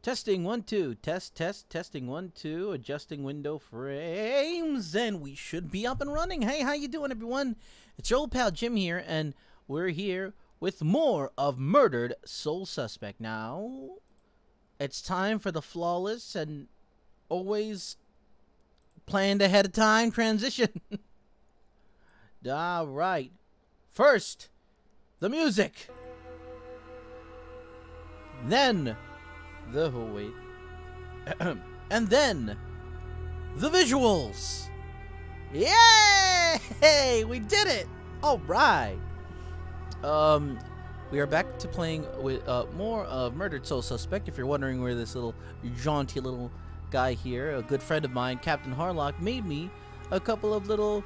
Testing 1 2. Testing 1 2. Adjusting window frames, and we should be up and running. Hey, how you doing, everyone? It's your old pal Jim here, and we're here with more of Murdered Soul Suspect. Now, it's time for the flawless and always planned ahead of time transition. All right. First, the music. Then and then the visuals. Yay! We did it. All right. We are back to playing with more of Murdered Soul Suspect. If you're wondering where this little jaunty little guy here, a good friend of mine, Captain Harlock, made me a couple of little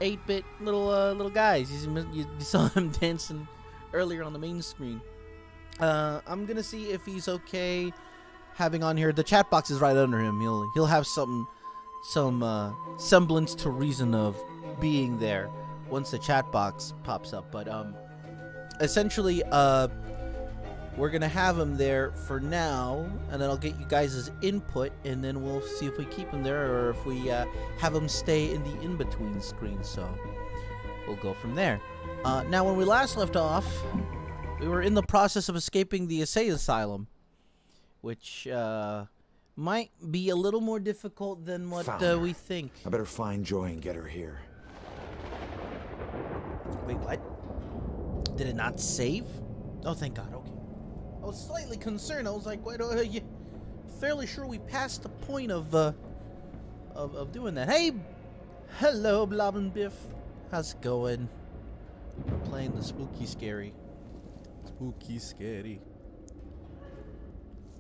8-bit little guys. You saw him dancing earlier on the main screen. I'm gonna see if he's okay having on here. The chat box is right under him. He'll have some semblance to reason of being there once the chat box pops up. But essentially, we're gonna have him there for now, and then I'll get you guys' input, and then we'll see if we keep him there or if we have him stay in the in-between screen. So we'll go from there. Now, when we last left off, we were in the process of escaping the Assay Asylum, which might be a little more difficult than what we think. I better find Joy and get her here. Wait, what? Did it not save? Oh, thank God. Okay. I was slightly concerned. I was like, wait, you fairly sure we passed the point of doing that. Hey, hello, Blob and Biff. How's it going? We're playing the spooky scary. Spooky scary.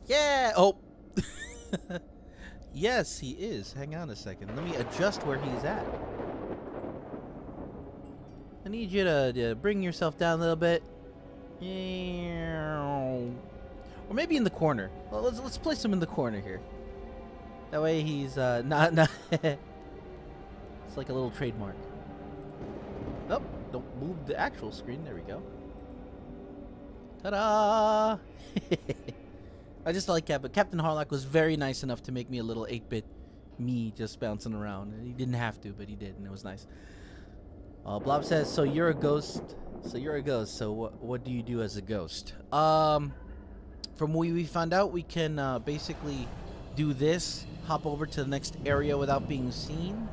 Yeah! Oh! Yes, he is. Hang on a second. Let me adjust where he's at. I need you to bring yourself down a little bit. Or maybe in the corner. Well, let's place him in the corner here. That way he's not it's like a little trademark. Oh, don't move the actual screen. There we go. Ta-da! I just like Captain Harlock was very nice enough to make me a little 8-bit me just bouncing around. He didn't have to, but he did, and it was nice. Blob says, so you're a ghost. So what do you do as a ghost? From what we found out, we can basically do this, hop over to the next area without being seen,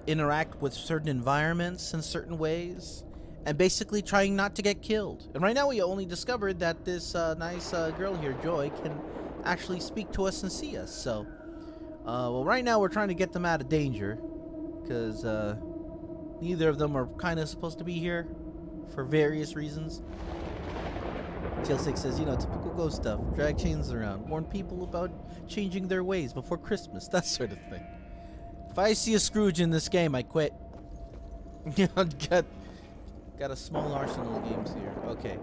interact with certain environments in certain ways, and basically trying not to get killed. And right now we only discovered that this nice girl here, Joy, can actually speak to us and see us. So, well, right now we're trying to get them out of danger, because neither of them are kind of supposed to be here for various reasons. Tail6 says, you know, typical ghost stuff. Drag chains around. Warn people about changing their ways before Christmas. That sort of thing. If I see a Scrooge in this game, I quit. Got a small arsenal of games here. Okay.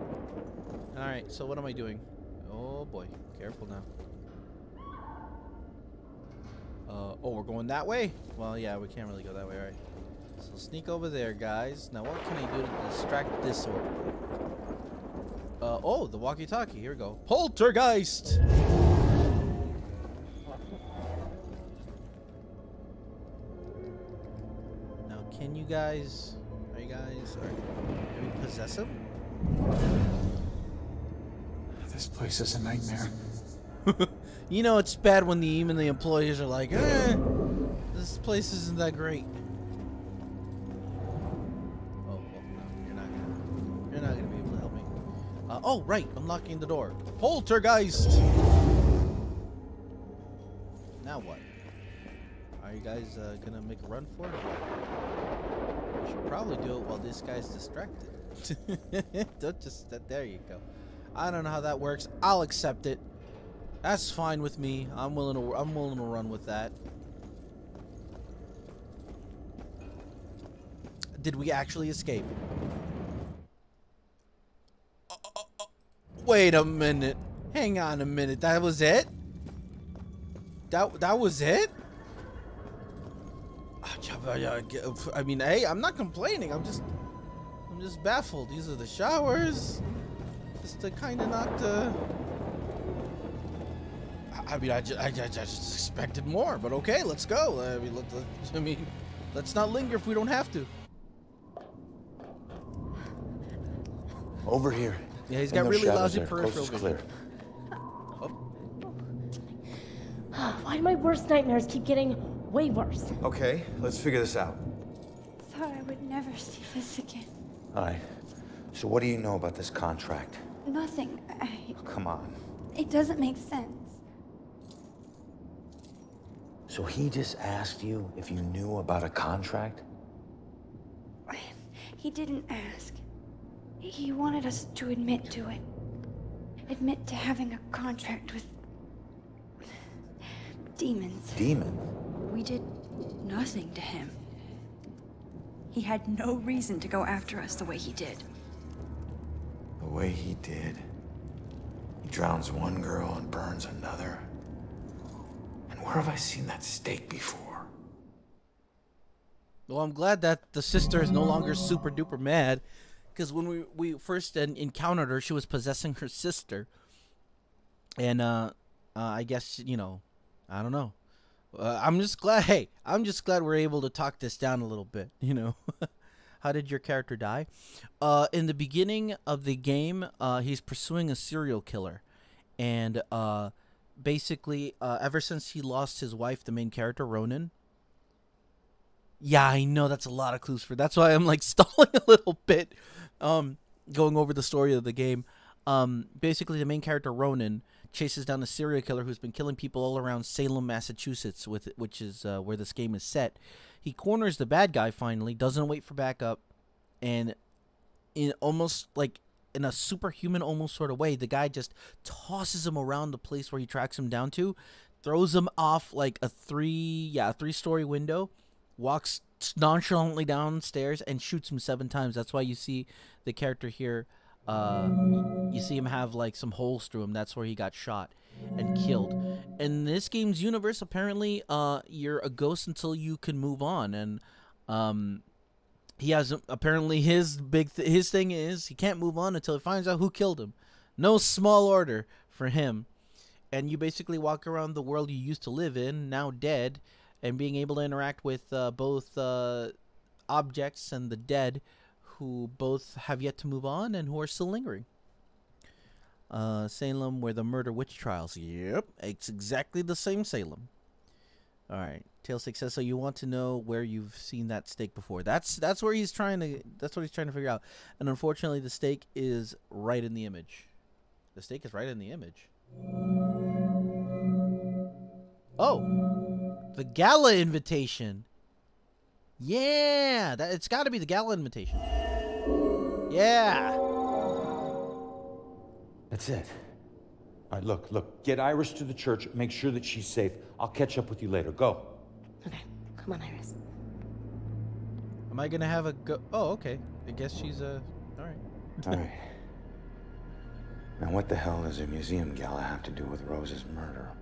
Alright, so what am I doing? Oh boy. Careful now. Oh, we're going that way? Well, yeah, we can't really go that way, right? So sneak over there, guys. Now, what can I do to distract this order? Oh, the walkie-talkie. Here we go. Poltergeist! Now, can you guys... Are you guys... Can we possess him? This place is a nightmare. You know it's bad when even the employees are like, this place isn't that great. Oh, well, no, you're not gonna be able to help me. Oh, right, I'm locking the door. Poltergeist! Now what? Are you guys gonna make a run for it? We should probably do it while this guy's distracted. Don't just... There you go. I don't know how that works. I'll accept it. That's fine with me. I'm willing to run with that. Did we actually escape? Wait a minute. Hang on a minute. That was it? That was it? I mean, hey, I'm not complaining. I'm just baffled. These are the showers. Just to kind of not I mean, I just expected more, but okay, let's go. I mean, let's not linger if we don't have to. Over here. Yeah, he's got really lousy peripheral vision. vision. Why do my worst nightmares keep getting way worse? Okay, let's figure this out. Thought I would never see this again. All right. So what do you know about this contract? Nothing. Oh, come on. It doesn't make sense. So he just asked you if you knew about a contract? He didn't ask. He wanted us to admit to it. Admit to having a contract with demons. Demon? We did nothing to him. He had no reason to go after us the way he did. The way he did. He drowns one girl and burns another. And where have I seen that steak before? Well, I'm glad that the sister is no longer super duper mad, because when we first encountered her, she was possessing her sister, and I guess, you know, I don't know. I'm just glad. Hey, I'm just glad we're able to talk this down a little bit. You know, how did your character die? In the beginning of the game, he's pursuing a serial killer, and basically, ever since he lost his wife, the main character Ronan. Yeah, I know that's a lot of clues for. That's why I'm like stalling a little bit, going over the story of the game. Basically, the main character Ronan chases down a serial killer who's been killing people all around Salem, Massachusetts, which is where this game is set. He corners the bad guy finally, doesn't wait for backup, and in almost like in a superhuman almost sort of way, the guy just tosses him around the place where he tracks him down to, throws him off like a three-story window, walks nonchalantly downstairs and shoots him 7 times. That's why you see the character here. You see him have like some holes through him. That's where he got shot and killed. In this game's universe, apparently, you're a ghost until you can move on. And he has apparently his thing is he can't move on until he finds out who killed him. No small order for him. And you basically walk around the world you used to live in, now dead, and being able to interact with both objects and the dead, who both have yet to move on and who are still lingering. Salem, where the murder witch trials. Yep, it's exactly the same Salem. All right, Tailstick says, so you want to know where you've seen that steak before? That's where he's trying to. That's what he's trying to figure out. And unfortunately, the steak is right in the image. The steak is right in the image. Oh, the gala invitation. Yeah, it's got to be the gala invitation. Yeah. That's it. All right, look. Get Iris to the church. Make sure that she's safe. I'll catch up with you later. Go. Okay, come on, Iris. Am I gonna have a go? Oh, okay. I guess she's all right. All right. Now what the hell does a museum gala have to do with Rose's murder?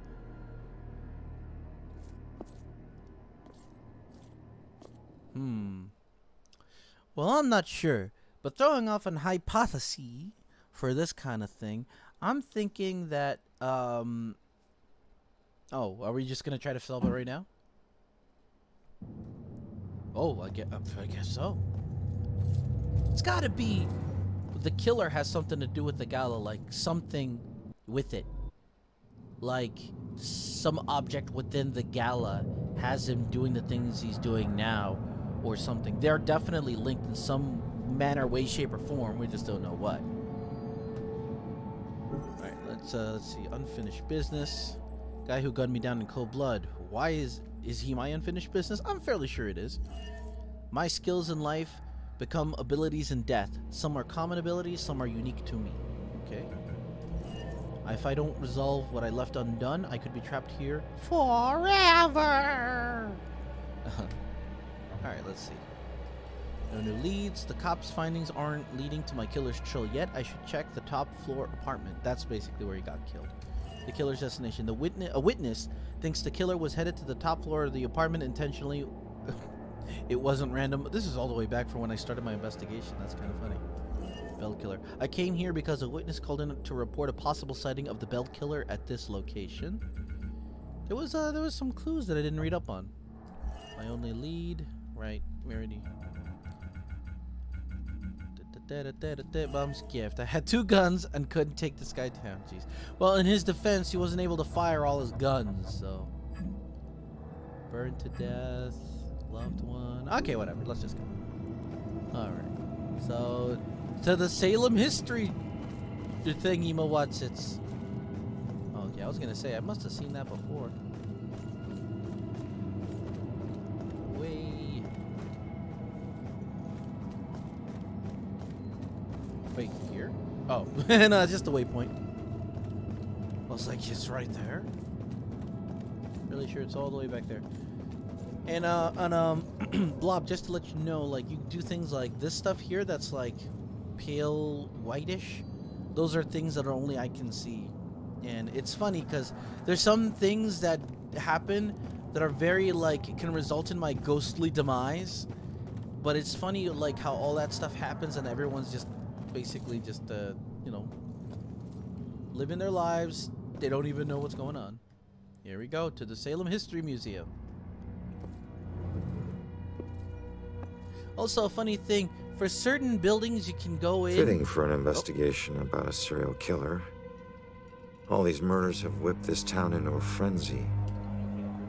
Well, I'm not sure, but throwing off an hypothesis for this kind of thing, I'm thinking that, oh, are we just gonna try to solve it right now? Oh, I guess so. It's gotta be the killer has something to do with the gala, like something with it. Like some object within the gala has him doing the things he's doing now, or something. They're definitely linked in some manner, way, shape, or form. We just don't know what. All right, let's see. Unfinished business. Guy who gunned me down in cold blood. Why is he my unfinished business? I'm fairly sure it is. My skills in life become abilities in death. Some are common abilities, some are unique to me. Okay. If I don't resolve what I left undone, I could be trapped here forever. Alright, let's see. No new leads. The cops' findings aren't leading to my killer's trail yet. I should check the top floor apartment. That's basically where he got killed. The killer's destination. A witness thinks the killer was headed to the top floor of the apartment intentionally. It wasn't random. This is all the way back from when I started my investigation. That's kind of funny. Bell killer. I came here because a witness called in to report a possible sighting of the Bell killer at this location. There was some clues that I didn't read up on. My only lead, right? We already. Bum's gift. I had 2 guns and couldn't take this guy down. Jeez. Well, in his defense, he wasn't able to fire all his guns, so. Burned to death. Loved one. Okay, whatever. Let's just go. Alright. So, to the Salem history thingy, what's it's. Okay, I was gonna say, I must have seen that before. Way. Wait, here? Oh, no, it's just a waypoint. I was like, it's right there. Really sure it's all the way back there. And Blob, just to let you know, like, you do things like this stuff here that's like pale whitish. Those are things that only I can see. And it's funny because there's some things that happen that are very like can result in my ghostly demise. But it's funny like how all that stuff happens and everyone's just basically just you know, living their lives. They don't even know what's going on. Here we go to the Salem History Museum. Also, a funny thing, for certain buildings you can go in. Fitting for an investigation about a serial killer. All these murders have whipped this town into a frenzy.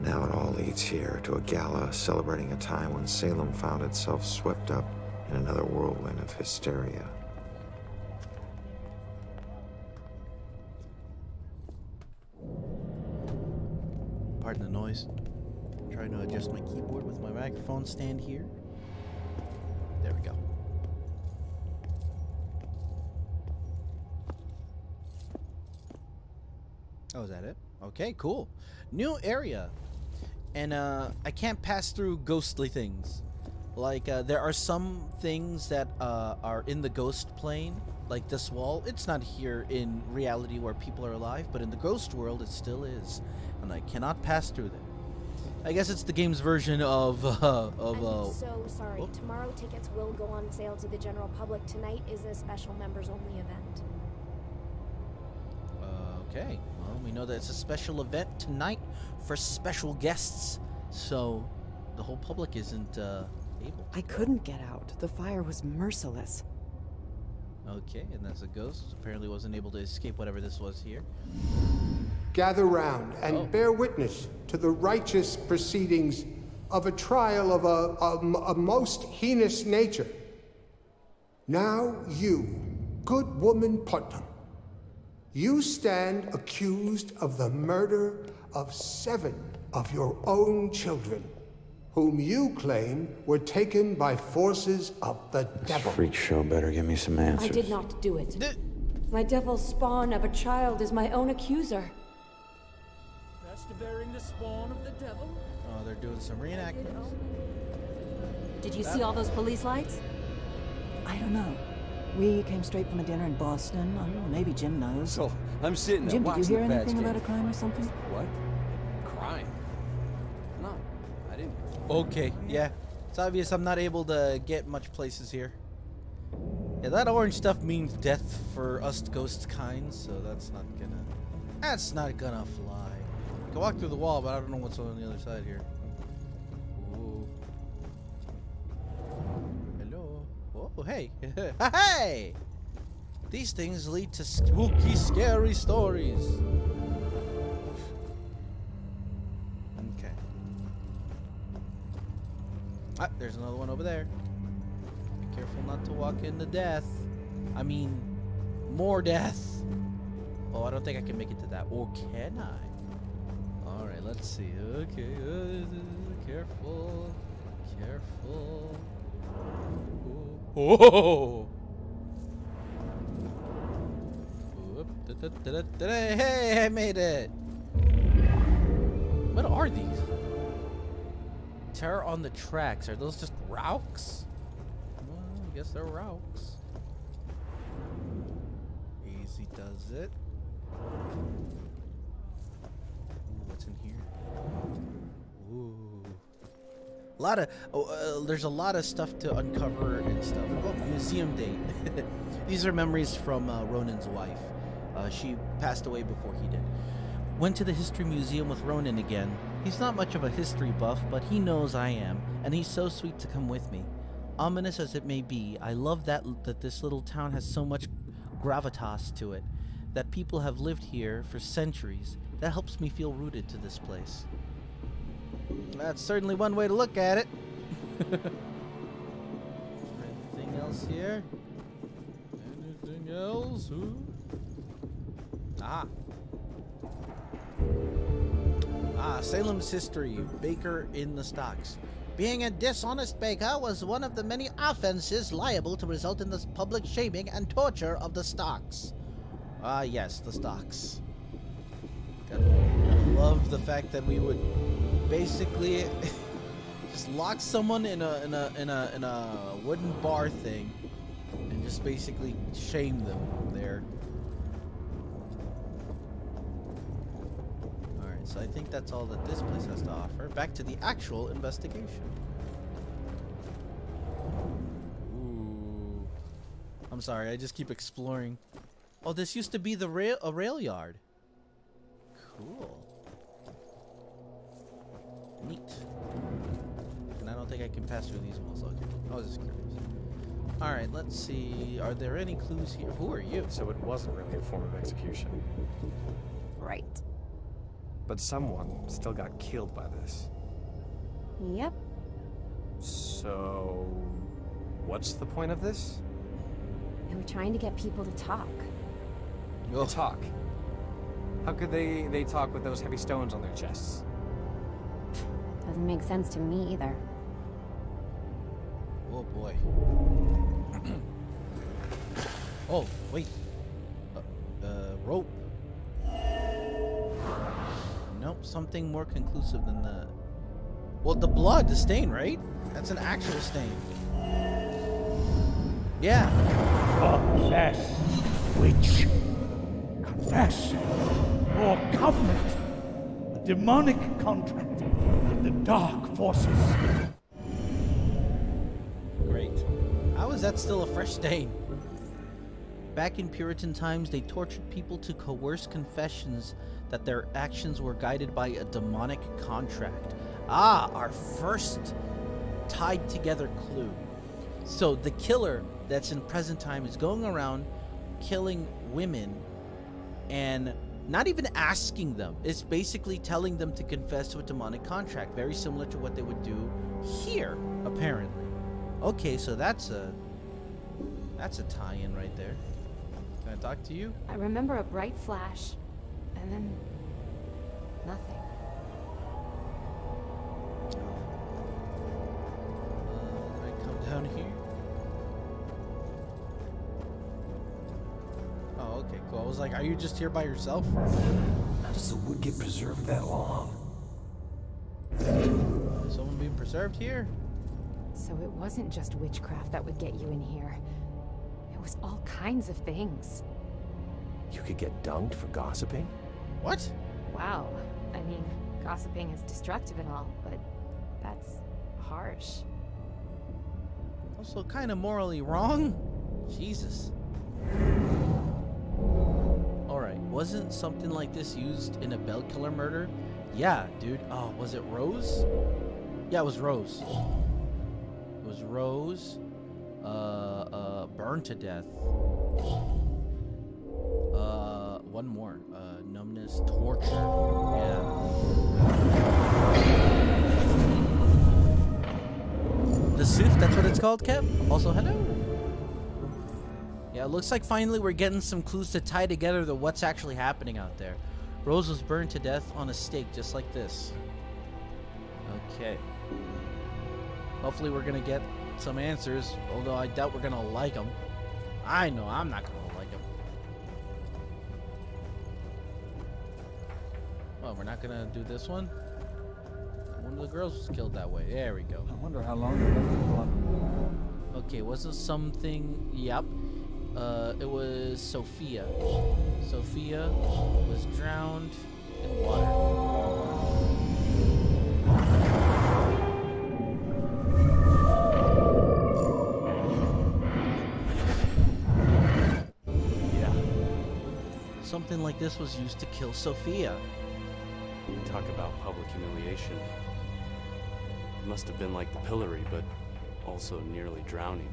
Now it all leads here to a gala celebrating a time when Salem found itself swept up in another whirlwind of hysteria. Pardon the noise. I'm trying to adjust my keyboard with my microphone stand here. There we go. Oh, is that it? Okay, cool. New area. And I can't pass through ghostly things. Like there are some things that are in the ghost plane, like this wall. It's not here in reality where people are alive, but in the ghost world it still is. And I cannot pass through them. I guess it's the game's version of I'm so sorry. Tomorrow tickets will go on sale to the general public. Tonight is a special members-only event. Okay. Well, we know that it's a special event tonight for special guests, so the whole public isn't able. I couldn't get out. The fire was merciless. Okay, and that's a ghost. Apparently wasn't able to escape whatever this was here. Gather round and bear witness to the righteous proceedings of a trial of a most heinous nature. Now you, good woman Putnam, you stand accused of the murder of 7 of your own children, whom you claim were taken by forces of the devil. Freak show better give me some answers. I did not do it. My devil spawn of a child is my own accuser. Bearing the spawn of the devil? Oh, they're doing some reenactments. Did you see all those police lights? I don't know. We came straight from a dinner in Boston. I don't know, maybe Jim knows. So, I'm sitting there Jim, did you hear watching the anything Pats about a game. crime or something? What? Crime? No, I didn't. Okay, yeah. It's obvious I'm not able to get much places here. Yeah, that orange stuff means death for us ghost kinds, so that's not gonna fly. I can walk through the wall, but I don't know what's on the other side here. Ooh. Hello. Oh, hey. Hey! These things lead to spooky, scary stories. Okay. Ah, there's another one over there. Be careful not to walk into death. I mean, more death. Oh, I don't think I can make it to that. Or can I? Alright, let's see. Okay, careful. Careful. Oh! Hey, I made it! What are these? Terror on the tracks. Are those just rocks? Well, I guess they're rocks. Easy does it. What's in here? Ooh. There's a lot of stuff to uncover and stuff. Oh, museum date. These are memories from Ronan's wife. She passed away before he did. Went to the History Museum with Ronan again. He's not much of a history buff, but he knows I am, and he's so sweet to come with me. Ominous as it may be, I love that this little town has so much gravitas to it, that people have lived here for centuries. That helps me feel rooted to this place. That's certainly one way to look at it. Anything else here? Anything else? Ooh. Salem's history. Baker in the stocks. Being a dishonest baker was one of the many offenses liable to result in the public shaming and torture of the stocks. Yes, the stocks. I love the fact that we would basically just lock someone in a wooden bar thing and just basically shame them there. Alright, so I think that's all that this place has to offer. Back to the actual investigation. Ooh. I'm sorry, I just keep exploring. Oh, this used to be a rail yard. Cool. Neat. And I don't think I can pass through these walls. Okay. I was just curious. Alright, let's see. Are there any clues here? Who are you? So it wasn't really a form of execution. Right. But someone still got killed by this. Yep. So... what's the point of this? They were trying to get people to talk. To talk? How could they talk with those heavy stones on their chests? Doesn't make sense to me either. Oh boy. Oh, wait. Rope. Nope, something more conclusive than that. Well, the blood, the stain, right? That's an actual stain. Yeah. Confess, witch. Confess. Your covenant. A demonic contract with the dark forces. Great. How is that still a fresh stain? Back in Puritan times, they tortured people to coerce confessions that their actions were guided by a demonic contract. Ah, our first tied together clue. So the killer that's in present time is going around killing women and not even asking them. It's basically telling them to confess to a demonic contract, very similar to what they would do here, apparently. Okay, so that's a tie-in right there. Can I talk to you? I remember a bright flash, and then nothing. Can I come down here? Oh, okay, cool. I was like, are you just here by yourself? How does the wood get preserved that long? Someone being preserved here? So it wasn't just witchcraft that would get you in here. It was all kinds of things. You could get dunked for gossiping? What? Wow. I mean, gossiping is destructive and all, but that's harsh. Also kind of morally wrong. Jesus. Alright, wasn't something like this used in a bell killer murder? Yeah, dude. Oh, was it Rose? Yeah, it was Rose. It was Rose. Burned to death. One more. Numbness, torture. Yeah. The Sooth, that's what it's called, Kev? Also, hello. Yeah, it looks like finally we're getting some clues to tie together the what's actually happening out there. Rose was burned to death on a stake, just like this. Okay. Hopefully we're gonna get some answers, although I doubt we're gonna like them. I know I'm not gonna like them. Well, we're not gonna do this one. One of the girls was killed that way. There we go. I wonder how long they've left the blood. Okay, wasn't something... Yep. It was Sophia. Sophia was drowned in water. Something like this was used to kill Sophia. Talk about public humiliation. It must have been like the pillory, but also nearly drowning.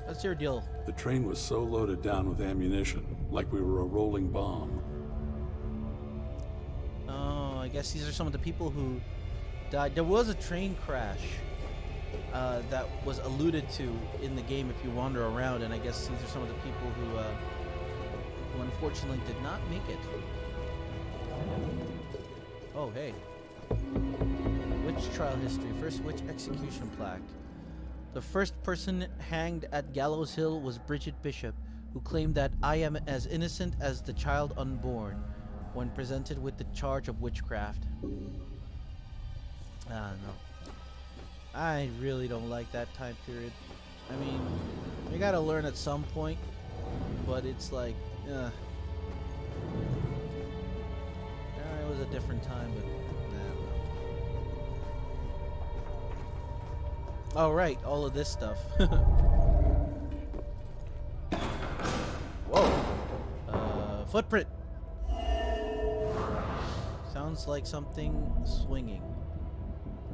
What's your deal? The train was so loaded down with ammunition, like we were a rolling bomb. Oh, I guess these are some of the people who died. There was a train crash that was alluded to in the game if you wander around, and I guess these are some of the people who unfortunately did not make it. Oh, hey. Witch trial history. First witch execution plaque. The first person hanged at Gallows Hill was Bridget Bishop, who claimed that I am as innocent as the child unborn when presented with the charge of witchcraft. No. I really don't like that time period. I mean, you gotta learn at some point, but it's like, it was a different time, but oh, right, all of this stuff. Whoa. Footprint. Sounds like something swinging.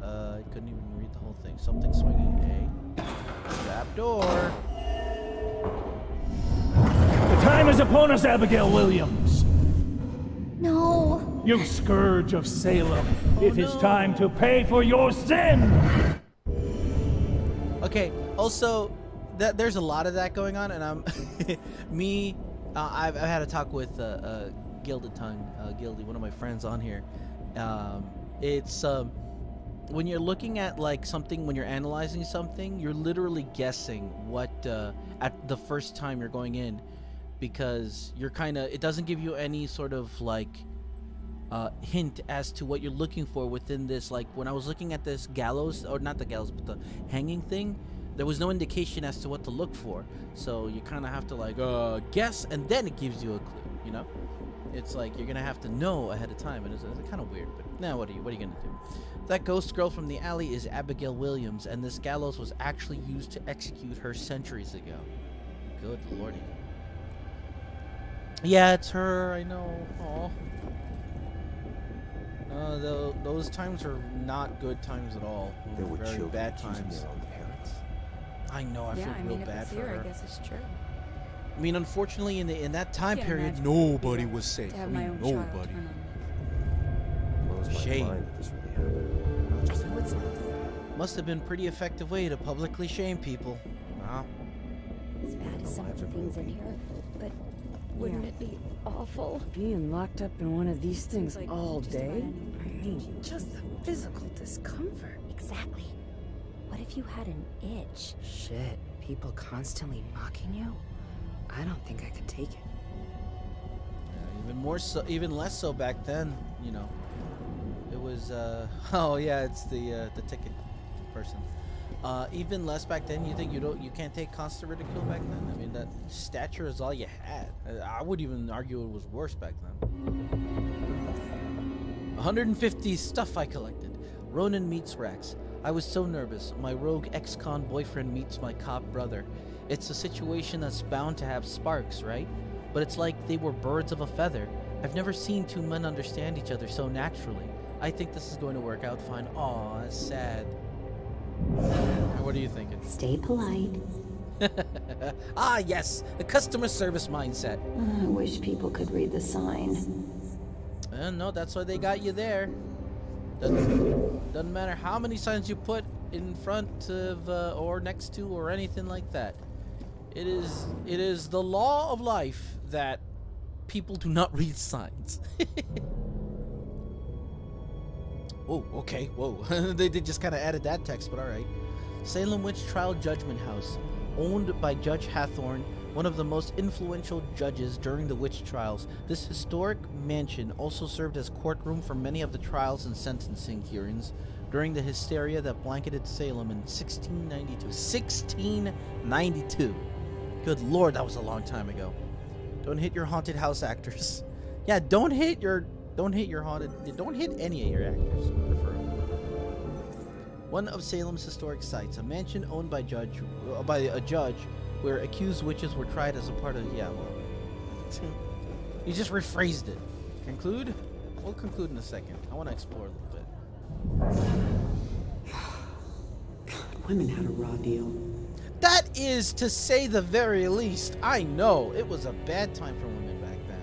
I couldn't even read the whole thing. Something swinging. Okay. Trap door. The time is upon us, Abigail Williams. No. You scourge of Salem. It is time to pay for your sin. Okay, also, there's a lot of that going on, and I'm I've had a talk with Gilded Tongue, Gildy, one of my friends on here. It's when you're looking at like something, when you're analyzing something, you're literally guessing what at the first time you're going in, because you're it doesn't give you any sort of like hint as to what you're looking for within this. Like when I was looking at this gallows, or not the gallows, but the hanging thing, there was no indication as to what to look for. So you kind of have to like guess, and then it gives you a clue. You know, it's like you're gonna have to know ahead of time, and it's kind of weird. But now, what are you gonna do? That ghost girl from the alley is Abigail Williams, and this gallows was actually used to execute her centuries ago. Good lordy. Yeah, it's her. I know. Aw. Those times are not good times at all. There were very children bad accusing times. their own parents. I know. I feel real bad for her. I guess it's true. I mean, unfortunately, in that time Can't period, imagine nobody was safe. To have I my mean, own nobody. child. Blows my Shame. mind that this really happened. So what's next? Must have been a pretty effective way to publicly shame people. Wow. As bad as some of the things in here, but wouldn't it be awful? Being locked up in one of these things like all just day? about any- I mean, just the physical discomfort. Exactly. What if you had an itch? Shit, people constantly mocking you? I don't think I could take it. Even less so back then. You know, it was. Oh yeah, it's the ticket person. Even less back then. You think you can't take constant ridicule back then? I mean, that stature is all you had. I would even argue it was worse back then. 150 stuff I collected. Ronan meets Rex. I was so nervous. My rogue ex-con boyfriend meets my cop brother. It's a situation that's bound to have sparks, right? But it's like they were birds of a feather. I've never seen two men understand each other so naturally. I think this is going to work out fine. Aw, that's sad. What are you thinking? Stay polite. Ah, yes, the customer service mindset. I wish people could read the sign. No, that's why they got you there. Doesn't matter how many signs you put in front of or next to or anything like that. It is the law of life that people do not read signs. Oh, okay, whoa. they just kind of added that text, but alright. Salem Witch Trial Judgment House, owned by Judge Hathorne, one of the most influential judges during the witch trials. This historic mansion also served as courtroom for many of the trials and sentencing hearings during the hysteria that blanketed Salem in 1692. 1692! Good lord, that was a long time ago. Don't hit your haunted house actors. Yeah, don't hit any of your actors, preferably. One of Salem's historic sites, a mansion owned by a judge where accused witches were tried as a part of, yeah, well. You just rephrased it. Conclude? We'll conclude in a second. I want to explore a little bit. God, women had a raw deal. That is to say the very least. I know it was a bad time for women back then.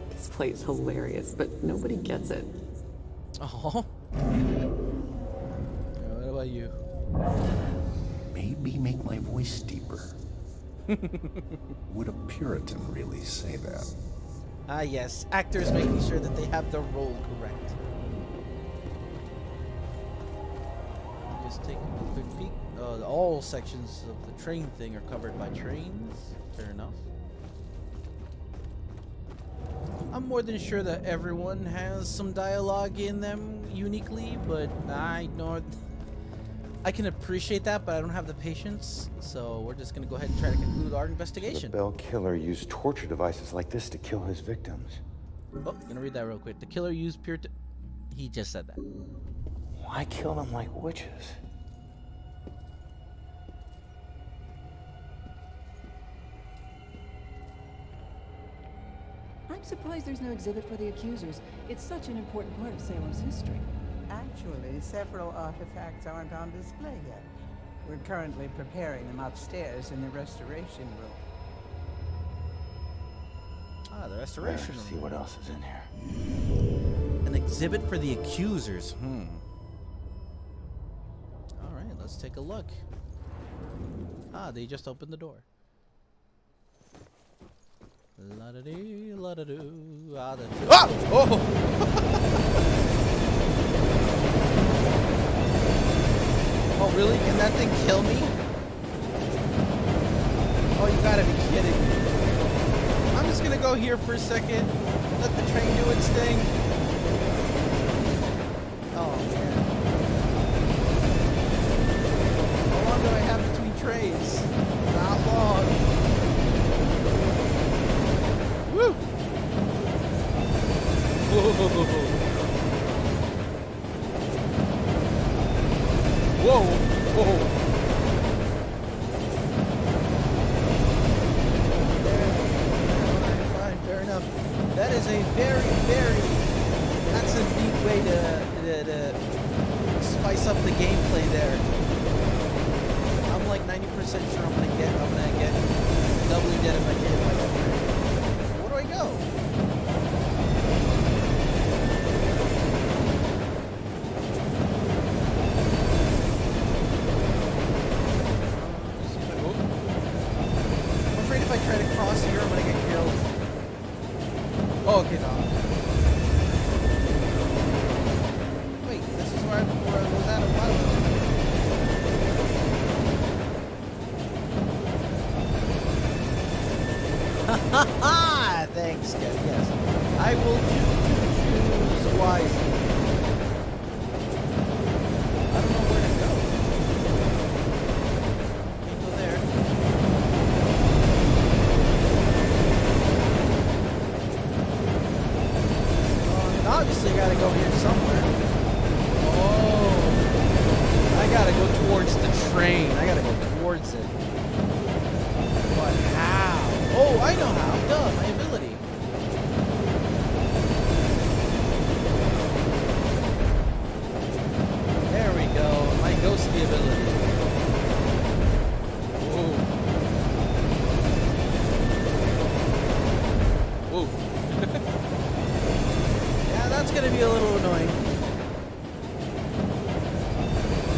This play is hilarious, but nobody gets it. Oh. What about you? Maybe make my voice deeper. Would a Puritan really say that? Ah, yes. Actors making sure that they have the role correct. Just taking a quick peek. All sections of the train thing are covered by trains. Fair enough. I'm more than sure that everyone has some dialogue in them uniquely, but I can appreciate that, but I don't have the patience, so we're just gonna go ahead and try to conclude our investigation. The Bell killer used torture devices like this to kill his victims. Oh, gonna read that real quick. The killer used Puritan. He just said that. Why kill them like witches? I'm surprised there's no exhibit for the accusers. It's such an important part of Salem's history. Actually, several artifacts aren't on display yet. We're currently preparing them upstairs in the restoration room. Ah, the restoration room. See what else is in here. An exhibit for the accusers. Alright, let's take a look. Ah, they just opened the door. La-da-dee, la-da-doo, ah-da-doo. Ah! Oh! Oh, really? Can that thing kill me? Oh, you gotta be kidding me. I'm just gonna go here for a second. Let the train do its thing. Oh, man. How long do I have between trains? Not long. Woo! Whoa! Whoa! Whoa! Fine, fair enough. That is a that's a neat way to spice up the gameplay there. I'm like 90% sure I'm gonna get doubly dead if I get hit by that train. Where do I go? I'm afraid if I try to cross here, I'm gonna get killed. Oh, okay, no. Wait, this is where I was at a while ago. Ha! Thanks, Kev. Yes, I will choose wisely. I don't know where to go. Can't go there. Oh, obviously, I gotta go here somewhere. Oh, I gotta go towards the train. I gotta go towards it. But how? Oh, I know how. Duh, my ability. There we go. My ghostly ability. Whoa. Whoa. Yeah, that's gonna be a little annoying.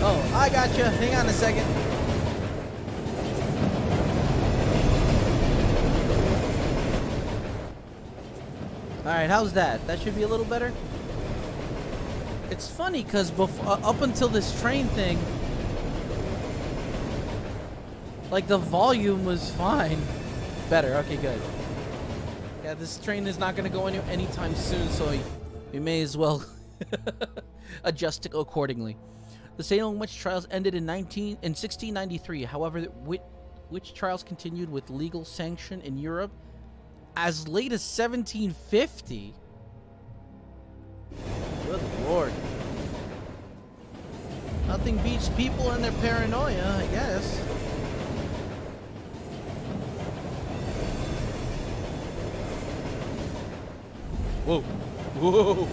Oh, I gotcha. Hang on a second. Alright, how's that? That should be a little better? It's funny because up until this train thing, like the volume was fine. Better, okay, good. Yeah, this train is not going to go anytime soon, so we may as well adjust it accordingly. The Salem witch trials ended in 1693. However, witch trials continued with legal sanction in Europe as late as 1750. Good lord. Nothing beats people and their paranoia, I guess. Whoa. Whoa.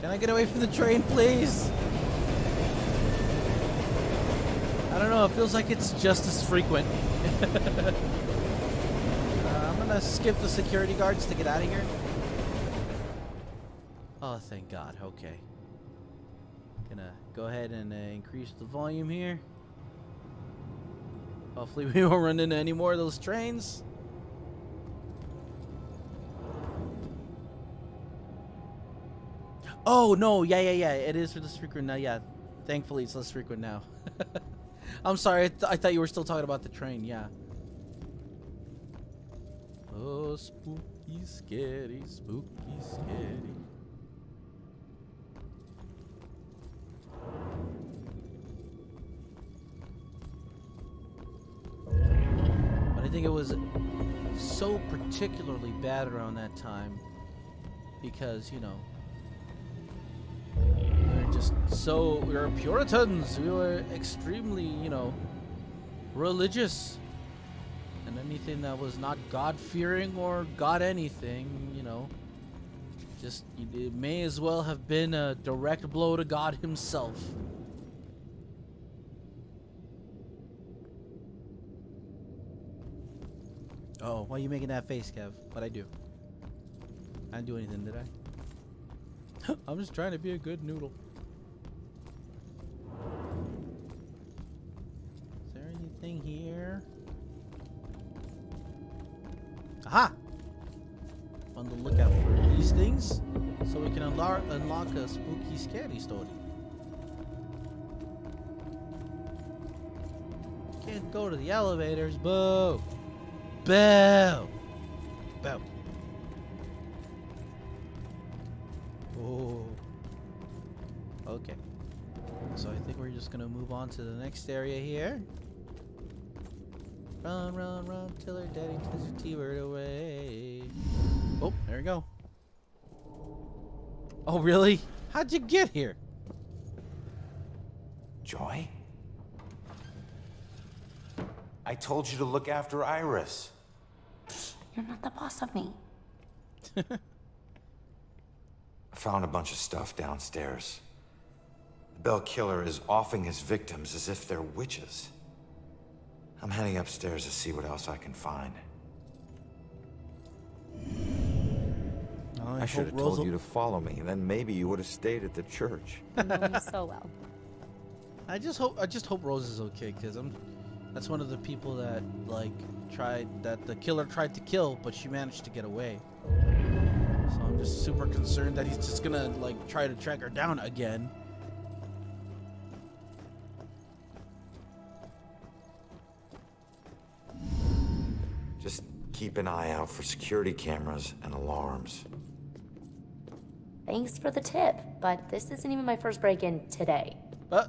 Can I get away from the train, please? I don't know, it feels like it's just as frequent. I'm gonna skip the security guards to get out of here. Oh, thank God, okay. Gonna go ahead and increase the volume here. Hopefully we won't run into any more of those trains. Oh, no, yeah, it is for this frequent now, yeah. Thankfully, it's less frequent now. I'm sorry, I thought you were still talking about the train, yeah. Oh, spooky, scary, spooky, scary. But I think it was so particularly bad around that time because, you know, we were Puritans. We were extremely, you know, religious. And anything that was not God-fearing or God anything, you know, just, it may as well have been a direct blow to God himself. Oh, why are you making that face, Kev? What'd I do? I didn't do anything, did I? I'm just trying to be a good noodle. Is there anything here? Aha! On the lookout for these things so we can unlock a spooky, scary story. Can't go to the elevators. Boo! Boo! Boo! Oh. Okay. So I think we're just gonna move on to the next area here. Run, run, run till her daddy takes her T-word away. Oh, there we go. Oh, really? How'd you get here? Joy? I told you to look after Iris. You're not the boss of me. I found a bunch of stuff downstairs. The Bell Killer is offing his victims as if they're witches. I'm heading upstairs to see what else I can find. I should have told you to follow me, and then maybe you would have stayed at the church. I know him so well. I just hope Rose is okay, because that's one of the people that that the killer tried to kill, but she managed to get away. So I'm just super concerned that he's just gonna try to track her down again. Just keep an eye out for security cameras and alarms. Thanks for the tip, but this isn't even my first break-in today. I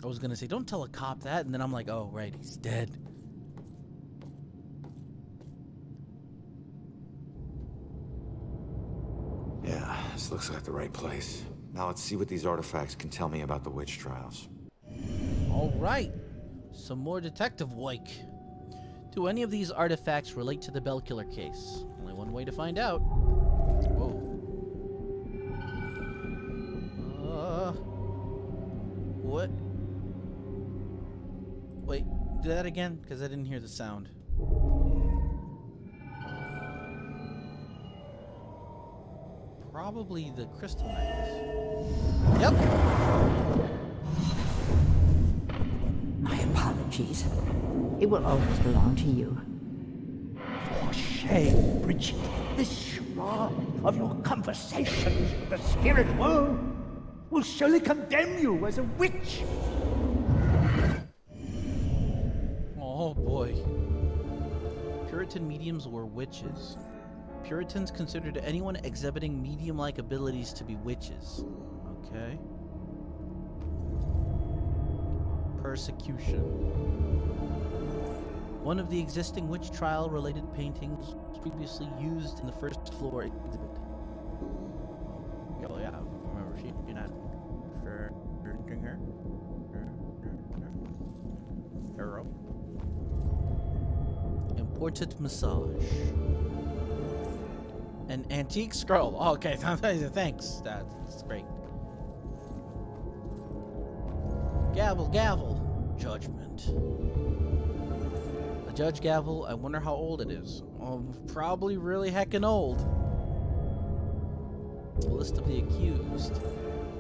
was gonna say, don't tell a cop that, and then I'm like, oh, right, he's dead. Yeah, this looks like the right place. Now let's see what these artifacts can tell me about the witch trials. All right, some more detective work. Do any of these artifacts relate to the Bell Killer case? Only one way to find out. Whoa. What? Wait, do that again? Because I didn't hear the sound. Probably the crystal necklace. Yep. My apologies. It will always belong to you. For shame, Bridget. This charade of your conversations with the spirit world will surely condemn you as a witch. Oh boy. Puritan mediums were witches. Puritans considered anyone exhibiting medium-like abilities to be witches. Okay. Persecution. One of the existing witch trial related paintings was previously used in the first floor exhibit. Oh yeah, remember she not her. Arrow. Important massage. An antique scroll. Oh, okay, thanks. That's great. Gavel, gavel. Judgment. A judge gavel. I wonder how old it is. Probably really heckin' old. A list of the accused.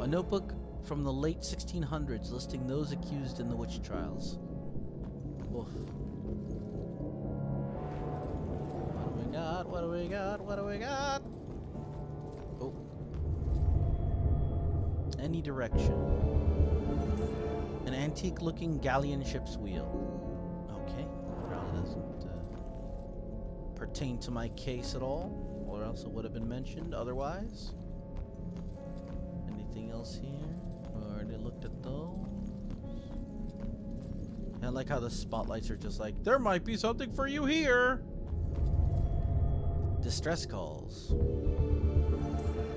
A notebook from the late 1600s listing those accused in the witch trials. Oof. What do we got? What do we got? What do we got? Oh. Any direction. An antique-looking galleon ship's wheel. Okay. Probably doesn't pertain to my case at all, or else it would have been mentioned otherwise. Anything else here? Already looked at those. I like how the spotlights are just like, there might be something for you here. Distress calls.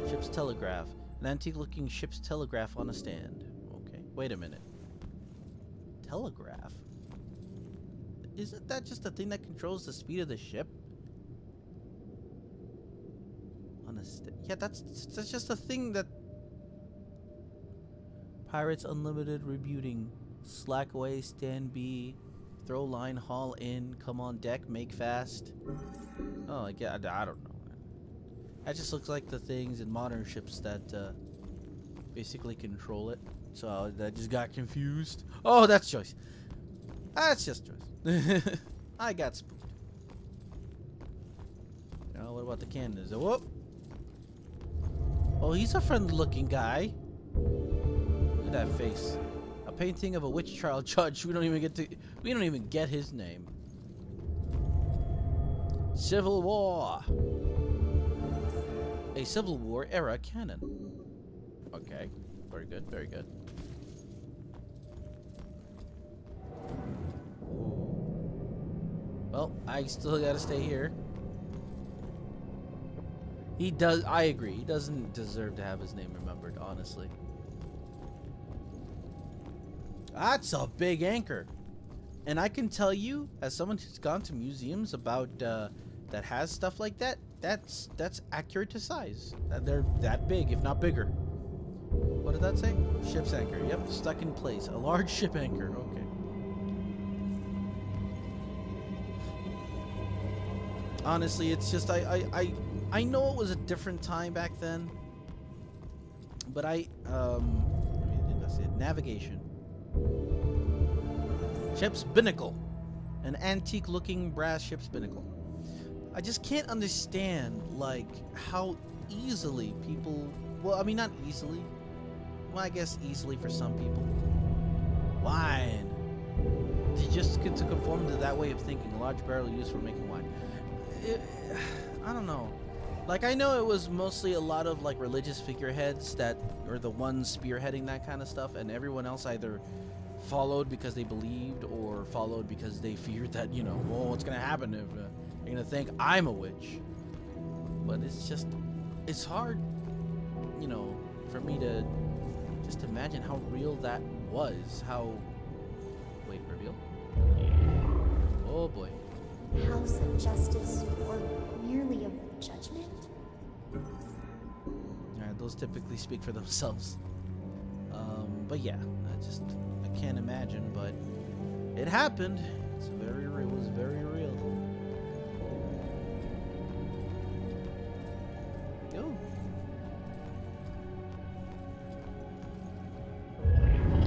Ship's telegraph. An antique-looking ship's telegraph on a stand. Okay, wait a minute. Telegraph? Isn't that just the thing that controls the speed of the ship? On a yeah, that's just a thing that. Pirates Unlimited rebuting. Slack away, stand B, throw line, haul in, come on deck, make fast. Oh, I don't know. That just looks like the things in modern ships that basically control it. So I just got confused. Oh, that's Joyce. That's just Joyce. I got spooked. Now, what about the cannons? Whoop. Oh, he's a friendly-looking guy. Look at that face. A painting of a witch trial judge. We don't even get his name. Civil War. A Civil War era cannon. Okay. Very good, very good. Well, I still gotta stay here. He does, I agree. He doesn't deserve to have his name remembered, honestly. That's a big anchor. And I can tell you, as someone who's gone to museums about that has stuff like that, that's accurate to size. They're that big, if not bigger. What did that say? Ship's anchor. Yep, stuck in place. A large ship anchor. Okay. Honestly, it's just I know it was a different time back then, but I think that's it. Navigation. Ship's binnacle. An antique-looking brass ship's binnacle. I just can't understand, like, how easily people... Well, I mean, not easily. Well, I guess easily for some people. Wine. They just get to conform to that way of thinking. A large barrel used for making wine. I don't know. Like, I know it was mostly a lot of, like, religious figureheads that are the ones spearheading that kind of stuff, and everyone else either followed because they believed or followed because they feared that, you know, well, what's gonna happen if you're gonna think I'm a witch. But it's just, it's hard, you know, for me to just imagine how real that was. How, wait, reveal? Oh boy. House of justice or merely of judgment? Alright, those typically speak for themselves. But yeah, I can't imagine, but it happened. It was very real. Yo.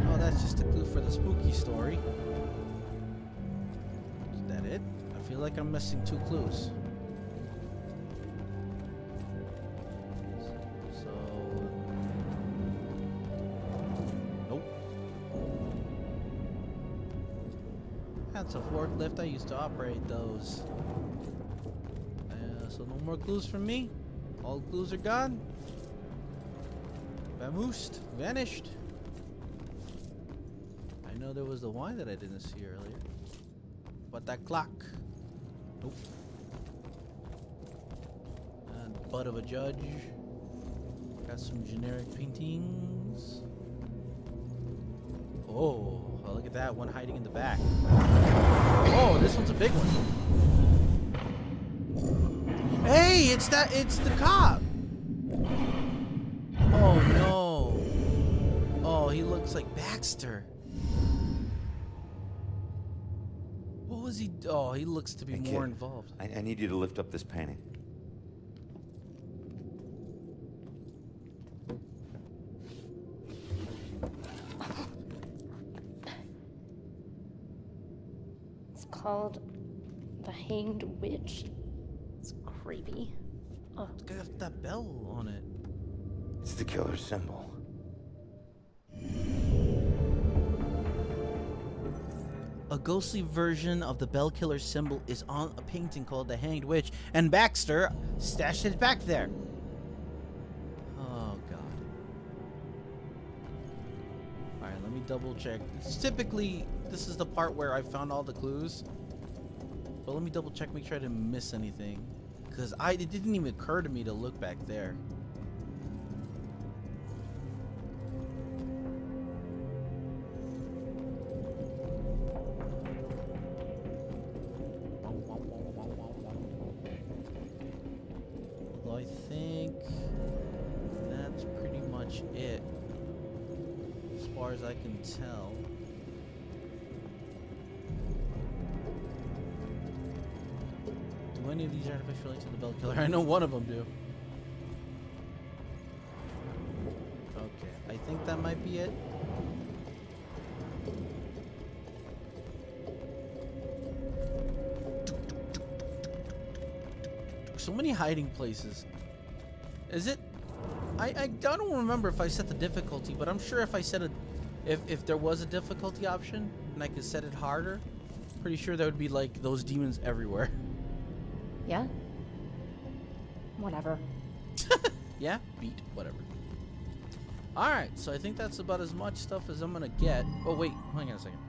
Oh, that's just a clue for the spooky story. Is that it? I feel like I'm missing 2 clues. That's a forklift. I used to operate those. So no more clues from me. All clues are gone. Vamoosed. Vanished. I know there was the wine that I didn't see earlier. But that clock. Nope. And butt of a judge. Got some generic paintings. Oh, look at that one hiding in the back. Oh, this one's a big one. Hey, it's the cop. Oh no. Oh, he looks like Baxter. What was he? Oh, he looks to be Hey, more kid, involved. I need you to lift up this painting. It's called The Hanged Witch. It's creepy. Oh. It's got that bell on it. It's the killer's symbol. A ghostly version of the Bell Killer symbol is on a painting called The Hanged Witch, and Baxter stashed it back there. Oh, God. Alright, let me double check. It's typically, this is the part where I found all the clues. But let me double check, make sure I didn't miss anything. Because it didn't even occur to me to look back there. Well, I think that's pretty much it, as far as I can tell. Do any of these artifacts relate to the Bell Killer? I know one of them do. Okay, I think that might be it. So many hiding places. Is it? I don't remember if I set the difficulty, but I'm sure if I set if there was a difficulty option and I could set it harder, pretty sure there would be like those demons everywhere. Yeah? Whatever. Yeah? Beat. Whatever. Alright, so I think that's about as much stuff as I'm gonna get. Oh, wait. Hang on a second.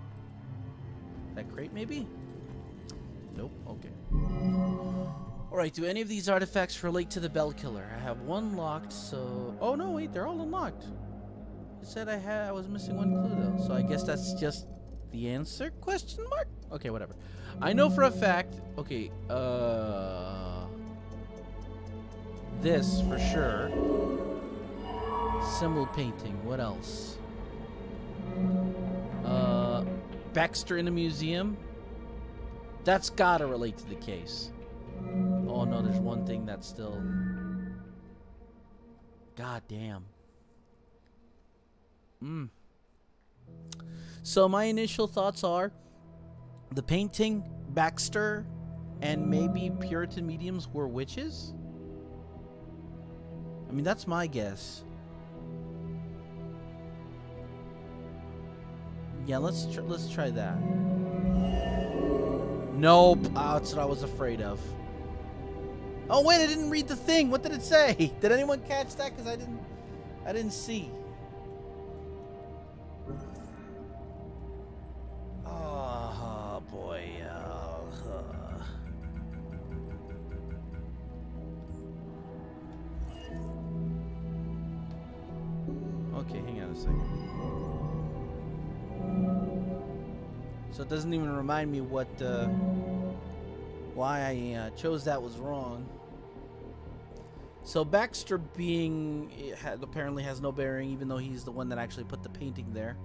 That crate, maybe? Nope. Okay. Alright, do any of these artifacts relate to the Bell Killer? I have one locked, so... Oh, no, wait. They're all unlocked. It said I was missing one clue, though. So I guess that's just the answer? Question mark? Okay, whatever. I know for a fact... Okay, this, for sure. Symbol painting. What else? Baxter in a museum. That's gotta relate to the case. Oh no, there's one thing that's still... God damn. So my initial thoughts are the painting, Baxter, and maybe Puritan mediums were witches? I mean, that's my guess. Yeah, let's try that. Nope. Oh, that's what I was afraid of. Oh wait, I didn't read the thing. What did it say? Did anyone catch that? Because I didn't see. Oh boy. Okay, hang on a second. So it doesn't even remind me what, why I chose that was wrong. So Baxter being, apparently has no bearing, even though he's the one that actually put the painting there.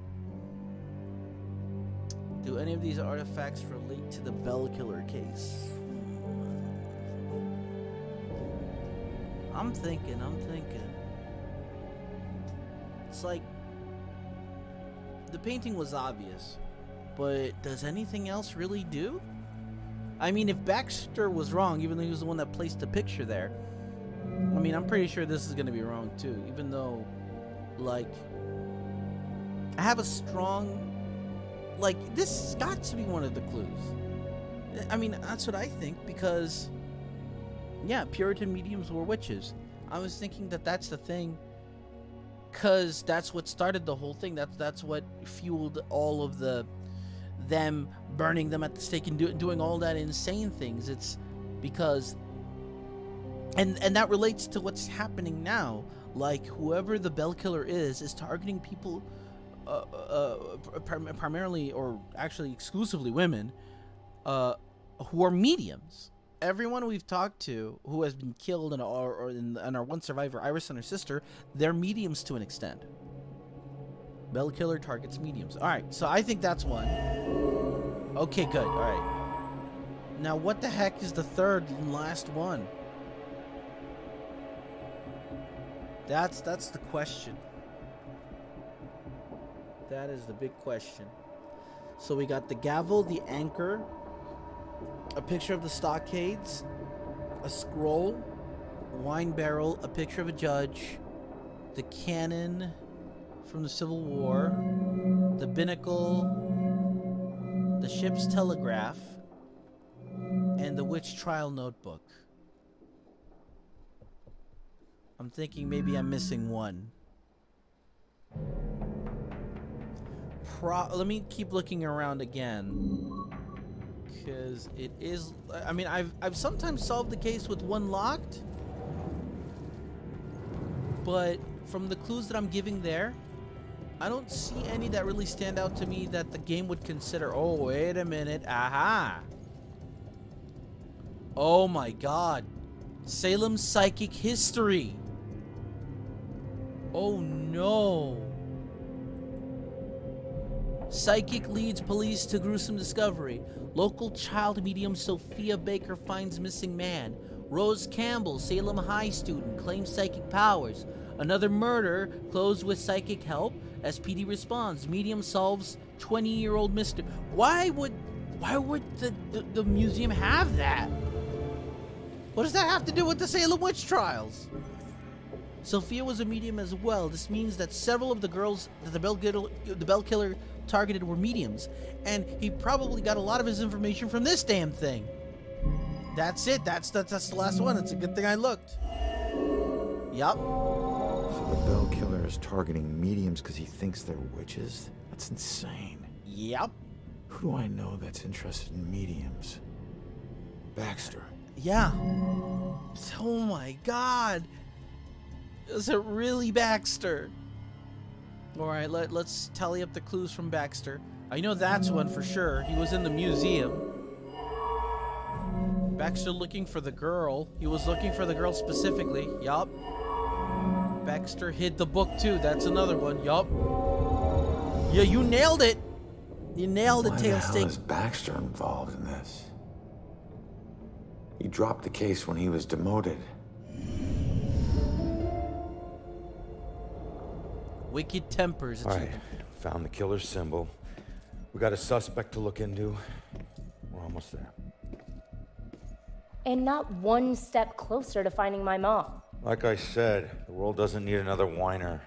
Do any of these artifacts relate to the Bell Killer case? I'm thinking. It's like, the painting was obvious. But does anything else really do? I mean, if Baxter was wrong, even though he was the one that placed the picture there, I mean, I'm pretty sure this is going to be wrong too. Even though, like, I have a strong, like, this has got to be one of the clues. I mean, that's what I think, because, yeah, Puritan mediums were witches. I was thinking that that's the thing because that's what started the whole thing. That's what fueled all of them burning them at the stake and doing all that insane things. It's because, and that relates to what's happening now. Like, whoever the Bell Killer is targeting people, primarily, or actually exclusively women, who are mediums. Everyone we've talked to who has been killed, and our one survivor, Iris and her sister, they're mediums to an extent. Bell Killer targets mediums. Alright, so I think that's one. Okay, good. Alright. Now, what the heck is the third and last one? That's the question. That is the big question. So we got the gavel, the anchor, a picture of the stockades, a scroll, wine barrel, a picture of a judge, the cannon from the Civil War, the binnacle, the ship's telegraph, and the witch trial notebook. I'm thinking maybe I'm missing one. Let me keep looking around again, because it is, I mean, I've sometimes solved the case with one locked, but from the clues that I'm giving there, I don't see any that really stand out to me that the game would consider. Oh, wait a minute. Aha. Oh my god. Salem Psychic History. Oh no. Psychic leads police to gruesome discovery. Local child medium Sophia Baker finds missing man. Rose Campbell, Salem High student, claims psychic powers. Another murder closed with psychic help. SPD responds. Medium solves 20-year-old mystery. Why would the museum have that? What does that have to do with the Salem witch trials? Sophia was a medium as well. This means that several of the girls that the Bell Killer targeted were mediums, and he probably got a lot of his information from this damn thing. That's it. That's the last one. It's a good thing I looked. Yup. So the Bell Killer is targeting mediums because he thinks they're witches? That's insane. Yep. Who do I know that's interested in mediums? Baxter. Yeah. Oh my god. Is it really Baxter? Alright, let's tally up the clues from Baxter. I know that's one for sure. He was in the museum. Baxter looking for the girl. He was looking for the girl specifically. Yup. Baxter hid the book too. That's another one. Yup. Yeah, you nailed it. You nailed it, Tail Stick. Why is Baxter involved in this? He dropped the case when he was demoted. Wicked tempers. All right, found the killer's symbol. We got a suspect to look into. We're almost there. And not one step closer to finding my mom. Like I said, the world doesn't need another whiner.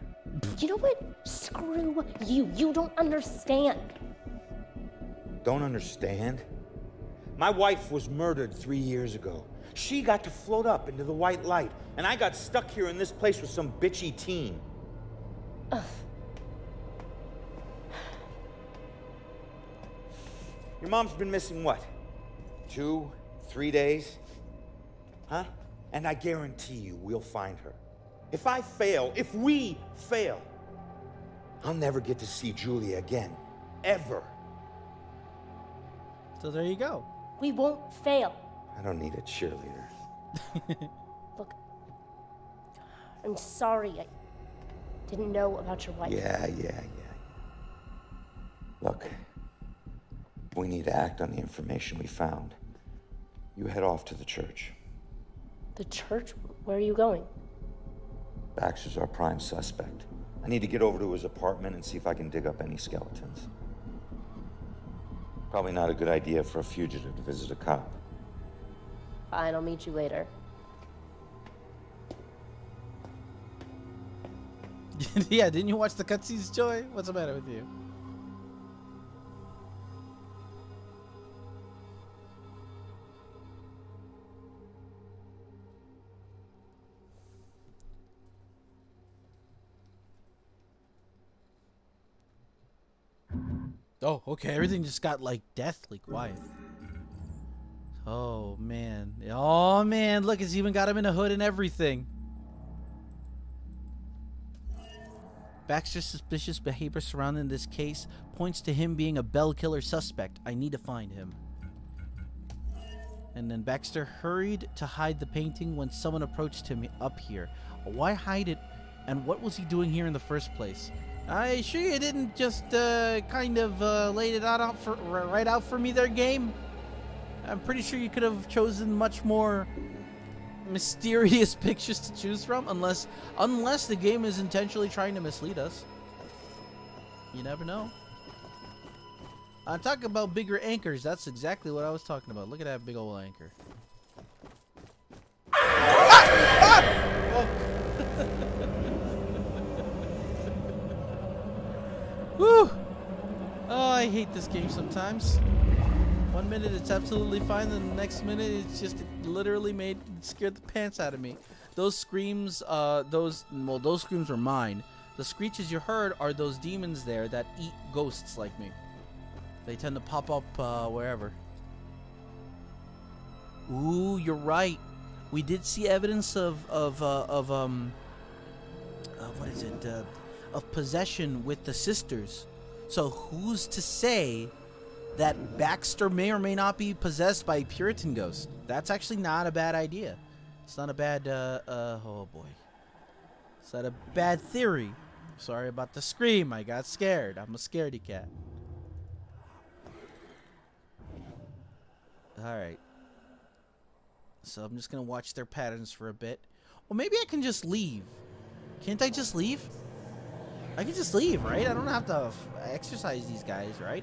You know what? Screw you. You don't understand. Don't understand? My wife was murdered 3 years ago. She got to float up into the white light, and I got stuck here in this place with some bitchy teen. Ugh. Your mom's been missing what? 2, 3 days? Huh? And I guarantee you we'll find her. If we fail, I'll never get to see Julia again. Ever. So there you go. We won't fail. I don't need a cheerleader. Look, I'm sorry. I didn't know about your wife. Yeah. Look, we need to act on the information we found. You head off to the church. The church? Where are you going? Baxter's our prime suspect. I need to get over to his apartment and see if I can dig up any skeletons. Probably not a good idea for a fugitive to visit a cop. Fine, I'll meet you later. Yeah, didn't you watch the cutscenes, Joy? What's the matter with you? Oh, okay. Everything just got like deathly quiet. Oh man. Oh man. Look, it's even got him in a hood and everything. Baxter's suspicious behavior surrounding this case points to him being a Bell killer suspect. I need to find him. And then Baxter hurried to hide the painting when someone approached him up here. Why hide it? And what was he doing here in the first place? I sure you didn't just kind of laid it out for right out for me there, game. I'm pretty sure you could have chosen much more mysterious pictures to choose from, unless the game is intentionally trying to mislead us. You never know. I'm talking about bigger anchors. That's exactly what I was talking about. Look at that big old anchor. Whew. Oh, I hate this game sometimes. 1 minute it's absolutely fine, then the next minute it's just literally scared the pants out of me. Those screams, those screams were mine. The screeches you heard are those demons there that eat ghosts like me. They tend to pop up wherever. Ooh, you're right. We did see evidence of what is it? Of possession with the sisters. So who's to say that Baxter may or may not be possessed by a Puritan ghost? That's actually not a bad idea. It's not a bad, oh boy. It's not a bad theory. Sorry about the scream. I got scared. I'm a scaredy cat. Alright. So I'm just gonna watch their patterns for a bit. Well, maybe I can just leave. Can't I just leave? I can just leave, right? I don't have to exercise these guys, right?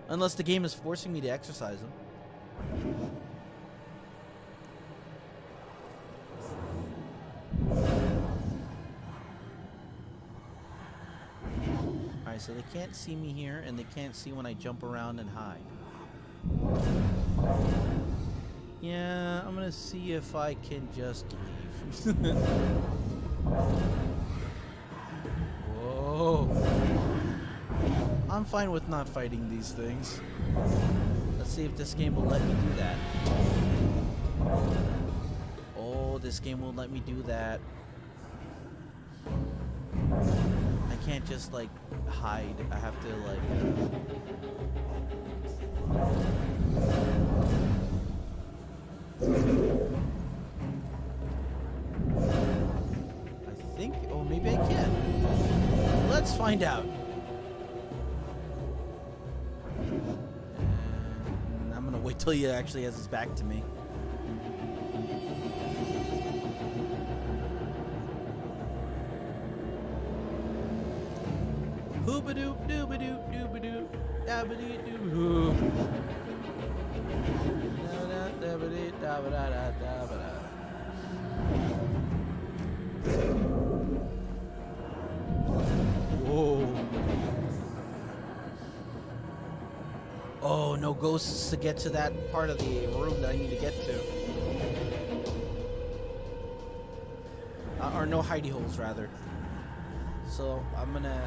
Unless the game is forcing me to exercise them. Alright, so they can't see me here, and they can't see when I jump around and hide. Yeah, I'm gonna see if I can just leave. Whoa. I'm fine with not fighting these things. Let's see if this game will let me do that. Oh, this game won't let me do that. I can't just, like, hide. I have to, like... I think... Oh, maybe I can. Let's find out. And I'm gonna wait till he actually has his back to me. Hoobadoop doobadoop doobadoop dabadee doo. Whoa. Oh, no ghosts to get to that part of the room that I need to get to. Or no hidey holes, rather. So, I'm gonna...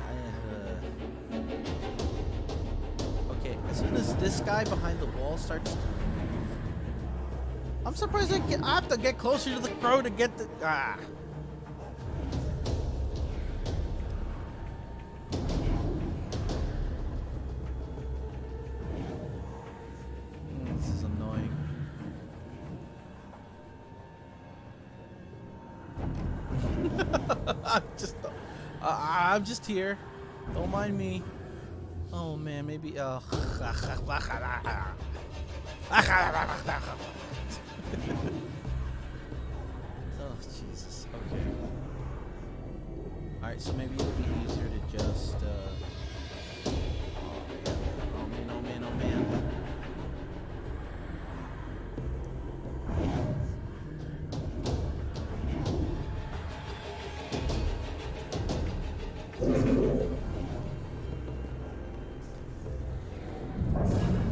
okay, as soon as this guy behind the wall starts... I'm surprised I have to get closer to the crow to get the... Ah! This is annoying. I'm just here. Don't mind me. Oh man, maybe. Oh Jesus. Okay. All right, so maybe it'll be easier to just. Oh man! Oh man! Oh man!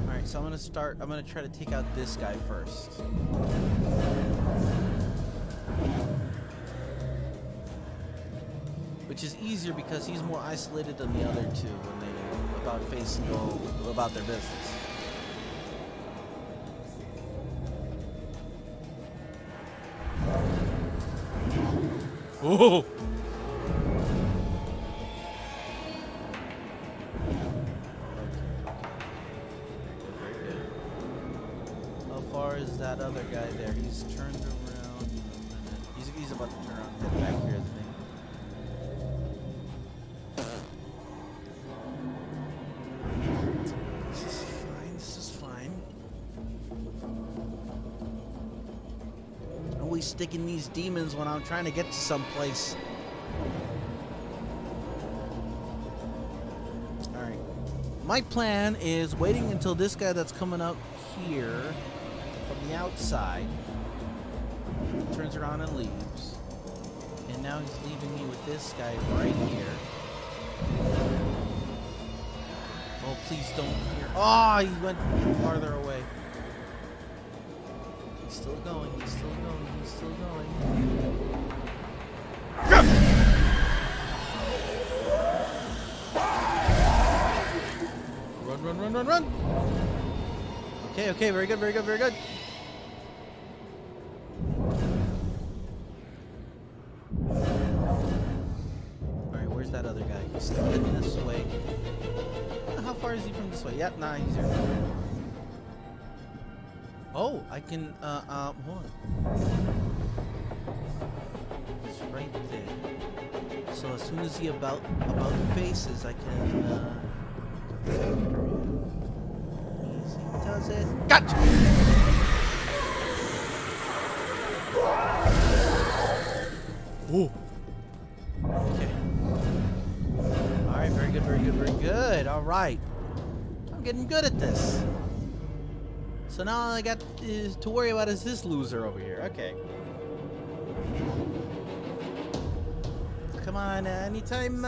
Alright, so I'm gonna try to take out this guy first. Which is easier because he's more isolated than the other two when they about face and go about their business. Ooh. How far is that other guy there? He's turned around. He's about to turn around and head back here, I think. This is fine. Always sticking these demons when I'm trying to get to someplace. Alright. My plan is waiting until this guy that's coming up here from the outside turns around and leaves. And now he's leaving me with this guy right here. Oh, please don't hear. Oh, he went farther away. He's still going, he's still going, he's still going. Run, run, run, run, run! Okay, okay, very good, very good, very good. Alright, where's that other guy? He's still heading this way. How far is he from this way? Yep, nah, he's here. Oh, I can, hold on. It's right there. So as soon as he about faces, I can, easy does it. Gotcha! Ooh. Okay. Alright, very good, very good, very good. Alright. I'm getting good at this. So now all I got is to worry about is this loser over here. Okay. Come on, anytime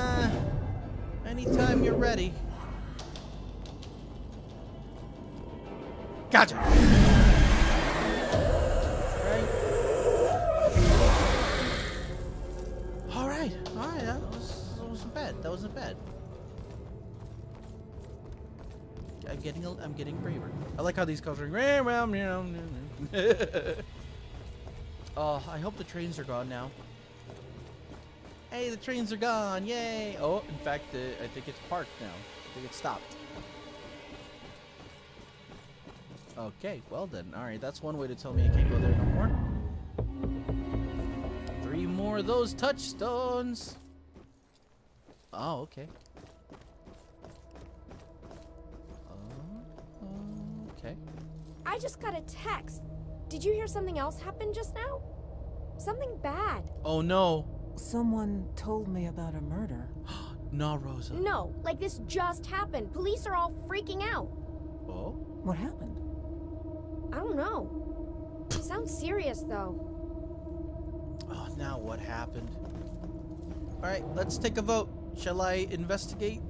you're ready. Gotcha. Right. All right. That wasn't bad. That wasn't bad. I'm getting braver. I like how these cars are. Oh, I hope the trains are gone now. Hey, the trains are gone! Yay! Oh, in fact, I think it's parked now. I think it's stopped. Okay, well then. Alright, that's one way to tell me I can't go there no more. 3 more of those touchstones! Oh, okay. Okay. I just got a text. Did you hear something else happen just now? Something bad. Oh no. Someone told me about a murder. No, Rosa. No, like this just happened. Police are all freaking out. Oh? What happened? I don't know. Sounds serious though. Oh, now what happened? Alright, let's take a vote. Shall I investigate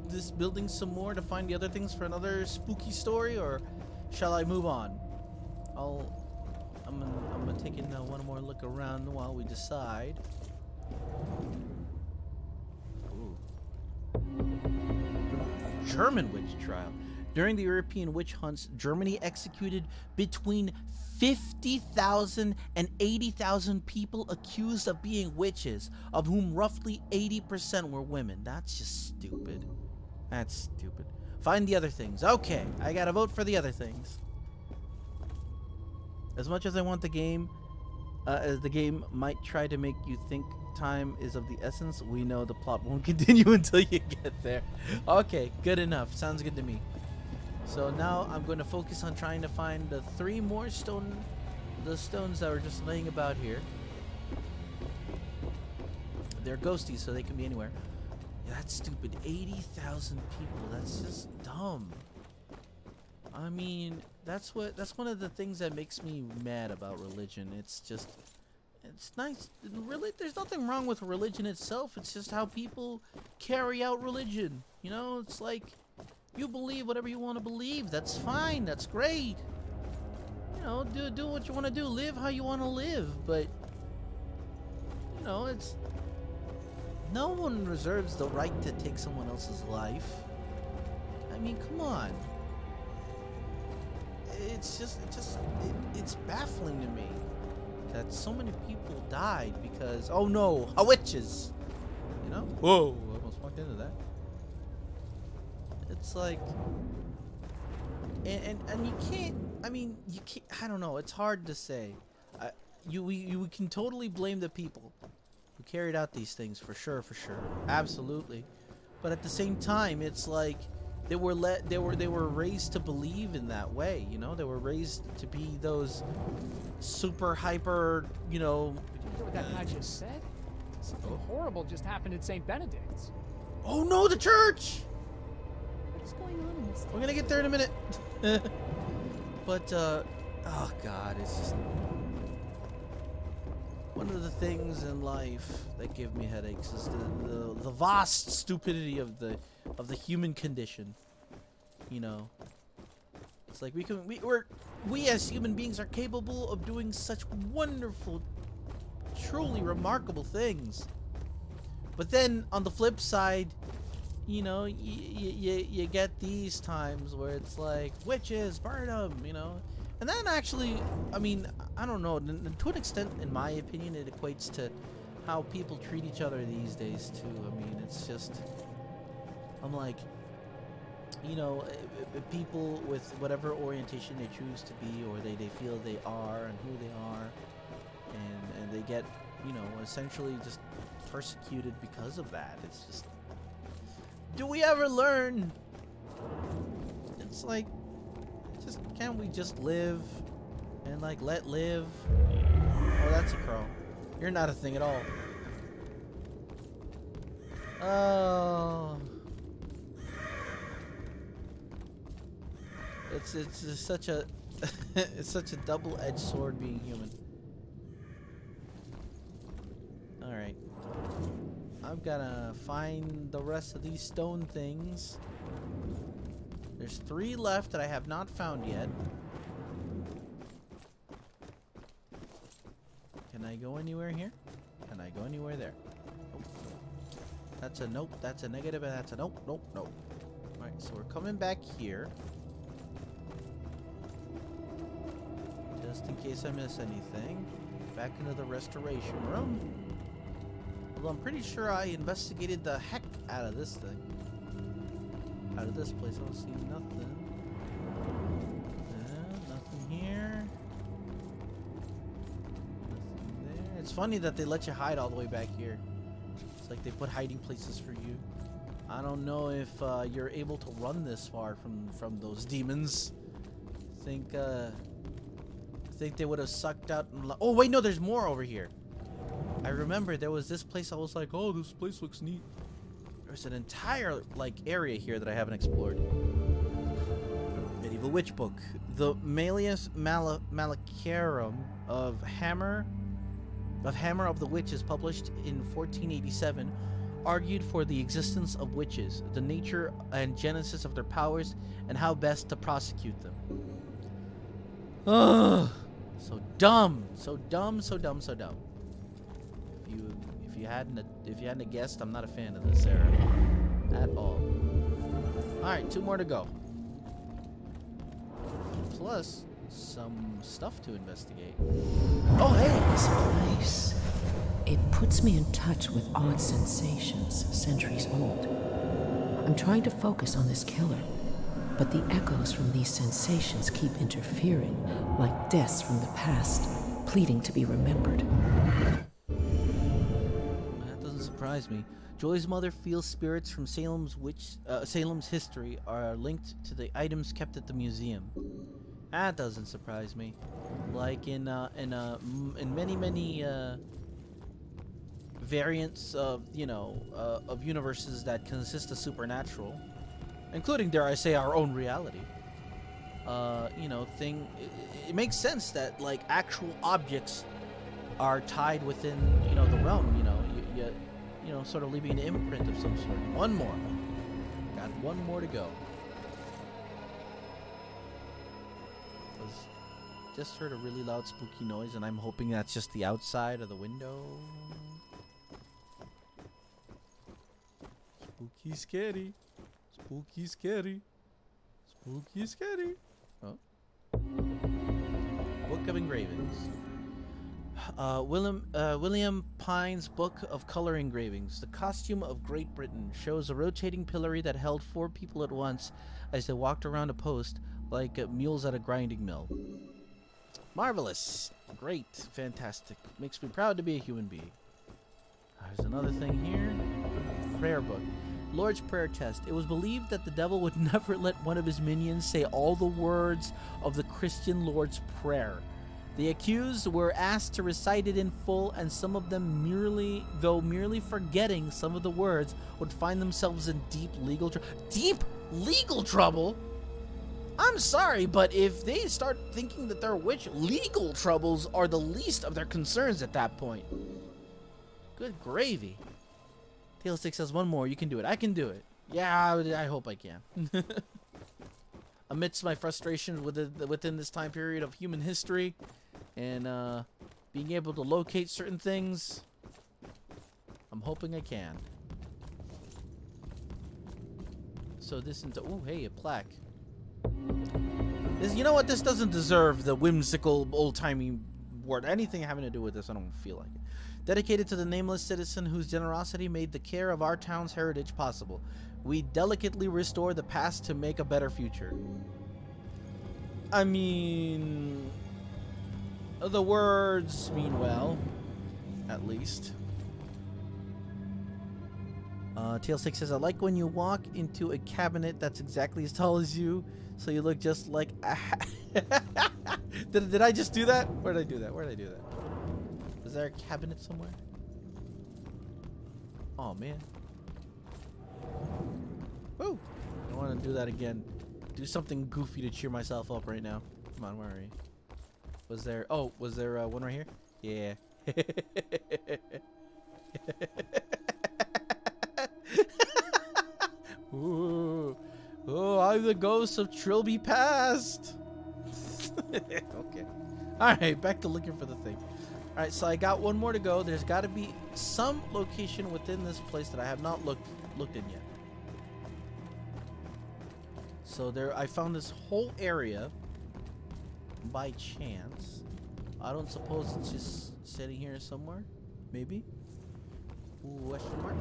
this building some more to find the other things for another spooky story, or shall I move on? I'm gonna take in one more look around while we decide. Ooh. German witch trial. During the European witch hunts, Germany executed between 50,000 and 80,000 people accused of being witches, of whom roughly 80% were women. That's just stupid. That's stupid. Find the other things. Okay, I gotta vote for the other things. As much as I want the game, as the game might try to make you think time is of the essence, we know the plot won't continue until you get there. Okay, good enough. Sounds good to me. So now I'm going to focus on trying to find the 3 more stones that were just laying about here. They're ghosties, so they can be anywhere. Yeah, that's stupid. 80,000 people. That's just dumb. I mean, that's one of the things that makes me mad about religion. It's just, it's nice. Really, there's nothing wrong with religion itself. It's just how people carry out religion. You know, it's like, you believe whatever you want to believe. That's fine. That's great. You know, do what you want to do. Live how you want to live. But, you know, no one reserves the right to take someone else's life. I mean, come on. It's baffling to me that so many people died because, oh no, witches. You know? Whoa, I almost walked into that. It's like, and you can't. I mean, you can't. I don't know. It's hard to say. You can totally blame the people who carried out these things for sure, absolutely. But at the same time, it's like they were raised to believe in that way. You know, they were raised to be those super hyper. You know. Did you hear what that guy just said? Something horrible just happened at St. Benedict's. Oh no, the church! What is going on in this town? We're gonna get there in a minute. But oh god, it's just one of the things in life that give me headaches is the vast stupidity of the human condition. You know, it's like we as human beings are capable of doing such wonderful, truly remarkable things. But then on the flip side, you know, you get these times where it's like witches, burn them, you know. And then actually, I mean, I don't know, to an extent, in my opinion, it equates to how people treat each other these days too. I mean, it's just, I'm like, you know, people with whatever orientation they choose to be, or they feel they are and who they are, and they get, you know, essentially just persecuted because of that. It's just, do we ever learn? It's like, just can't we just live and like let live? Oh, that's a crow. You're not a thing at all. Oh, it's just such a it's such a double-edged sword being human. All right, I've gotta find the rest of these stone things. There's 3 left that I have not found yet. Can I go anywhere here? Can I go anywhere there? Nope. That's a nope. That's a negative, and that's a nope, nope, nope. Alright, so we're coming back here. Just in case I miss anything. Back into the restoration room. Although I'm pretty sure I investigated the heck out of this thing. Out of this place, I don't see nothing. Nothing here. Nothing there. It's funny that they let you hide all the way back here. It's like they put hiding places for you. I don't know if you're able to run this far from those demons. I think they would have sucked out. Oh wait, no, there's more over here. I remember there was this place. I was like, oh, this place looks neat. There's an entire like area here that I haven't explored. Medieval witch book. The Malleus Maleficarum of Hammer of the Witches, published in 1487, argued for the existence of witches, the nature and genesis of their powers, and how best to prosecute them. Ugh, so dumb, so dumb, so dumb, so dumb. If you hadn't guessed, I'm not a fan of this era at all. All right, 2 more to go. Plus some stuff to investigate. Oh, hey, this place. It puts me in touch with odd sensations, centuries old. I'm trying to focus on this killer, but the echoes from these sensations keep interfering, like deaths from the past, pleading to be remembered. Surprise me. Joy's mother feels spirits from Salem's history are linked to the items kept at the museum. That doesn't surprise me. Like in many variants of of universes that consist of supernatural, including, dare I say, our own reality. It makes sense that like actual objects are tied within the realm. Sort of leaving an imprint of some sort. One more. Got 1 more to go. Just heard a really loud spooky noise, and I'm hoping that's just the outside of the window. Spooky scary. Spooky scary. Spooky scary. Oh. Book of Engravings. William Pine's Book of Color Engravings. The costume of Great Britain shows a rotating pillory that held 4 people at once as they walked around a post like mules at a grinding mill. Marvelous. Great. Fantastic. Makes me proud to be a human being. There's another thing here. Prayer book. Lord's Prayer Test. It was believed that the devil would never let one of his minions say all the words of the Christian Lord's Prayer. The accused were asked to recite it in full, and some of them merely forgetting some of the words, would find themselves in deep legal trouble? I'm sorry, but if they start thinking that they're a witch, legal troubles are the least of their concerns at that point. Good gravy. Tailstick says one more. You can do it. I can do it. Yeah, I hope I can. Amidst my frustration within this time period of human history and being able to locate certain things, I'm hoping I can. So this into ooh, hey, a plaque. This, you know what? This doesn't deserve the whimsical old-timey word. Anything having to do with this, I don't feel like it. Dedicated to the nameless citizen whose generosity made the care of our town's heritage possible. We delicately restore the past to make a better future. I mean, the words mean well, at least. Tailstick says, I like when you walk into a cabinet that's exactly as tall as you, so you look just like a did I just do that? Where did I do that? Where did I do that? Is there a cabinet somewhere? Oh, man. Woo! I want to do that again. Do something goofy to cheer myself up right now. Come on, where are you? Was there... Oh, was there one right here? Yeah. Ooh. Oh, I'm the ghost of Trilby Past. Okay. Alright, back to looking for the thing. Alright, so I got one more to go. There's got to be some location within this place that I have not looked in yet. So there, I found this whole area by chance. I don't suppose it's just sitting here somewhere. Maybe? Ooh, question mark?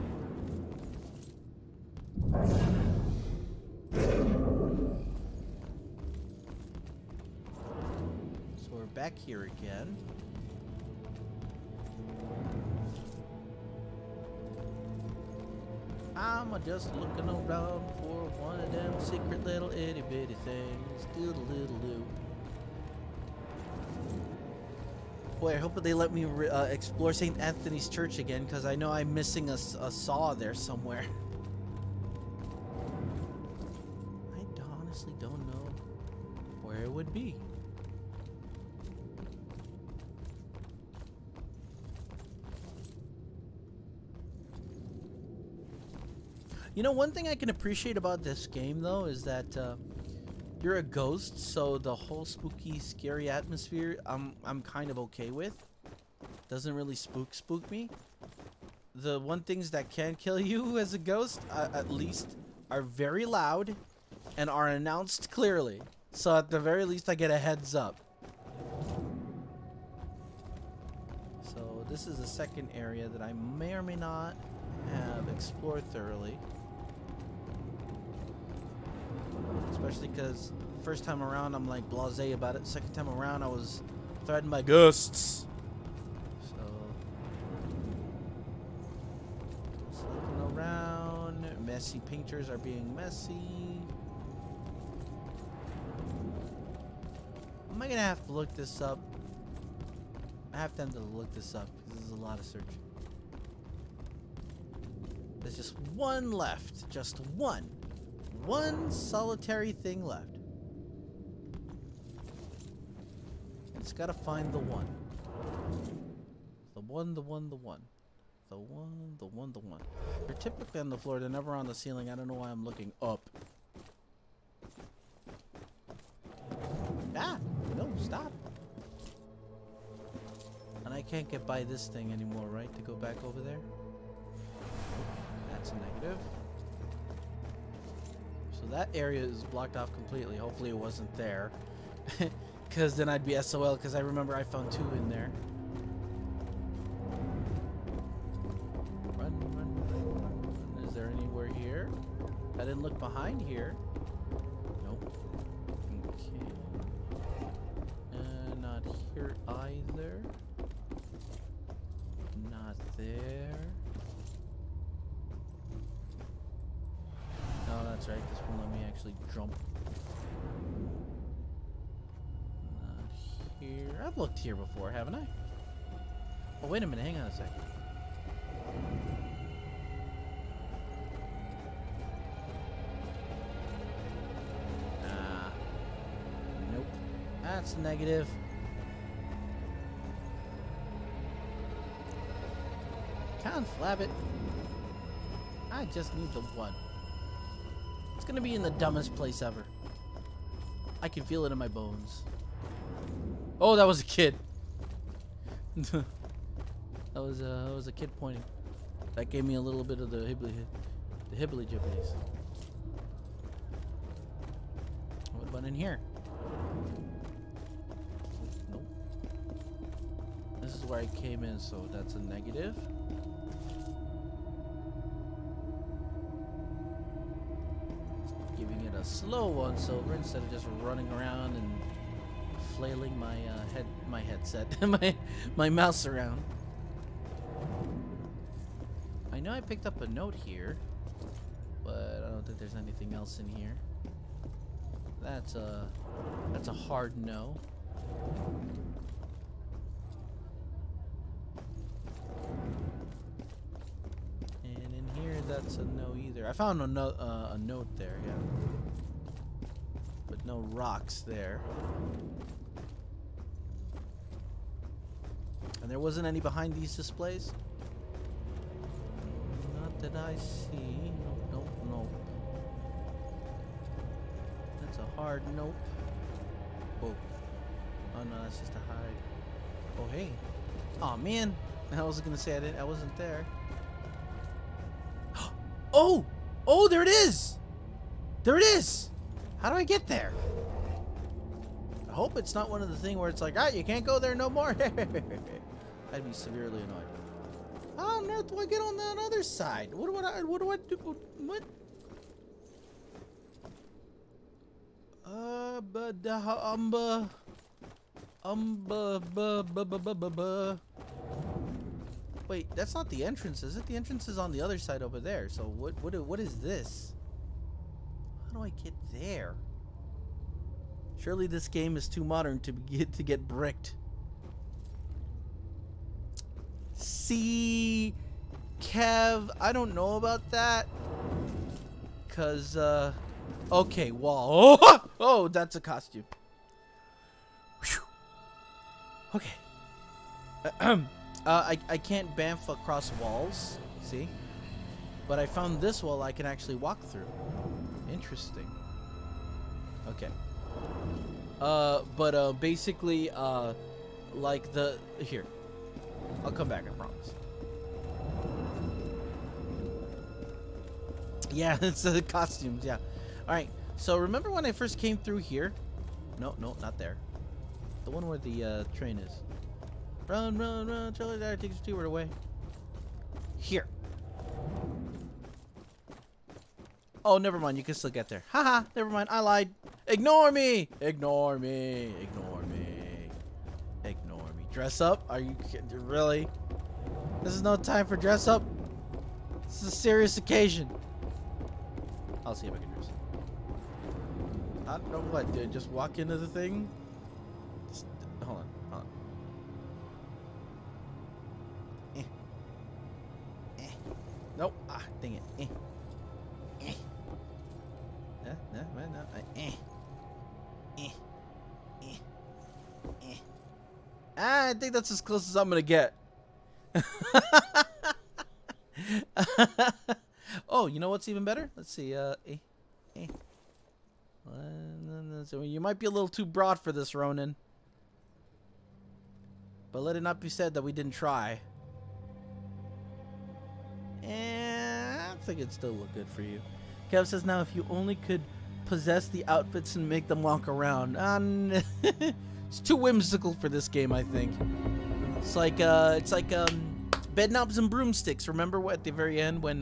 So we're back here again. I'm just looking around for one of them secret little itty bitty things. Doodle-doodle-doo. Boy, I hope that they let me explore St. Anthony's Church again, because I know I'm missing a saw there somewhere. I honestly don't know where it would be. You know, one thing I can appreciate about this game, though, is that you're a ghost, so the whole spooky, scary atmosphere, I'm kind of okay with. Doesn't really spook me. The one things that can kill you as a ghost, at least, are very loud and are announced clearly. So at the very least, I get a heads up. So this is the second area that I may or may not have explored thoroughly. Especially because first time around I'm like blasé about it. Second time around I was threatened by ghosts. So just looking around. Messy painters are being messy. Am I gonna have to look this up? I have to look this up because this is a lot of search. There's just one left. Just one. One solitary thing left. It's gotta find the one. The one. They're typically on the floor, they're never on the ceiling. I don't know why I'm looking up. Ah! No, stop. And I can't get by this thing anymore, right? To go back over there? That's a negative. So So that area is blocked off completely. Hopefully it wasn't there. Because then I'd be SOL, because I remember I found 2 in there. Run, run, run, run. Is there anywhere here? I didn't look behind here. Nope. Okay. Not here either. Not there. No, that's right. This won't let me actually jump. Not here. I've looked here before, haven't I? Oh, wait a minute. Hang on a second. Nope. That's negative. Conflab it. I just need the one. It's gonna be in the dumbest place ever. I can feel it in my bones. Oh, that was a kid. that was a kid pointing. That gave me a little bit of the hibbly jibblies. What about in here? Nope. This is where I came in, so that's a negative. Giving it a slow once over instead of just running around and flailing my headset, my mouse around. I know I picked up a note here, but I don't think there's anything else in here. That's a hard no. And in here, that's a no either. I found a note there, yeah, but no rocks there. And there wasn't any behind these displays? Not that I see. Nope, nope, nope. That's a hard nope. Oh. Oh no, that's just a hide. Oh hey. Oh man. I was gonna say I wasn't there. Oh! Oh, there it is! There it is! How do I get there? I hope it's not one of the things where it's like, ah, you can't go there no more. I'd be severely annoyed. How on earth do I get on that other side? What do I do? What? Wait, that's not the entrance, is it? The entrance is on the other side over there. So what is this? How do I get there? Surely this game is too modern to get bricked. See, Kev, I don't know about that. Cause okay, wall. Oh, that's a costume. Whew. Okay. I can't bamf across walls, see? But I found this wall I can actually walk through. Interesting. Okay. But basically, like here. I'll come back, I promise. Yeah, it's the costumes, yeah. Alright, so remember when I first came through here? No, not there. The one where the train is. Run, run, run, Charlie Dyer takes your T-word away. Here. Oh, never mind, you can still get there. Haha, never mind, I lied. Ignore me! Ignore me, ignore me. Ignore me. Dress up? Are you kidding? Really? This is no time for dress up? This is a serious occasion. I'll see if I can dress up. I don't know what, dude. Just walk into the thing? Just, hold on. Nope. Ah, dang it. I think that's as close as I'm gonna get. Oh, you know what's even better? Let's see. So you might be a little too broad for this, Ronin. But let it not be said that we didn't try. And I think it'd still look good for you. Kev says, now if you only could possess the outfits and make them walk around. It's too whimsical for this game, I think. It's like bedknobs and broomsticks. Remember what at the very end when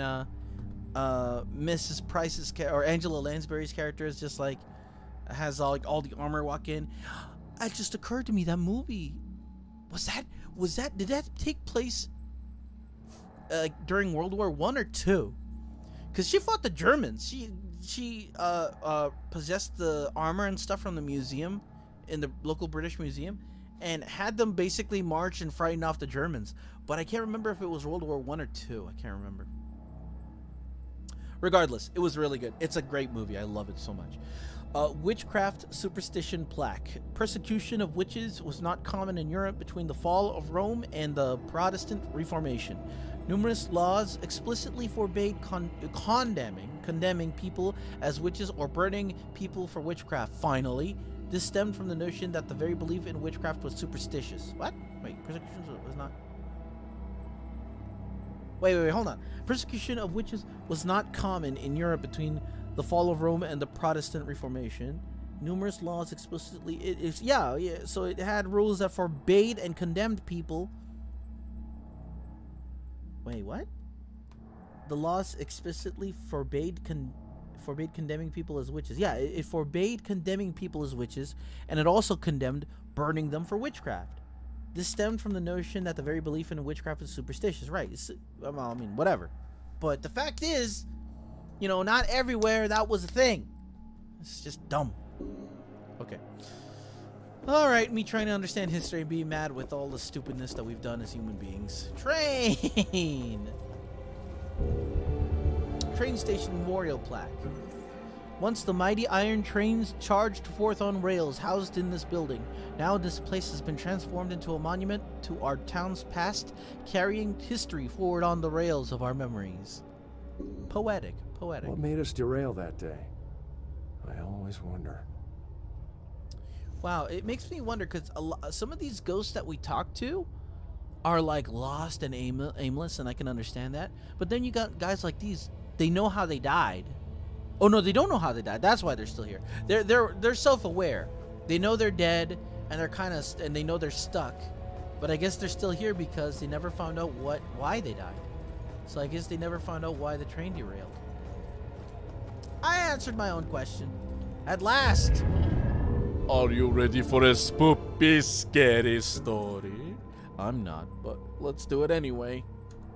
Mrs. Price's or Angela Lansbury's character is just like has all the armor walk in. It just occurred to me that movie did that take place during World War I or II? Because she fought the Germans. She possessed the armor and stuff from the museum, in the local British museum, and had them basically march and frighten off the Germans. But I can't remember if it was World War I or II. I can't remember. Regardless, it was really good. It's a great movie. I love it so much. Witchcraft superstition plaque. Persecution of witches was not common in Europe between the fall of Rome and the Protestant Reformation. Numerous laws explicitly forbade condemning people as witches or burning people for witchcraft. Finally, this stemmed from the notion that the very belief in witchcraft was superstitious. What? Wait, persecution was not... Wait, hold on. Persecution of witches was not common in Europe between the fall of Rome and the Protestant Reformation. Numerous laws explicitly... so it had rules that forbade and condemned people... Wait, what? The laws explicitly forbade condemning people as witches. Yeah, it forbade condemning people as witches, and it also condemned burning them for witchcraft. This stemmed from the notion that the very belief in witchcraft is superstitious. Right. Well, I mean, whatever. But the fact is, you know, not everywhere that was a thing. It's just dumb. Okay. Alright, me trying to understand history and being mad with all the stupidness that we've done as human beings. Train station memorial plaque. Once the mighty iron trains charged forth on rails housed in this building. Now this place has been transformed into a monument to our town's past, carrying history forward on the rails of our memories. Poetic. What made us derail that day? I always wonder. Wow, it makes me wonder, because some of these ghosts that we talk to are like lost and aimless, and I can understand that. But then you got guys like these, they know how they died. Oh no, they don't know how they died. That's why they're still here. They're self-aware. They know they're dead, and and they know they're stuck. But I guess they're still here because they never found out why they died. So I guess they never found out why the train derailed. I answered my own question. At last. Are you ready for a spooky, scary story? I'm not, but let's do it anyway.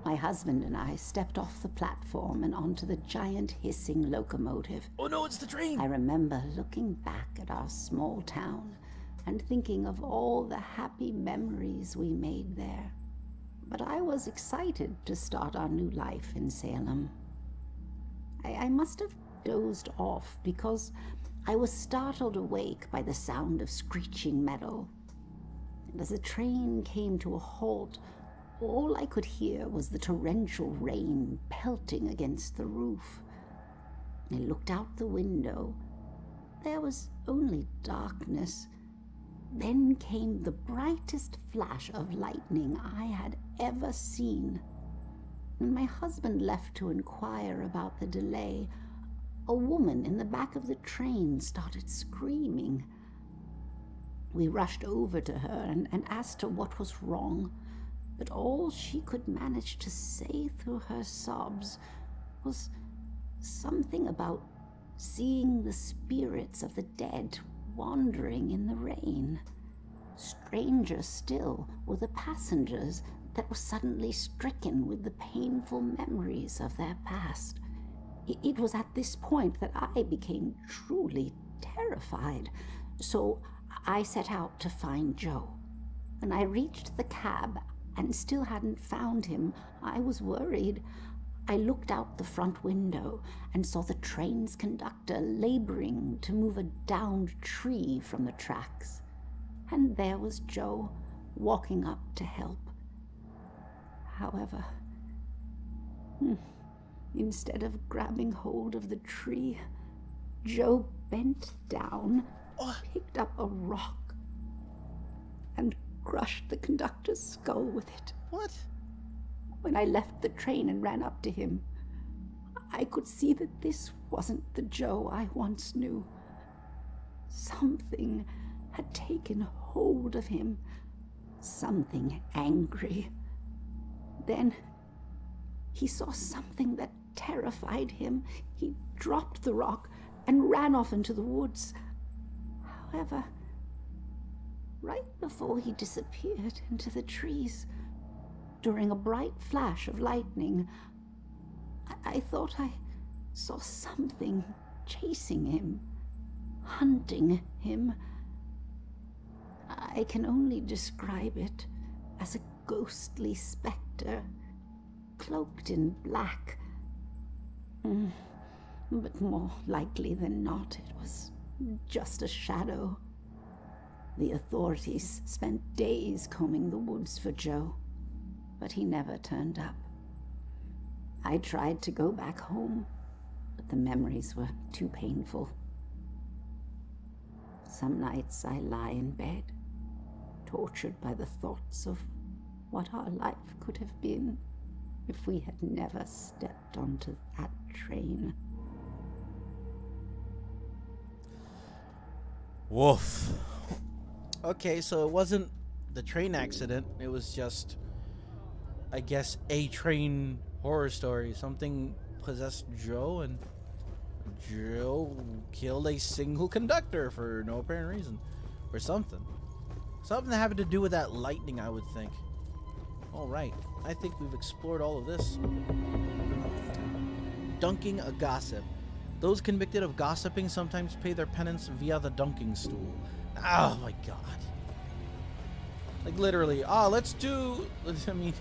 My husband and I stepped off the platform and onto the giant hissing locomotive. Oh no, it's the train! I remember looking back at our small town and thinking of all the happy memories we made there. But I was excited to start our new life in Salem. I must have dozed off because I was startled awake by the sound of screeching metal. And as the train came to a halt, all I could hear was the torrential rain pelting against the roof. I looked out the window. There was only darkness. Then came the brightest flash of lightning I had ever seen. When my husband left to inquire about the delay, a woman in the back of the train started screaming. We rushed over to her and asked her what was wrong, but all she could manage to say through her sobs was something about seeing the spirits of the dead wandering in the rain. Stranger still were the passengers that were suddenly stricken with the painful memories of their past. It was at this point that I became truly terrified, so I set out to find Joe. When I reached the cab and still hadn't found him, I was worried. I looked out the front window and saw the train's conductor laboring to move a downed tree from the tracks. And there was Joe, walking up to help. However, instead of grabbing hold of the tree, Joe bent down, picked up a rock, and crushed the conductor's skull with it. What? When I left the train and ran up to him, I could see that this wasn't the Joe I once knew. Something had taken hold of him. Something angry. Then he saw something that terrified him. He dropped the rock and ran off into the woods. However, right before he disappeared into the trees, during a bright flash of lightning, I thought I saw something chasing him, hunting him. I can only describe it as a ghostly specter, cloaked in black. But more likely than not, it was just a shadow. The authorities spent days combing the woods for Joe, but he never turned up. I tried to go back home, but the memories were too painful. Some nights I lie in bed, tortured by the thoughts of what our life could have been if we had never stepped onto that train. Woof. Okay, so it wasn't the train accident. It was just, I guess, a train horror story. Something possessed Joe, and Joe killed a single conductor for no apparent reason. Or something. Something that happened to do with that lightning, I would think. Alright, I think we've explored all of this. Dunking a gossip. Those convicted of gossiping sometimes pay their penance via the dunking stool. Oh my god. Like literally, let's do, I mean,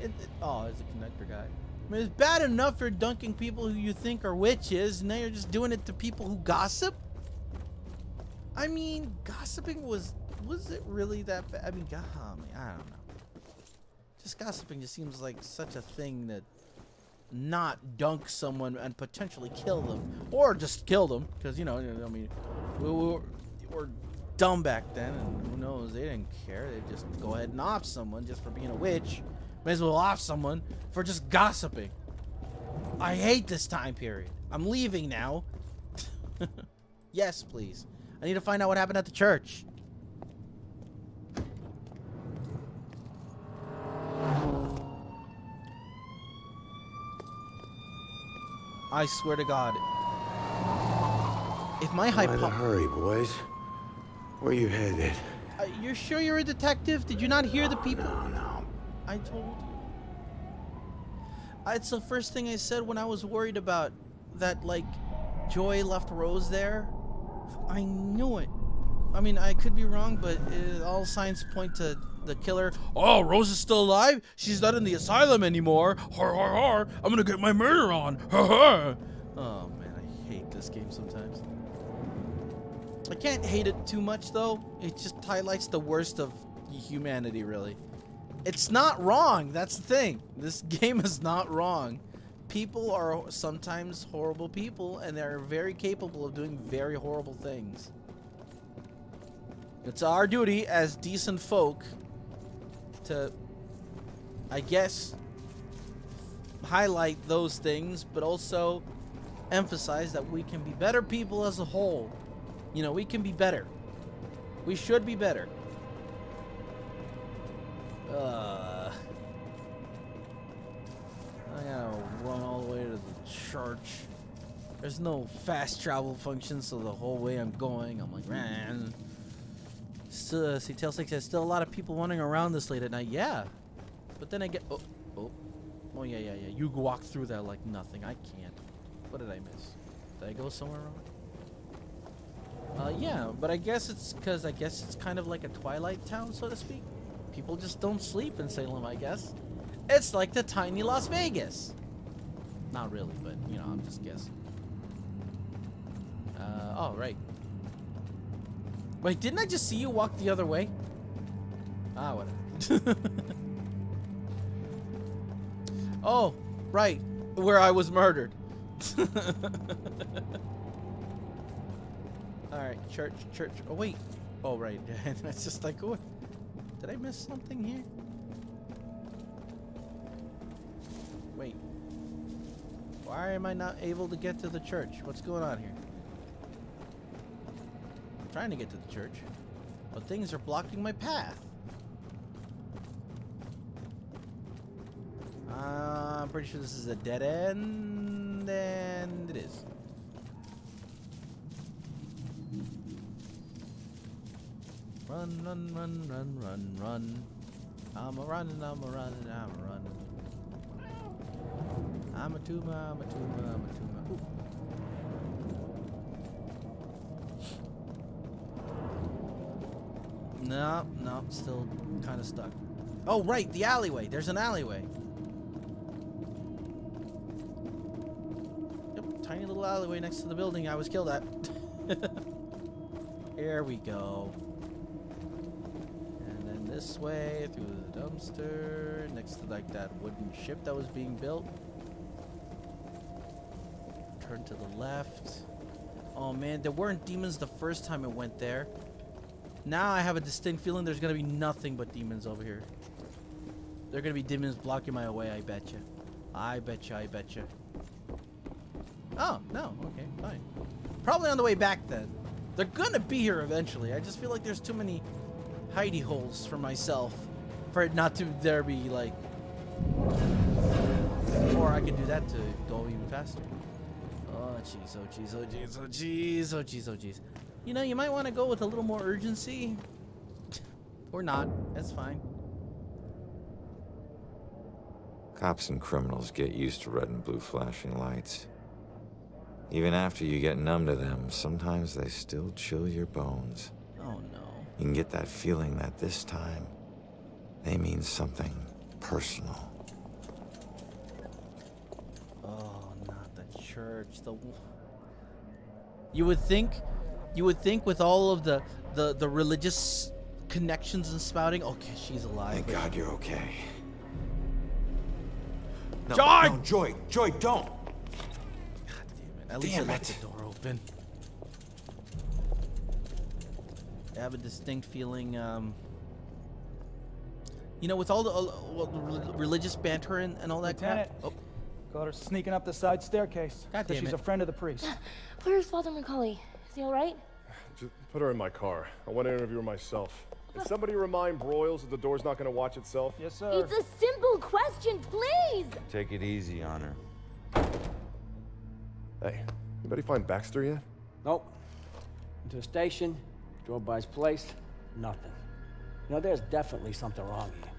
it's a conductor guy. I mean, it's bad enough for dunking people who you think are witches, and now you're just doing it to people who gossip? I mean, gossiping was it really that bad? I mean, God, I don't know. Just gossiping just seems like such a thing that not dunk someone and potentially kill them, or just kill them, because you know, I mean, we were dumb back then, and who knows, they didn't care. They just go ahead and off someone just for being a witch. May as well off someone for just gossiping. I hate this time period. I'm leaving now. Yes, please. I need to find out what happened at the church. I swear to God. If my hypothesis... Hurry, boys. Where you headed? You're sure you're a detective? Did you not hear the people? No. I told you. It's the first thing I said when I was worried about that, like, Joy left Rose there. I knew it. I mean, I could be wrong, but all signs point to the killer. Oh, Rose is still alive? She's not in the asylum anymore. Har, har, har. I'm gonna get my murder on. Ha, ha. Oh, man, I hate this game sometimes. I can't hate it too much, though. It just highlights the worst of humanity, really. It's not wrong. That's the thing. This game is not wrong. People are sometimes horrible people, and they're very capable of doing very horrible things. It's our duty as decent folk to, I guess, highlight those things, but also emphasize that we can be better people as a whole. You know, we can be better. We should be better. I gotta run all the way to the church. There's no fast travel function, so the whole way I'm going, I'm like, man. Still, see, Tale 6 says, still a lot of people wandering around this late at night. Yeah. But then I get, oh, yeah. You walk through that like nothing. I can't. What did I miss? Did I go somewhere wrong? Yeah, but I guess it's because it's kind of like a Twilight Town, so to speak. People just don't sleep in Salem, I guess. It's like the tiny Las Vegas. Not really, but, you know, I'm just guessing. Oh, right. Wait, didn't I just see you walk the other way? Ah, whatever. Oh, right. Where I was murdered. Alright, church. Oh, wait. Oh, right. That's just like, what? Did I miss something here? Why am I not able to get to the church? What's going on here? I'm trying to get to the church, but things are blocking my path. I'm pretty sure this is a dead end, and it is. Run, run, run, run, run, run. I'm a running, I'm a running, I'm a running. I'm a tuma, I'm a tuma, I'm a tuma. Ooh. No, no, still kind of stuck. Oh, right, the alleyway. There's an alleyway. Yep, tiny little alleyway next to the building I was killed at. Here we go. And then this way through the dumpster next to like that wooden ship that was being built. Turn to the left. Oh man, there weren't demons the first time I went there. Now I have a distinct feeling there's gonna be nothing but demons over here. There are gonna be demons blocking my way, I betcha. I betcha, I betcha. Oh, no, okay, fine. Probably on the way back then. They're gonna be here eventually. I just feel like there's too many hidey holes for myself for it not to there be like. Or I could do that to go even faster. Oh jeez, oh jeez, oh jeez, oh jeez, oh jeez, oh jeez. You know, you might want to go with a little more urgency. Or not, that's fine. Cops and criminals get used to red and blue flashing lights. Even after you get numb to them, sometimes they still chill your bones. Oh no. You can get that feeling that this time, they mean something personal. Oh, not the church. You would think with all of the religious connections and spouting, okay, she's alive. Thank God you're okay. No, Joy! No, Joy, don't! God damn it. At least I left the door open. I have a distinct feeling, you know, with all the religious banter and all that Lieutenant, crap. Oh. Caught her sneaking up the side staircase. God damn She's it. a friend of the priest. Where's Father Macaulay? Is he alright? Just put her in my car. I want to interview her myself. Can somebody remind Broyles that the door's not going to watch itself? Yes, sir. It's a simple question, please! Take it easy on her. Hey, anybody find Baxter yet? Nope. Went to the station, drove by his place, nothing. You know, there's definitely something wrong here.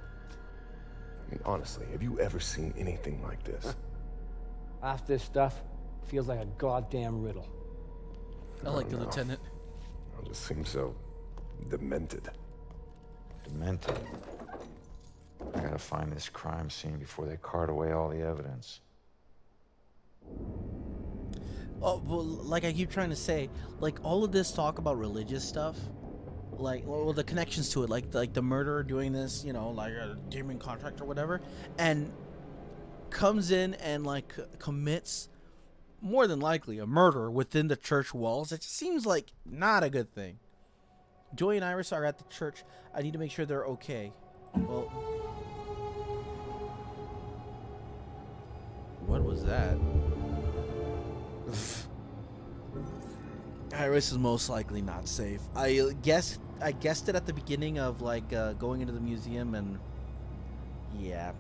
I mean, honestly, have you ever seen anything like this? Half this stuff feels like a goddamn riddle. I like the lieutenant. It just seems so demented. Demented? I gotta find this crime scene before they cart away all the evidence. Oh, well, like I keep trying to say, like all of this talk about religious stuff, like well the connections to it, like the murderer doing this, you know, like a demon contract or whatever, and comes in and like commits more than likely a murder within the church walls. It just seems like not a good thing. Joy and Iris are at the church. I need to make sure they're okay. Well, what was that? Iris is most likely not safe. I guessed it at the beginning of like going into the museum, and yeah,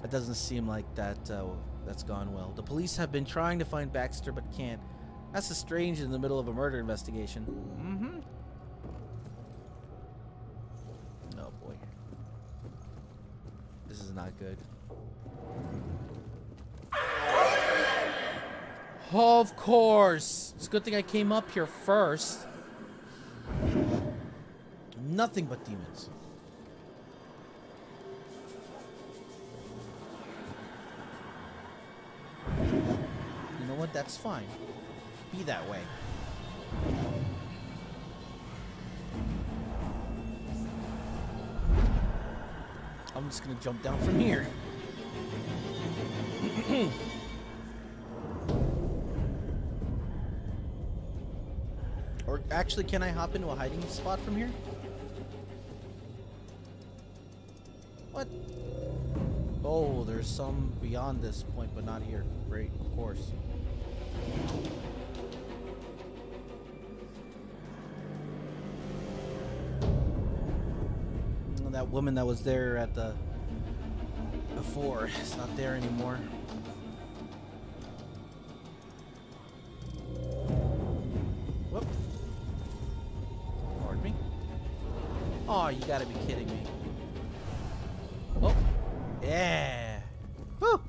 it doesn't seem like that's gone well. The police have been trying to find Baxter but can't. That's strange in the middle of a murder investigation. Mm-hmm. Oh boy, this is not good. Of course. It's a good thing I came up here first. Nothing but demons. You know what? That's fine. Be that way. I'm just gonna jump down from here. Or actually, can I hop into a hiding spot from here? What? Oh, there's some beyond this point, but not here. Great, of course. That woman that was there at the before is not there anymore. Whoop. Pardon me. Oh, you gotta be kidding me. Oh, yeah. Woo.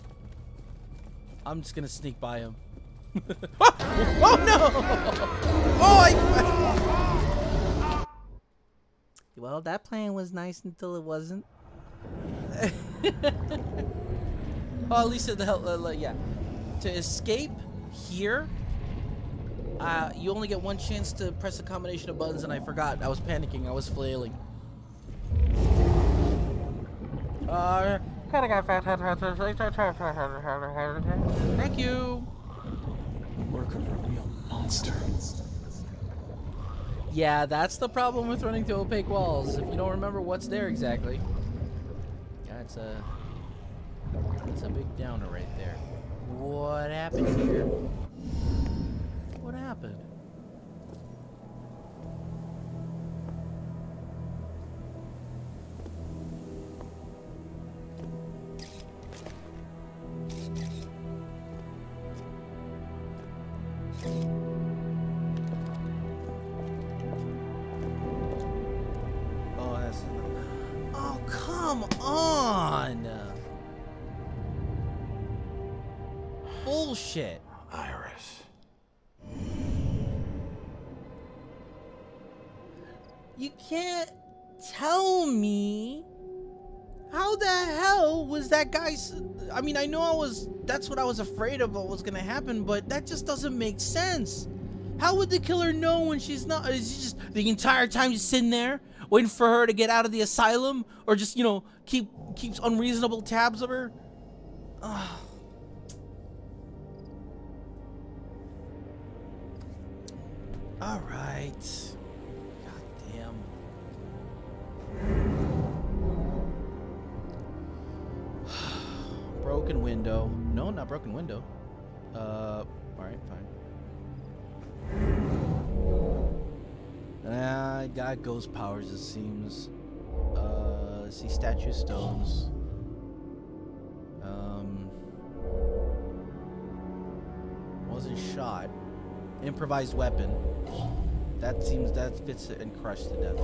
I'm just gonna sneak by him. Oh! Oh no! Oh, well, that plan was nice until it wasn't. Oh, at least the hell, yeah. To escape here, you only get one chance to press a combination of buttons, and I forgot. I was panicking. I was flailing. Thank you. Work of a real monster. Yeah, that's the problem with running through opaque walls. If you don't remember what's there exactly. That's a big downer right there. What happened here? What happened? Oh, come on! Bullshit. Iris. You can't tell me. How the hell was that guy's... I mean, I know that's what I was afraid of what was gonna happen, but that just doesn't make sense. How would the killer know when she's not... Is he just the entire time just sitting there waiting for her to get out of the asylum, or just, you know, keeps unreasonable tabs of her? Ugh. All right. God damn. Broken window. No, not broken window. All right, fine. I got ghost powers, it seems. Let's see, statue stones. Wasn't shot. Improvised weapon. That fits it and crushed to death.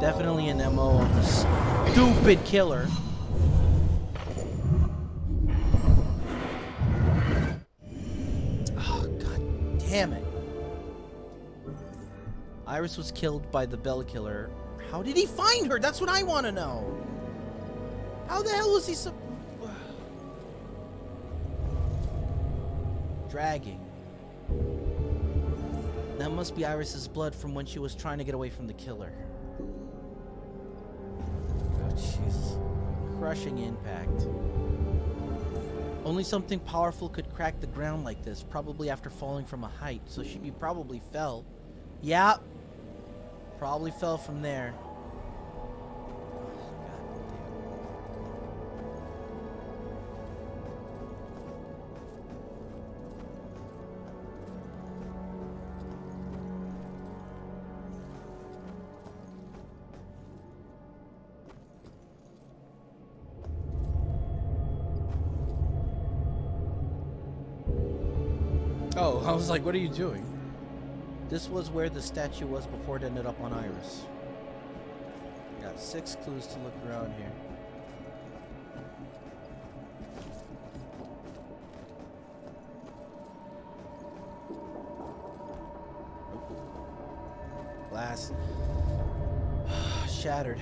Definitely an MO of the stupid killer. Oh, god damn it. Iris was killed by the Bell Killer. How did he find her? That's what I want to know. How the hell was he so... Dragging. That must be Iris's blood from when she was trying to get away from the killer. Oh, Jesus. Crushing impact. Only something powerful could crack the ground like this, probably after falling from a height. So she probably fell. Yeah. Probably fell from there. Oh, I was like, what are you doing? This was where the statue was before it ended up on Iris. Got 6 clues to look around here. Glass. Shattered.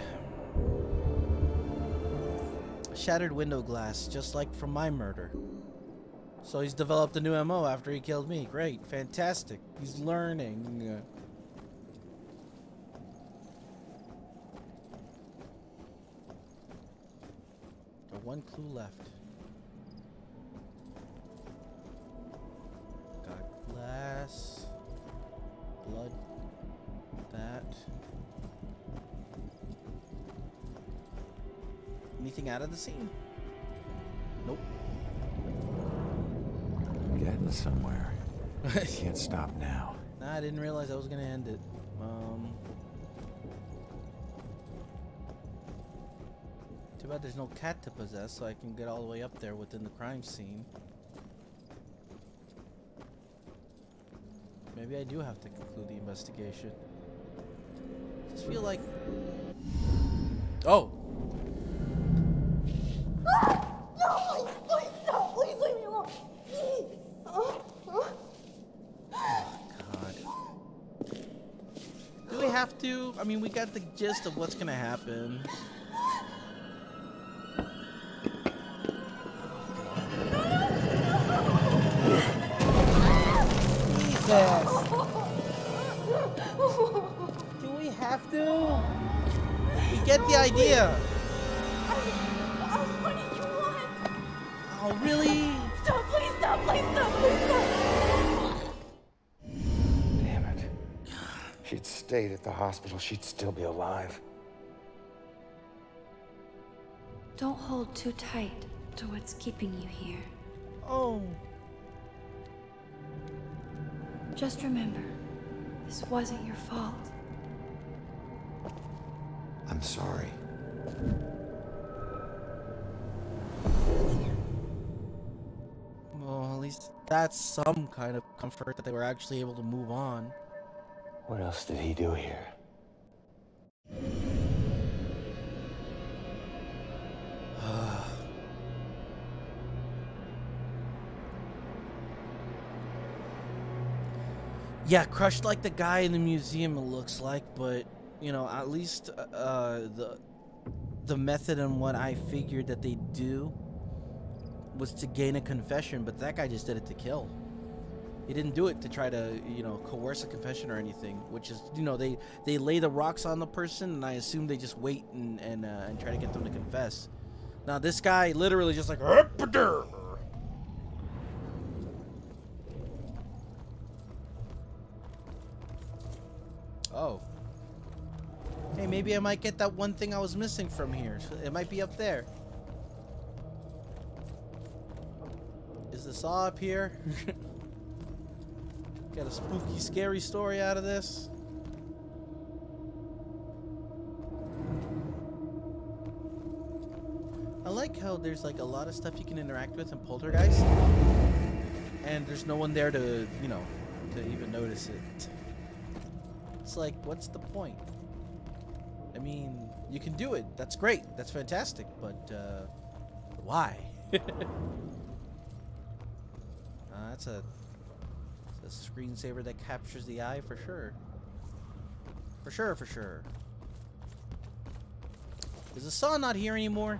Shattered window glass, just like from my murder. So he's developed a new MO after he killed me. Great. Fantastic. He's learning. Got 1 clue left. Got glass. Blood. That. Anything out of the scene? somewhere. Can't stop now. Nah, I didn't realize I was gonna end it. Too bad there's no cat to possess, so I can get all the way up there within the crime scene. Maybe I do have to conclude the investigation. Just feel like... Oh! No, please stop. Please leave me alone. God. Do we have to? I mean, we got the gist of what's gonna happen. Jesus! Do we have to? We get the idea. What do you want? Oh, really? Stop, please stop, please stop, please stop. Damn it. If she'd stayed at the hospital, she'd still be alive. Don't hold too tight to what's keeping you here. Oh. Just remember, this wasn't your fault. I'm sorry. Well, at least that's some kind of comfort that they were actually able to move on. What else did he do here? Yeah, crushed like the guy in the museum, it looks like, but you know, at least the method and what I figured that they do was to gain a confession, but that guy just did it to kill. He didn't do it to try to, you know, coerce a confession or anything, which is, you know, they lay the rocks on the person, and I assume they just wait and try to get them to confess. Now this guy literally just like, oh. Hey, maybe I might get that one thing I was missing from here. It might be up there. Is the saw up here? Got a spooky, scary story out of this. I like how there's like a lot of stuff you can interact with in Poltergeist, and there's no one there to, you know, to even notice it. It's like, what's the point? I mean, you can do it. That's great. That's fantastic. But why? That's a screensaver that captures the eye for sure. For sure, for sure. Is the saw not here anymore?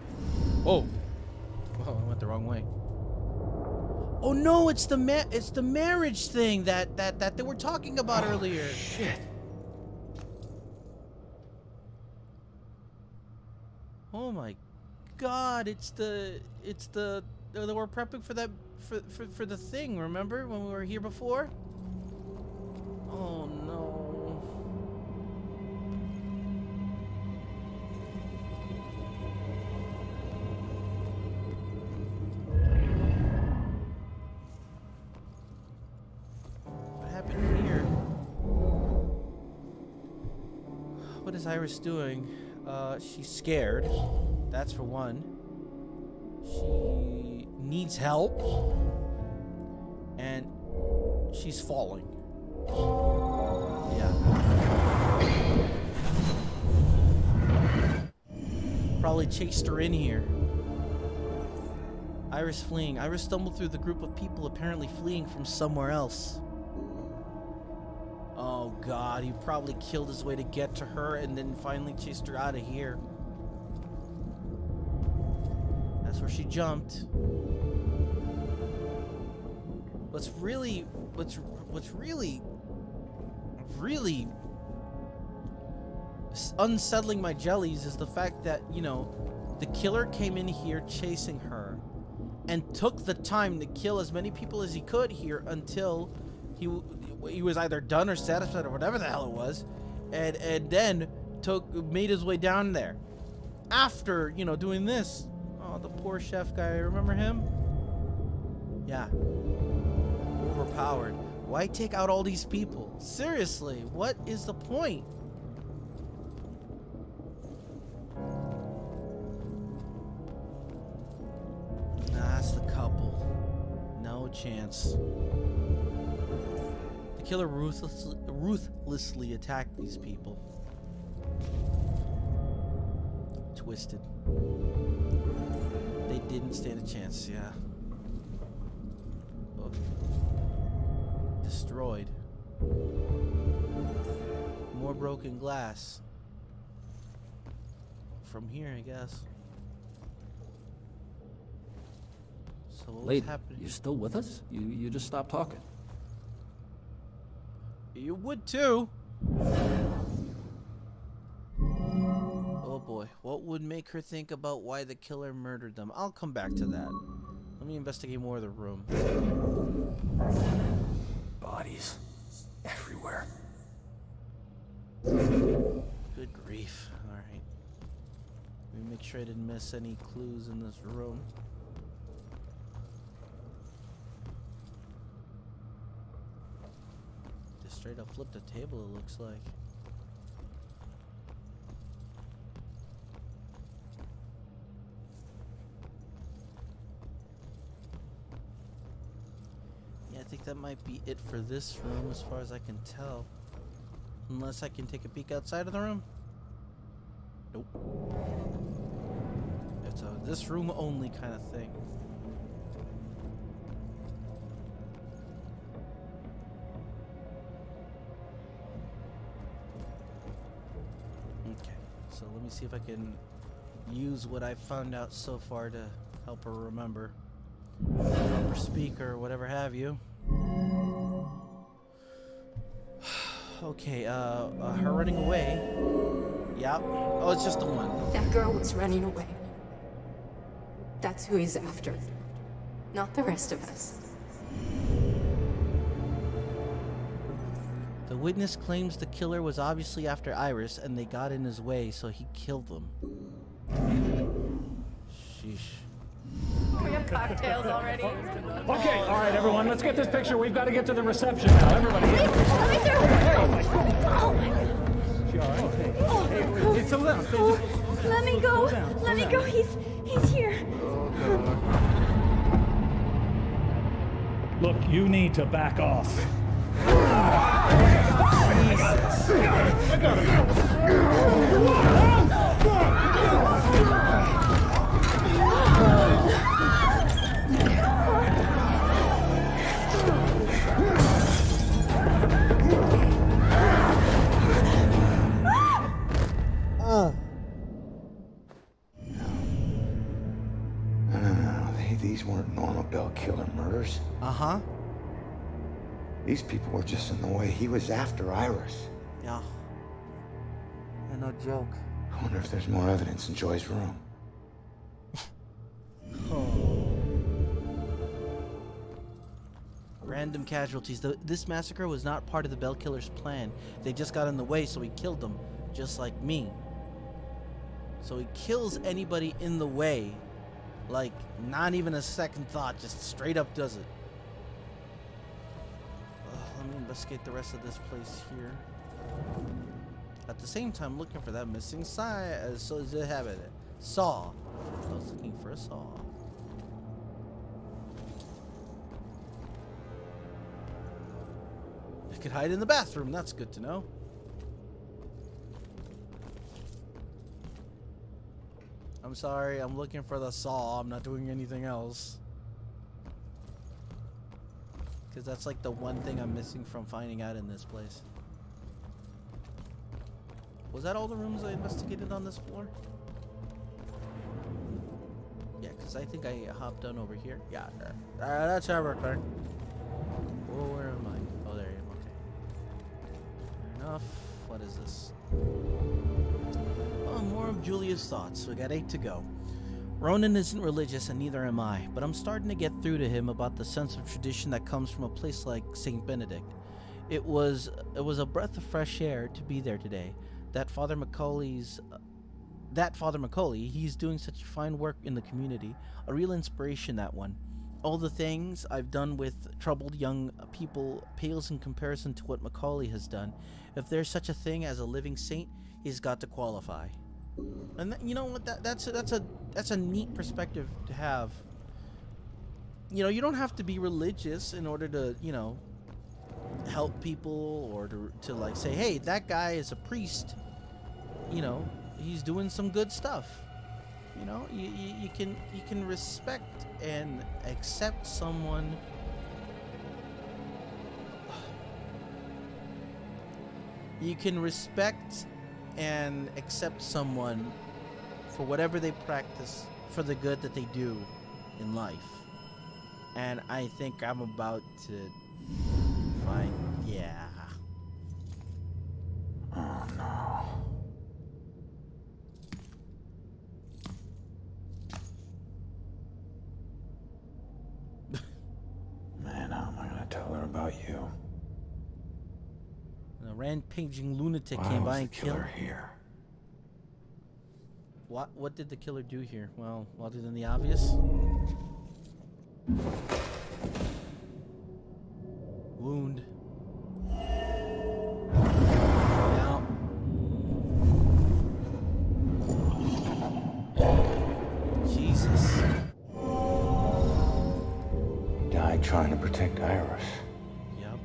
Oh. Whoa, I went the wrong way. Oh no, it's the marriage thing that they were talking about earlier. Shit. Oh my God, it's the we're prepping for that for the thing, remember when we were here before? Oh no. What happened here? What is Iris doing? She's scared. That's for one. She needs help. And she's falling. Yeah. Probably chased her in here. Iris fleeing. Iris stumbled through the group of people apparently fleeing from somewhere else. Oh God, he probably killed his way to get to her and then finally chased her out of here. That's where she jumped. What's really unsettling my jellies is the fact that, you know, the killer came in here chasing her and took the time to kill as many people as he could here until he was either done or satisfied or whatever the hell it was, and then made his way down there after, you know, doing this. Oh, the poor chef guy, remember him? Yeah. overpowered. Why take out all these people? Seriously, what is the point? Nah, that's the couple. No chance. The killer ruthlessly attacked these people. Twisted. They didn't stand a chance, yeah. Oh. Destroyed. More broken glass. From here, I guess. So what's Lady, happening? you still with us? You just stopped talking. You would too. Oh boy, what would make her think about why the killer murdered them? I'll come back to that. Let me investigate more of the room. Bodies everywhere. Good grief. Alright. Let me make sure I didn't miss any clues in this room. Just straight up flipped a table, it looks like. Yeah, I think that might be it for this room as far as I can tell. Unless I can take a peek outside of the room. Nope. It's a this room only kind of thing. Okay, so let me see if I can use what I've found out so far to help her remember. Or speaker, or whatever have you. Okay, her running away. Yeah. Oh, it's just the one. That girl was running away. That's who he's after. Not the rest of us. The witness claims the killer was obviously after Iris and they got in his way, so he killed them. Sheesh. We have cocktails already. Okay, all right, everyone, let's get this picture. We've got to get to the reception now. Everybody. Let me through. Oh my God. Hey, it's so down. Let me go. Let me go. He's here. Look, you need to back off. These weren't normal Bell killer murders. Uh-huh. These people were just in the way. He was after Iris. Yeah. Yeah, no joke. I wonder if there's more evidence in Joy's room. Oh. Random casualties. This massacre was not part of the Bell killer's plan. They just got in the way, so he killed them, just like me. So he kills anybody in the way. Like, not even a second thought, just straight up does it. Let me investigate the rest of this place here. At the same time, looking for that missing saw. I was looking for a saw. I could hide in the bathroom, that's good to know. I'm sorry, I'm looking for the saw. I'm not doing anything else. Because that's like the one thing I'm missing from finding out in this place. Was that all the rooms I investigated on this floor? Yeah, because I think I hopped on over here. Yeah, that's everything. Whoa, where am I? Oh, there I am. Okay. Fair enough. What is this? Oh, more of Julia's thoughts. We got 8 to go. Ronan isn't religious, and neither am I, but I'm starting to get through to him about the sense of tradition that comes from a place like St. Benedict. It was a breath of fresh air to be there today. Father Macaulay, he's doing such fine work in the community. A real inspiration, that one. all the things I've done with troubled young people pales in comparison to what Macaulay has done. If there's such a thing as a living saint, he's got to qualify. And you know what? That's a neat perspective to have. You know, you don't have to be religious in order to, you know, help people or to like say, hey, that guy is a priest. You know, he's doing some good stuff. You know, you can respect and accept someone. You can respect and accept someone for whatever they practice, for the good that they do in life. And I think I'm about to find, yeah. Oh no. Man, how am I gonna tell her about you? A rampaging lunatic came by and killed her here. What did the killer do here? Well, other than the obvious. Wound. Now. Jesus. Died trying to protect Iris. Yep.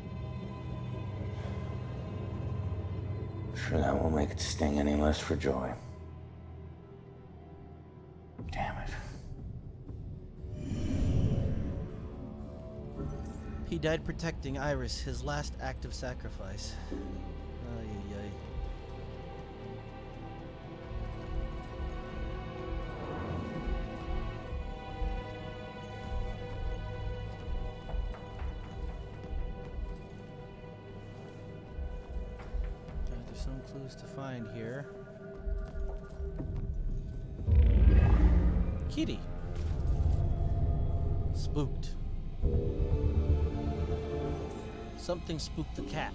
Sure that won't make it sting any less for Joy. Damn it. He died protecting Iris, his last act of sacrifice. Ay, ay. There's some clues to find here. Kitty. Spooked. Something spooked the cat.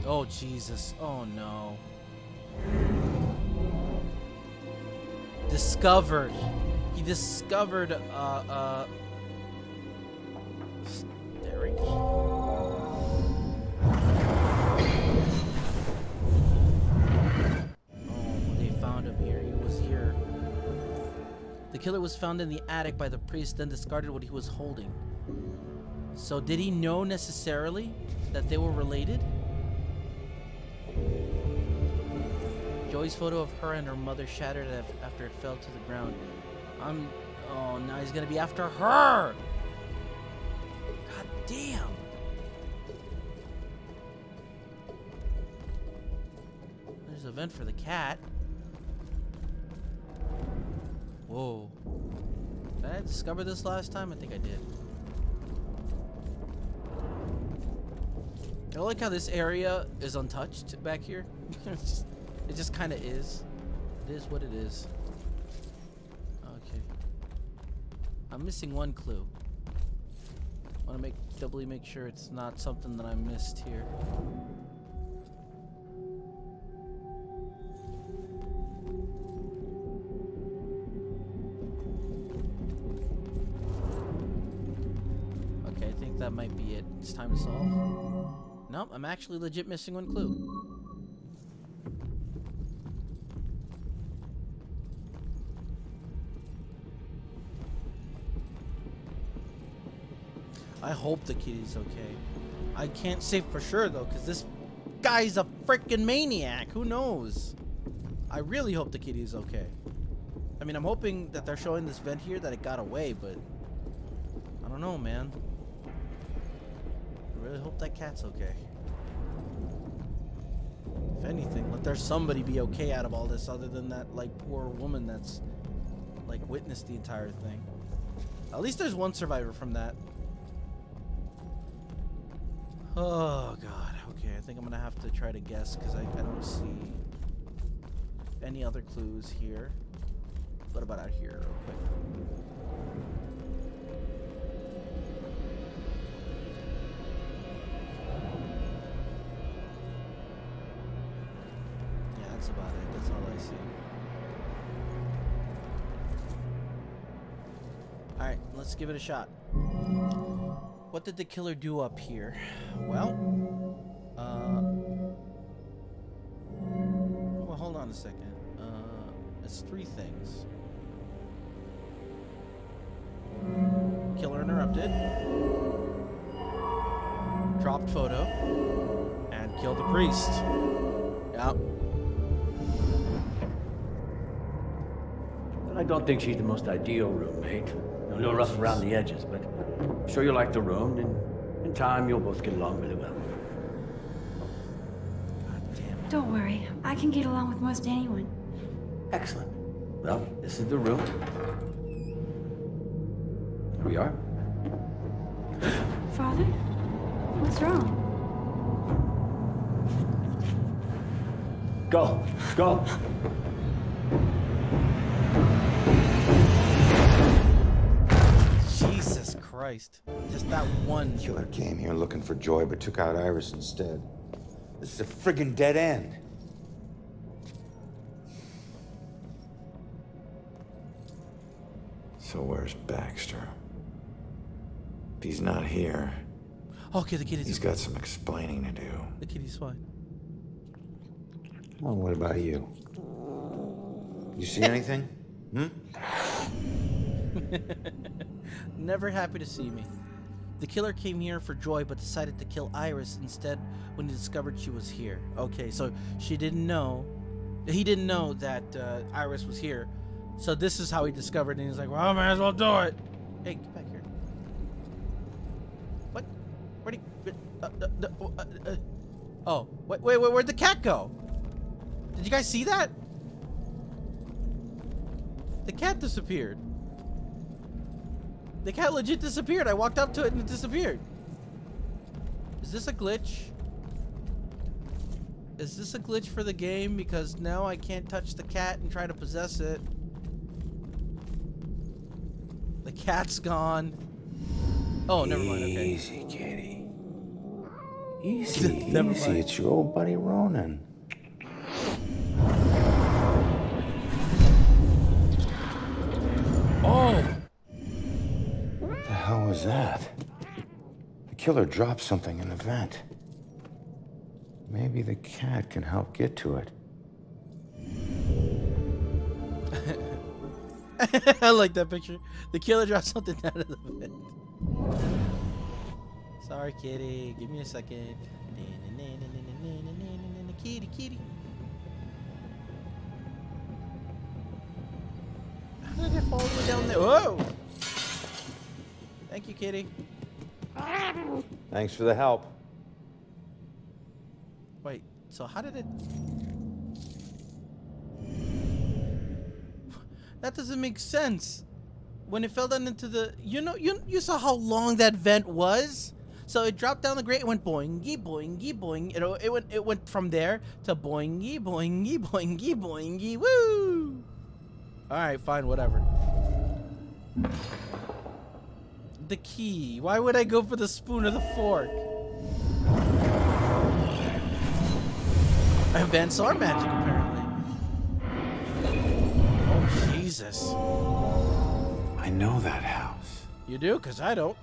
Oh, Jesus. Oh, no. Discovered. He discovered, staring. The killer was found in the attic by the priest, then discarded what he was holding. So did he know necessarily that they were related? Joey's photo of her and her mother shattered after it fell to the ground. Oh, now he's gonna be after her! God damn! There's a vent for the cat. Whoa. Did I discover this last time? I think I did. I like how this area is untouched back here. It just kind of is. It is what it is. Okay. I'm missing one clue. I want to doubly make sure it's not something that I missed here. That might be it. It's time to solve. Nope, I'm actually legit missing one clue. I hope the kitty's okay. I can't say for sure though, because this guy's a freaking maniac. Who knows? I really hope the kitty's okay. I mean, I'm hoping that they're showing this vent here that it got away, but I don't know, man. I really hope that cat's okay. If anything, let there somebody be okay out of all this other than that, like, poor woman that's, like, witnessed the entire thing. At least there's one survivor from that. Oh, God. Okay, I think I'm gonna have to try to guess because I don't see any other clues here. What about out here real quick? Yeah, that's about it. That's all I see. Alright, let's give it a shot. What did the killer do up here? Well, well, hold on a second. It's three things. Killer interrupted, dropped photo, and killed the priest. Yep. Well, I don't think she's the most ideal roommate. A little rough around the edges, but I'm sure you'll like the room, and in time you'll both get along really well. Don't worry, I can get along with most anyone. Excellent. Well, this is the room. Here we are. Father? What's wrong? Go. Go. Jesus Christ. Just that one. Killer came here looking for Joy, but took out Iris instead. This is a friggin' dead end. So where's Baxter? If he's not here, okay, the kitty's he's got some explaining to do. The kitty's fine. Well, what about you? You see anything? Never happy to see me. The killer came here for Joy, but decided to kill Iris instead when he discovered she was here. Okay, so she didn't know. He didn't know that Iris was here. So this is how he discovered it, and he's like, well, I might as well do it. Hey, get back here. What? Where'd he... oh, wait, where'd the cat go? Did you guys see that? The cat disappeared. The cat legit disappeared. I walked up to it and it disappeared. Is this a glitch? Is this a glitch for the game? Because now I can't touch the cat and try to possess it. The cat's gone. Oh, never mind. Okay. Easy, kitty. Easy, Never easy. mind. It's your old buddy Ronan. Oh! What the hell was that? The killer dropped something in the vent. Maybe the cat can help get to it. I like that picture. The killer dropped something out of the vent. Sorry, kitty. Give me a second. Kitty, kitty. How did it fall all the way down there? Whoa! Thank you, kitty. Thanks for the help. Wait, so how did it... That doesn't make sense. When it fell down into the... You saw how long that vent was? So it dropped down the grate, it went boingy, boingy, boing. It went from there to boingy, boingy, boingy, boingy, woo! Alright, fine, whatever. The key. Why would I go for the spoon or the fork? Events are magic, apparently. Oh, Jesus. I know that house. You do? Because I don't.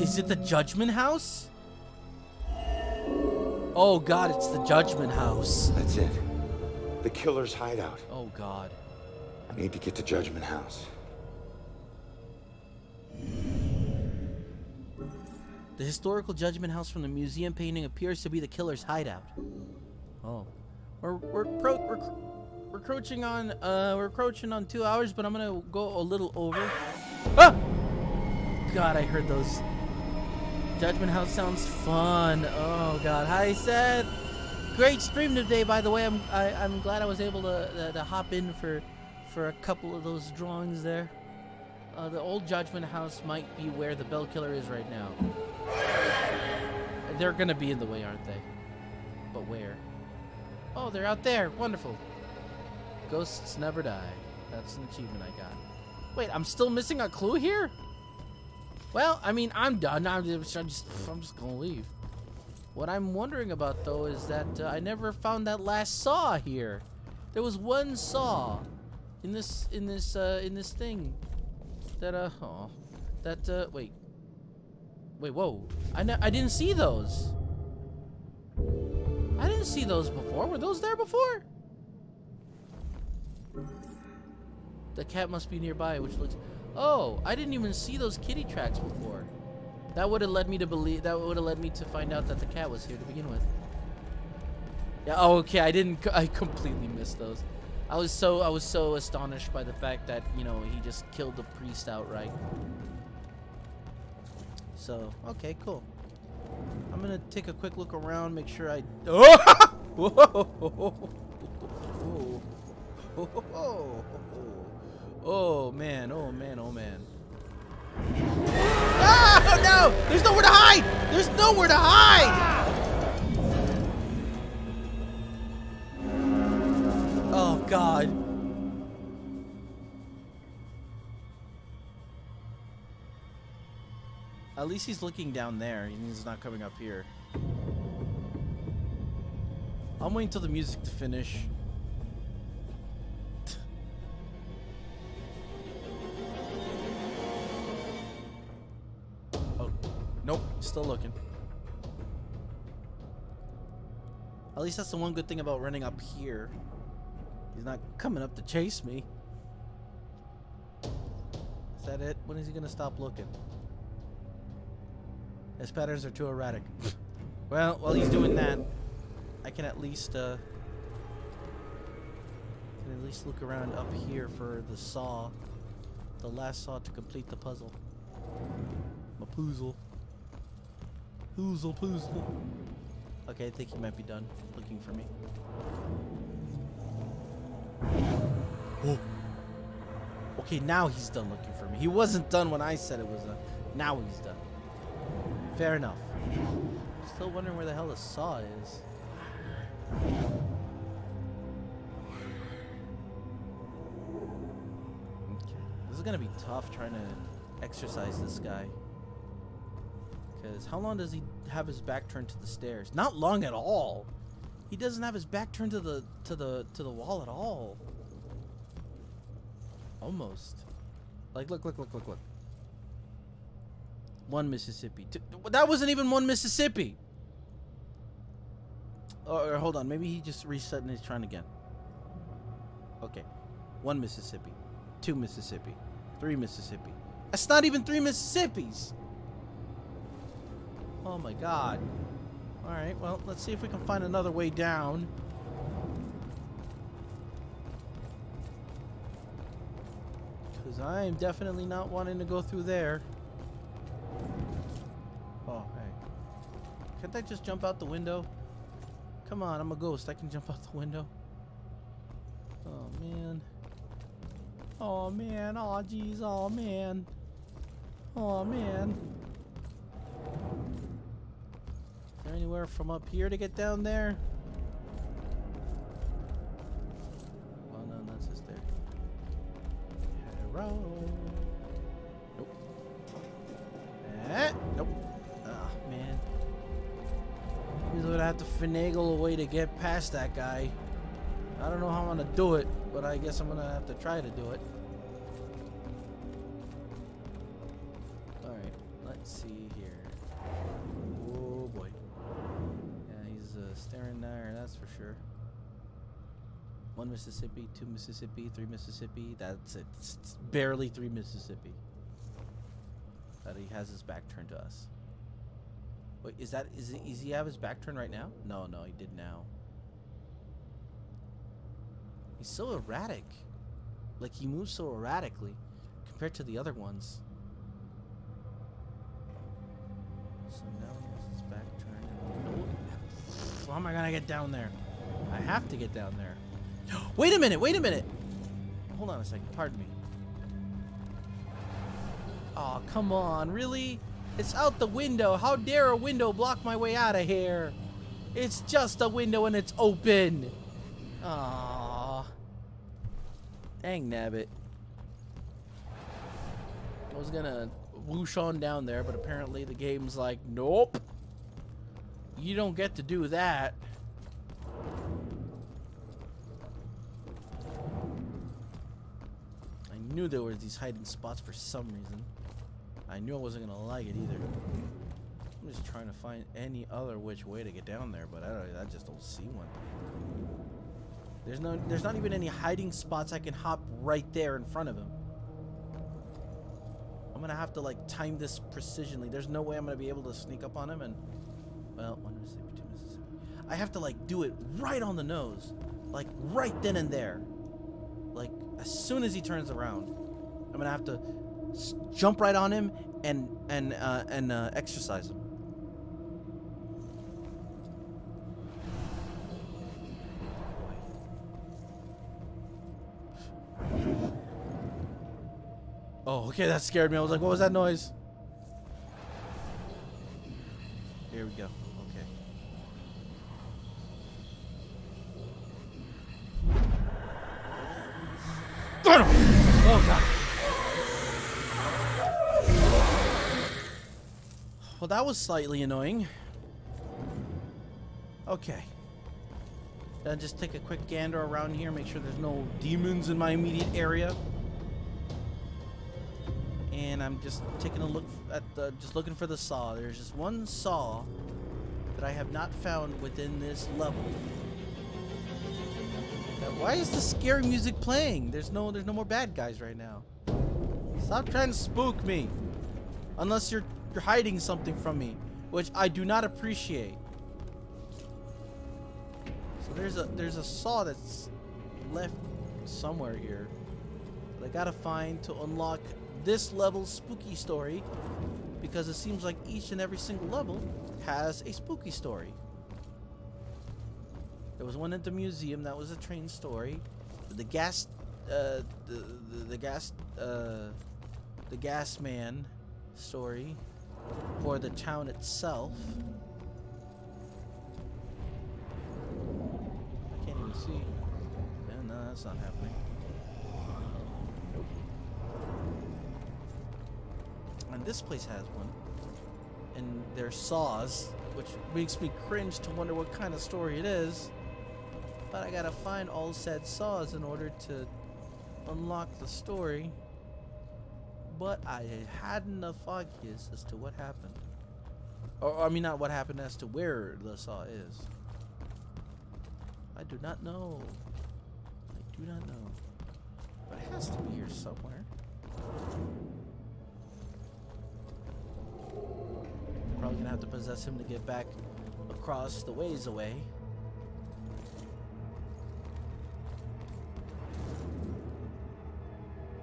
Is it the Judgment House? Oh God, it's the Judgment House. That's it. The killer's hideout. Oh God. I need to get to Judgment House. The historical Judgment House from the museum painting appears to be the killer's hideout. Oh. We're encroaching on 2 hours, but I'm gonna go a little over. Ah! God, I heard those. Judgment House sounds fun. Oh God, hi Seth. Great stream today, by the way. I'm glad I was able to hop in for a couple of those drawings there. The old Judgment House might be where the Bell Killer is right now. They're gonna be in the way, aren't they? But where? Oh, they're out there. Wonderful. Ghosts never die. That's an achievement I got. Wait, I'm still missing a clue here? Well, I mean, I'm done. I'm just gonna leave. What I'm wondering about though is that I never found that last saw here. There was one saw in this thing that wait, whoa. I didn't see those. I didn't see those before. Were those there before? The cat must be nearby, which looks... Oh, I didn't even see those kitty tracks before. That would have led me to believe... That would have led me to find out that the cat was here to begin with. Yeah, oh, okay, I completely missed those. I was so astonished by the fact that, you know, he just killed the priest outright. So, okay, cool. I'm gonna take a quick look around, make sure I... Oh! Whoa! Oh man, oh man, oh man. Ah, no! There's nowhere to hide! There's nowhere to hide! Oh God. At least he's looking down there. He means he's not coming up here. I'm waiting till the music to finish. Oh, nope. Still looking. At least that's the one good thing about running up here. He's not coming up to chase me. Is that it? When is he gonna stop looking? His patterns are too erratic. Well, while he's doing that, I can at least look around up here for the saw, the last saw to complete the puzzle. Mapoozle. Poozle. Okay, I think he might be done looking for me. Oh. Okay, now he's done looking for me. He wasn't done when I said it was done. Now he's done. Fair enough. Still wondering where the hell the saw is. Okay. This is gonna be tough trying to exercise this guy. Because how long does he have his back turned to the stairs? Not long at all. He doesn't have his back turned to the wall at all. Almost. Like look. One Mississippi. That wasn't even one Mississippi. Or hold on, maybe he just reset and he's trying again. Okay. 1 Mississippi. 2 Mississippi. 3 Mississippi. That's not even 3 Mississippis. Oh my God. Alright, well, let's see if we can find another way down. Because I am definitely not wanting to go through there. Oh, hey. Can't I just jump out the window? Come on, I'm a ghost. I can jump out the window. Oh, man. Oh, man. Oh, jeez. Oh, man. Oh, man. Is there anywhere from up here to get down there? Oh, no, that's just there. Hello. Nope. Nope. Oh, man. He's gonna have to finagle a way to get past that guy. I don't know how I'm gonna do it, but I guess I'm gonna have to try to do it. Alright, let's see here. Oh boy. Yeah, he's staring there, that's for sure. 1 Mississippi, 2 Mississippi, 3 Mississippi. That's it. It's barely 3 Mississippi. That he has his back turned to us. Wait, is he have his back turned right now? No, he did now. He's so erratic. Like, he moves so erratically compared to the other ones. So now he has his back turned. Oh. How am I gonna get down there? I have to get down there. Wait a minute! Hold on a second, pardon me. Oh, come on, really? It's out the window. How dare a window block my way out of here? It's just a window and it's open. Aww. Dang nabbit. I was gonna whoosh on down there, but apparently the game's like, nope. You don't get to do that. I knew there were these hiding spots for some reason. I knew I wasn't gonna like it either. I'm just trying to find any other which way to get down there, but I just don't see one. There's not even any hiding spots I can hop right there in front of him. I'm gonna have to like time this precisionally. There's no way I'm gonna be able to sneak up on him and, well, 1 Mississippi, 2 Mississippi. I have to like do it right on the nose, like right then and there. Like as soon as he turns around, I'm gonna have to jump right on him and exercise him. Oh, okay, that scared me. I was like, what was that noise? Here we go. Okay. Oh, God. Well, that was slightly annoying. Okay. Then just take a quick gander around here, make sure there's no demons in my immediate area. And I'm just taking a look at just looking for the saw. There's just one saw that I have not found within this level. Now, why is the scary music playing? There's no more bad guys right now. Stop trying to spook me. Unless you're hiding something from me, which I do not appreciate. So there's a saw that's left somewhere here that I gotta find to unlock this level's spooky story, because it seems like each and every single level has a spooky story. There was one at the museum that was a train story. The gas man story for the town itself. I can't even see. Yeah, no, that's not happening. Nope. And this place has one. And there's saws, which makes me cringe to wonder what kind of story it is. But I gotta find all said saws in order to unlock the story. But I hadn't the foggiest as to what happened. Or, I mean, not what happened, as to where the saw is. I do not know. I do not know. But it has to be here somewhere. Probably gonna have to possess him to get back across the ways away.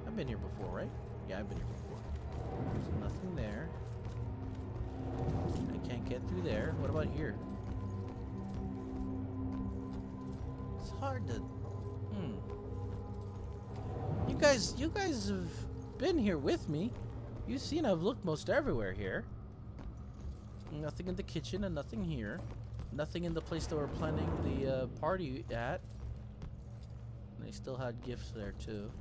I've been here before, right? Yeah, I've been here before. There's nothing there. I can't get through there. What about here? It's hard to... You guys have been here with me. You've seen I've looked most everywhere here. Nothing in the kitchen and nothing here. Nothing in the place that we're planning the party at. And they still had gifts there too.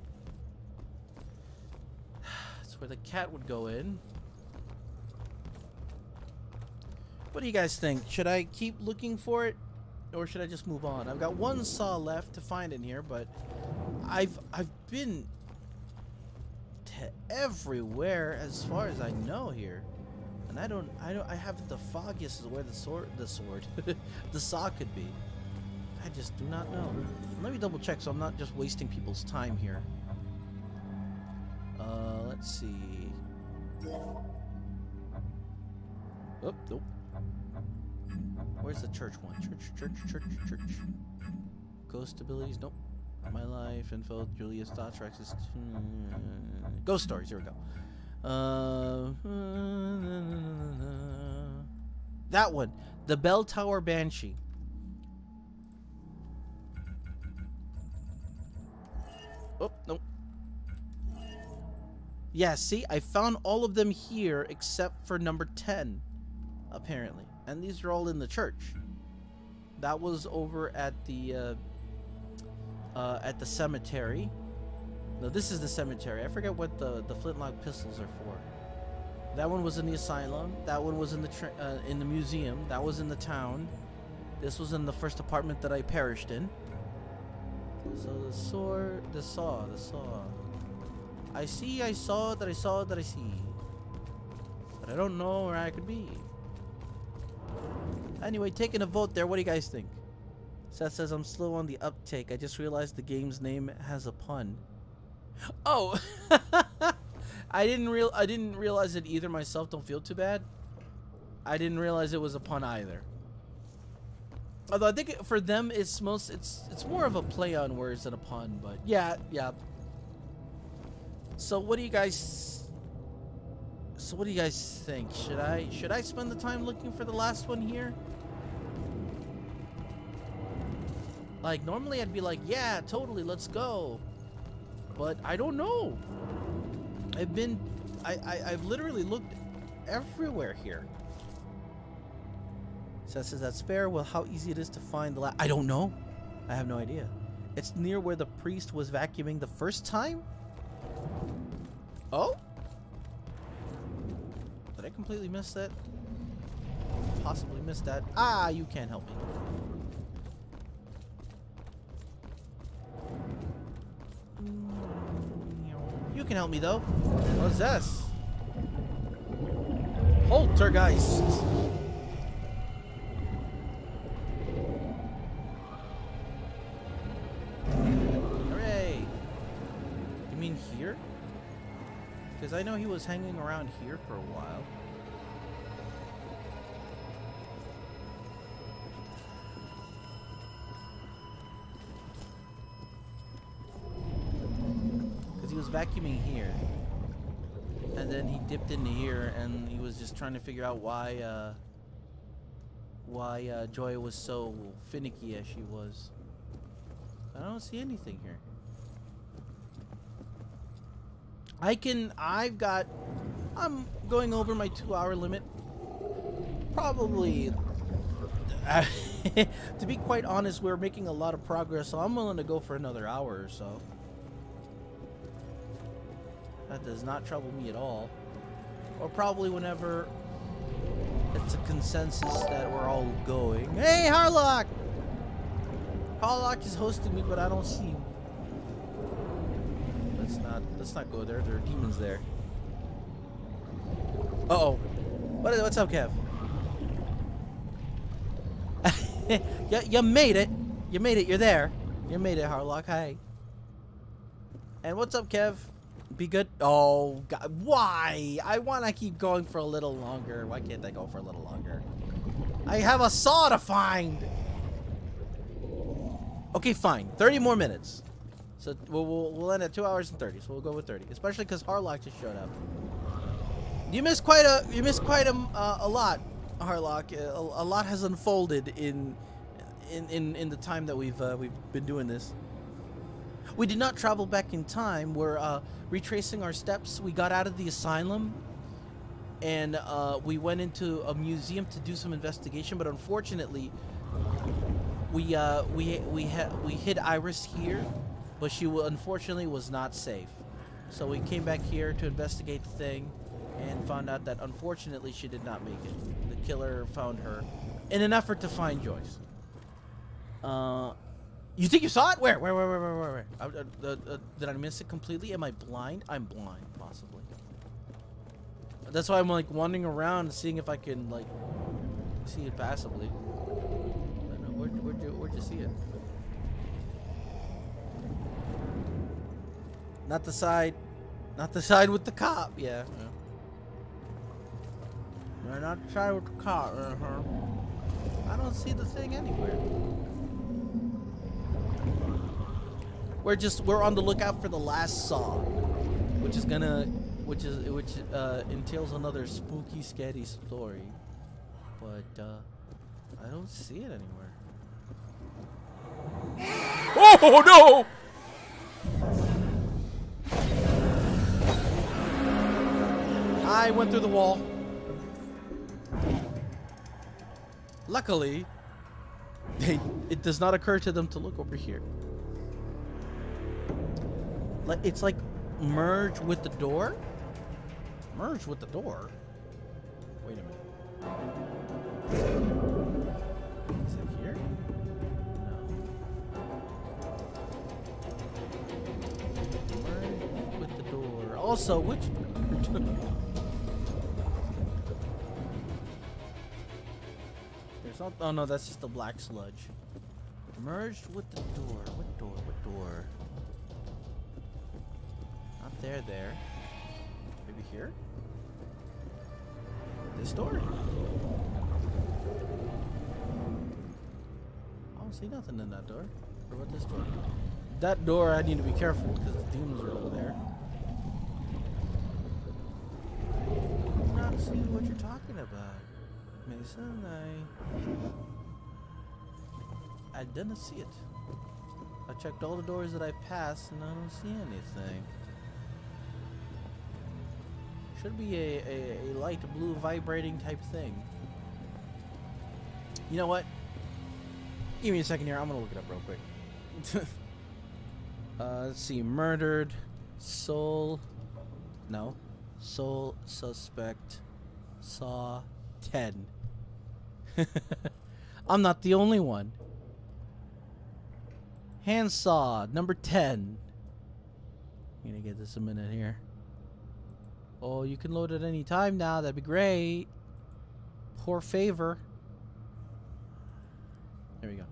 That's where the cat would go in. What do you guys think? Should I keep looking for it, or should I just move on? I've got one saw left to find in here, but I've been to everywhere as far as I know here. And I haven't the foggiest of where the saw could be. I just do not know. Let me double check so I'm not just wasting people's time here. Let's see. Oh, nope. Where's the church one? Church. Ghost abilities, nope. My life, info, Julius, Dot, Rexus. Ghost stories, here we go. That one, the Bell Tower Banshee. Oh, nope. Yeah, see, I found all of them here except for number 10, apparently. And these are all in the church. That was over at the cemetery. No, this is the cemetery. I forget what the flintlock pistols are for. That one was in the asylum. That one was in the museum. That was in the town. This was in the first apartment that I perished in. So the sword, the saw. I see, I saw that I saw that I see. But I don't know where I could be. Anyway, taking a vote there. What do you guys think? Seth says I'm slow on the uptake. I just realized the game's name has a pun. Oh, I didn't realize it either myself. Don't feel too bad. I didn't realize it was a pun either. Although I think for them it's more of a play on words than a pun. But yeah. So what do you guys think? Should I spend the time looking for the last one here? Like normally I'd be like, yeah, totally, let's go. But I don't know. I've literally looked everywhere here. Seth says that's fair. Well, how easy it is to find the I don't know. I have no idea. It's near where the priest was vacuuming the first time? Oh? Did I completely miss that? Possibly missed that. Ah, you can't help me. You can help me though. What's this? Poltergeist. Hooray! You mean here? Because I know he was hanging around here for a while. Vacuuming here, and then he dipped into here, and he was just trying to figure out why Joy was so finicky as she was. I don't see anything here. I'm going over my 2-hour limit. Probably. To be quite honest, we're making a lot of progress, so I'm willing to go for another hour or so. That does not trouble me at all. Or probably whenever it's a consensus that we're all going. Hey, Harlock! Harlock is hosting me, but I don't see him. Let's not go there. There are demons there. Uh-oh. What's up, Kev? You made it. You made it. You're there. You made it, Harlock. Hi. And what's up, Kev? Be good. Oh God, why? I want to keep going for a little longer. Why can't I go for a little longer? I have a saw to find. Okay, fine. 30 more minutes. So we'll end at 2 hours and 30. So we'll go with 30, especially because Harlock just showed up. You missed quite a lot, Harlock. A lot has unfolded in the time that we've been doing this. We did not travel back in time. We're retracing our steps. We got out of the asylum, and we went into a museum to do some investigation. But unfortunately, we hid Iris here, but she unfortunately was not safe. So we came back here to investigate the thing, and found out that unfortunately she did not make it. The killer found her in an effort to find Joyce. You think you saw it? Where? Did I miss it completely? Am I blind? I'm blind, possibly. That's why I'm like wandering around, seeing if I can like see it passively. I don't know. Where'd you see it? Not the side with the cop. Yeah. No, not the side with the cop. I don't see the thing anywhere. We're on the lookout for the last saw, which entails another spooky, scary story. But I don't see it anywhere. Oh no! I went through the wall. Luckily, it does not occur to them to look over here. It's like merge with the door. Merge with the door. Is it here? No. Merge with the door. Also, which door? There's not. Oh no, that's just the black sludge. Merged with the door. What door? What door? Not there. There. Maybe here. This door? I don't see nothing in that door. What about this door? That door, I need to be careful because the demons are over there. I'm not seeing what you're talking about, Mason. I didn't see it. I checked all the doors that I passed and I don't see anything. Should be a light blue vibrating type thing. You know what? Give me a second here. I'm gonna look it up real quick. Let's see. Murdered. Soul. No. Soul suspect. Saw 10. I'm not the only one. Handsaw number 10. I'm gonna get this a minute here. Oh, you can load at any time now. That'd be great. Poor favor. There we go.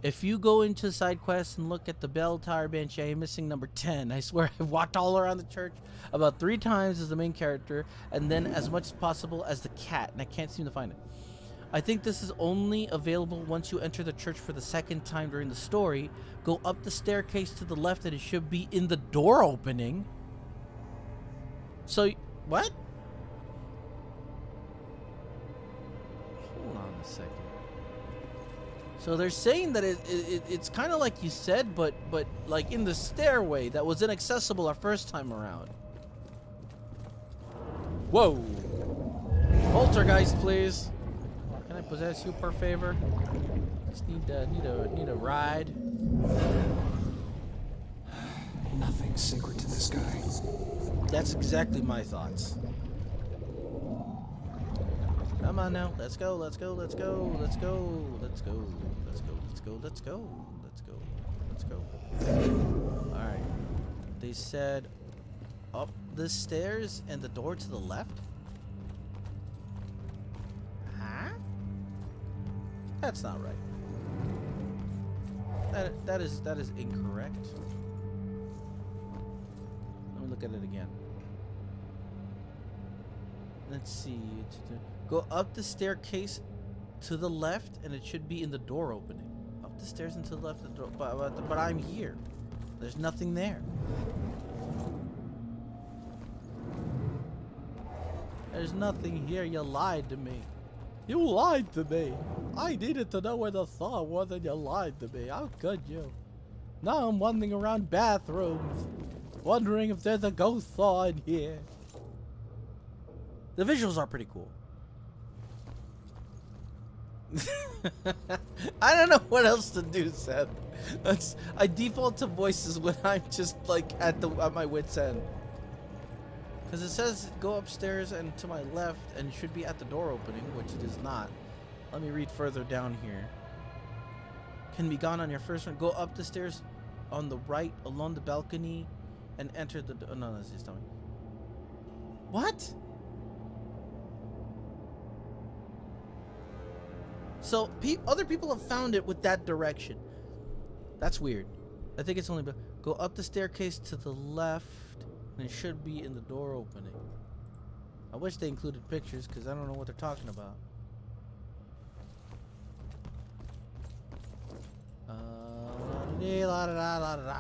If you go into side quests and look at the bell tower bench, I'm missing number 10. I swear I've walked all around the church about 3 times as the main character, and then as much as possible as the cat, and I can't seem to find it. I think this is only available once you enter the church for the 2nd time during the story. Go up the staircase to the left and it should be in the door opening. So, what? Hold on a second. So they're saying that it's kind of like you said, but like in the stairway that was inaccessible our first time around. Whoa! Poltergeist, please. Can I possess you per favor? Just need a ride. Nothing's sacred to this guy. That's exactly my thoughts. Come on now, let's go, let's go, let's go, let's go, let's go, let's go, let's go, let's go, let's go, let's go. Alright. They said up the stairs and the door to the left? Huh? That's not right. That is incorrect. Let me look at it again. Let's see. Go up the staircase to the left, and it should be in the door opening. Up the stairs and to the left of the door. But I'm here. There's nothing there. There's nothing here. You lied to me. You lied to me. I needed to know where the thaw was, and you lied to me. How could you? Now I'm wandering around bathrooms, wondering if there's a ghost thaw in here. The visuals are pretty cool. I don't know what else to do, Seth. I default to voices when I'm just like at my wit's end. Because it says go upstairs and to my left, and it should be at the door opening, which it is not. Let me read further down here. Can be gone on your first one. Go up the stairs on the right along the balcony and enter the door. No, that's just telling me. What? So other people have found it with that direction. That's weird. I think it's only go up the staircase to the left, and it should be in the door opening. I wish they included pictures because I don't know what they're talking about.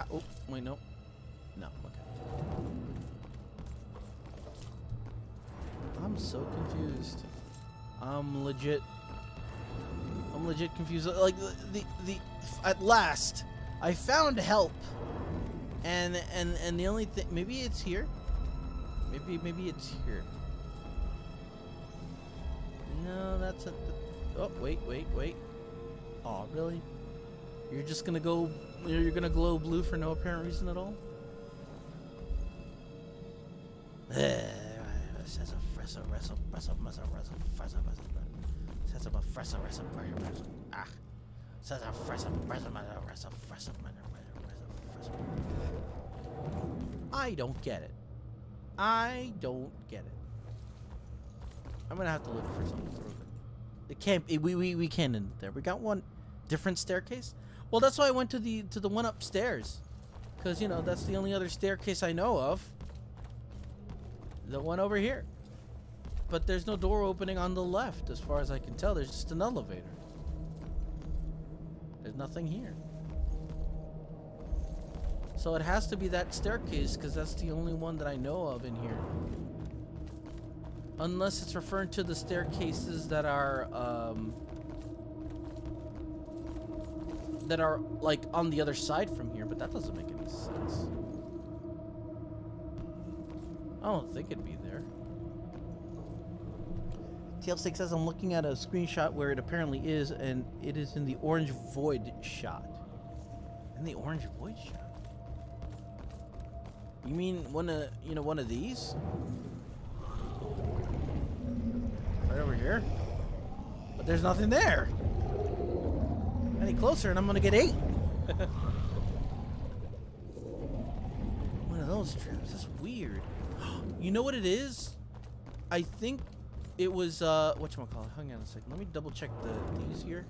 Oh, wait, no. No, okay. I'm so confused. I'm legit confused. Like the at last I found help, and the only thing, maybe it's here. Maybe it's here. No, that's a. Oh, wait. Oh, really? You're just gonna go. You're gonna glow blue for no apparent reason at all? That's I don't get it. I don't get it. I'm gonna have to look for something to prove it. It can't. We can't end it there. We got one different staircase. Well, that's why I went to the one upstairs, because you know that's the only other staircase I know of. The one over here. But there's no door opening on the left, as far as I can tell. There's just an elevator. There's nothing here. So it has to be that staircase, because that's the only one that I know of in here. Unless it's referring to the staircases that are like on the other side from here, but that doesn't make any sense. I don't think it'd be there. TL6 says I'm looking at a screenshot where it apparently is, and it is in the orange void shot. In the orange void shot? You mean one of these? Right over here? But there's nothing there. Any closer and I'm gonna get 8. One of those traps. That's weird. You know what it is? I think it was whatchamacallit. Hang on a second. Let me double check these here.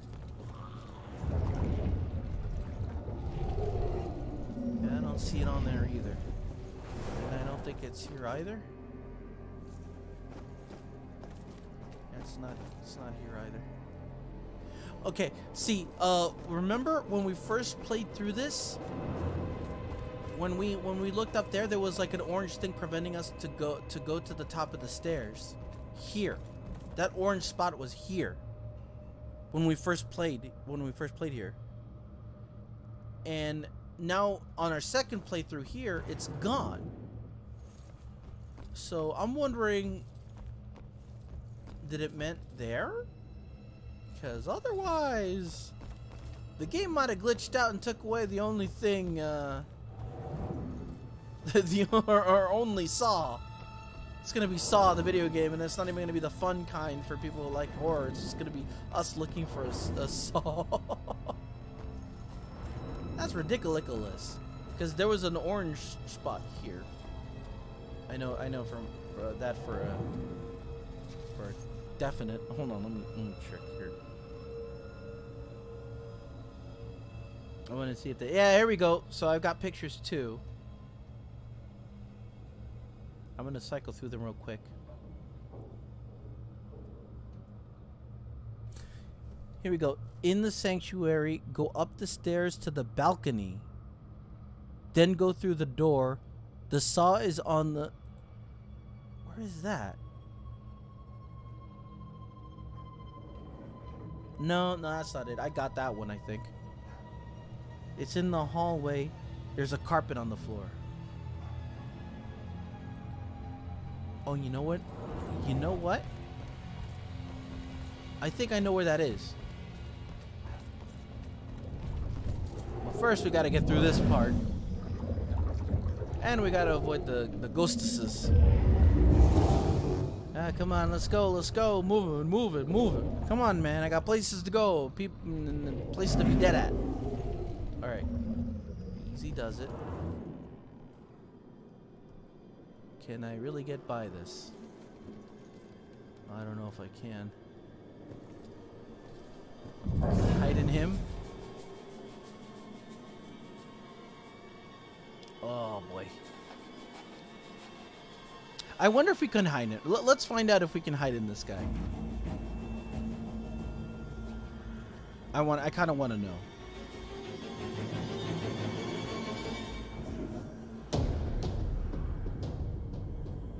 Yeah, I don't see it on there either. And I don't think it's here either. It's not here either. Okay, see, remember when we first played through this? When we looked up there, there was like an orange thing preventing us to go to the top of the stairs. Here. That orange spot was here. When we first played here. And now on our second playthrough here, it's gone. So I'm wondering, did it meant there? Because otherwise, the game might have glitched out and took away the only thing, our only Saw. It's gonna be Saw, the video game, and it's not even gonna be the fun kind for people who like horror. It's just gonna be us looking for a Saw. That's ridiculous. Because there was an orange spot here. I know from that for definite. Hold on, let me check here. I want to see if yeah, here we go. So I've got pictures too. I'm gonna cycle through them real quick. Here we go. In the sanctuary, go up the stairs to the balcony. Then go through the door. The Saw is on the... Where is that? No, that's not it. I got that one, I think. It's in the hallway. There's a carpet on the floor. Oh, you know what? You know what? I think I know where that is. Well, first we gotta get through this part. And we gotta avoid the ghostesses. Ah, come on, let's go. Move it. Come on, man. I got places to go. People, places to be dead at. Alright. Easy does it. Can I really get by this? I don't know if I can. Hide in him. Oh boy. I wonder if we can hide it. Let's find out if we can hide in this guy. I kind of want to know.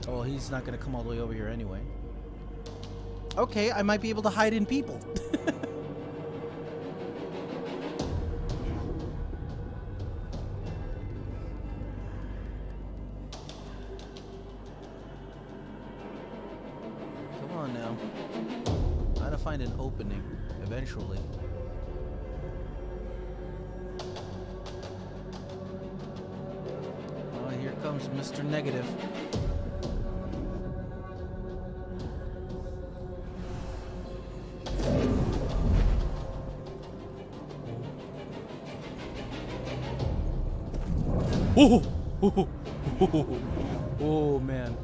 Oh, he's not going to come all the way over here anyway. Okay, I might be able to hide in people. Come on now. Gotta find an opening eventually. Oh, here comes Mr. Negative. Oh man.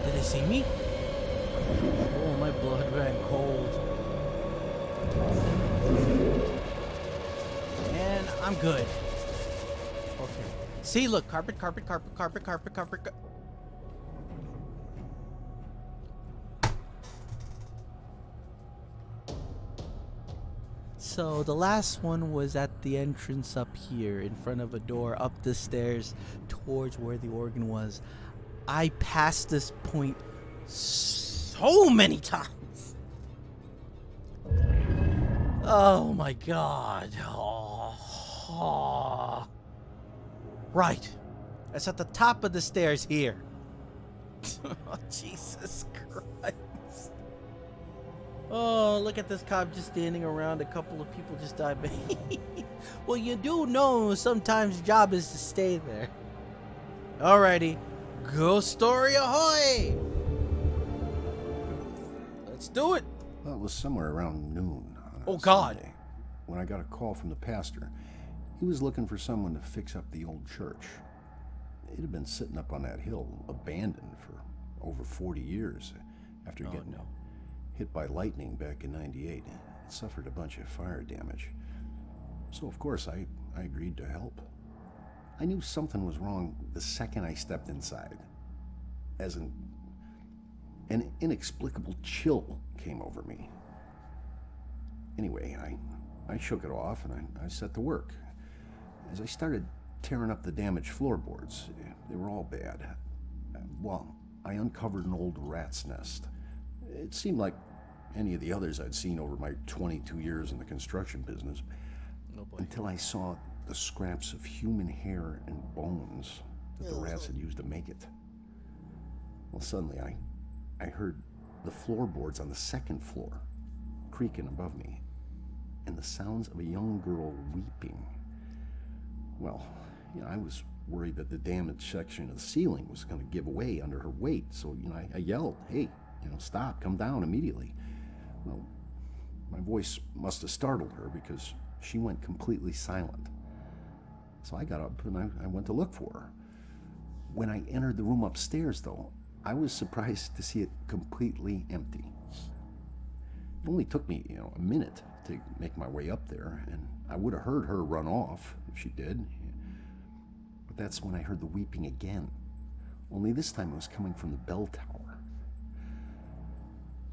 Did they see me? Oh, my blood ran cold. And I'm good. Okay. See, look, carpet. So the last one was at the entrance up here in front of a door up the stairs towards where the organ was. I passed this point so many times. Oh my god. Oh. Right. It's at the top of the stairs here. Oh, Jesus Christ. Oh, look at this cop just standing around. A couple of people just died. Well, you do know sometimes the job is to stay there. Alrighty. Ghost story ahoy! Let's do it. Well, it was somewhere around noon on a Sunday when I got a call from the pastor. He was looking for someone to fix up the old church. It had been sitting up on that hill, abandoned for over 40 years after getting hit by lightning back in '98. It suffered a bunch of fire damage. So, of course, I agreed to help. I knew something was wrong the second I stepped inside. As an inexplicable chill came over me. Anyway, I shook it off and I set to work. As I started tearing up the damaged floorboards, they were all bad. Well, I uncovered an old rat's nest. It seemed like any of the others I'd seen over my 22 years in the construction business, until I saw the scraps of human hair and bones that the rats had used to make it. Well, suddenly I heard the floorboards on the second floor creaking above me, and the sounds of a young girl weeping. Well, I was worried that the damaged section of the ceiling was going to give away under her weight, so I yelled, "Hey, stop, come down immediately." Well, my voice must have startled her because she went completely silent. So I got up and I went to look for her. When I entered the room upstairs, though, I was surprised to see it completely empty. It only took me, a minute to make my way up there, and I would have heard her run off if she did. But that's when I heard the weeping again. Only this time it was coming from the bell tower.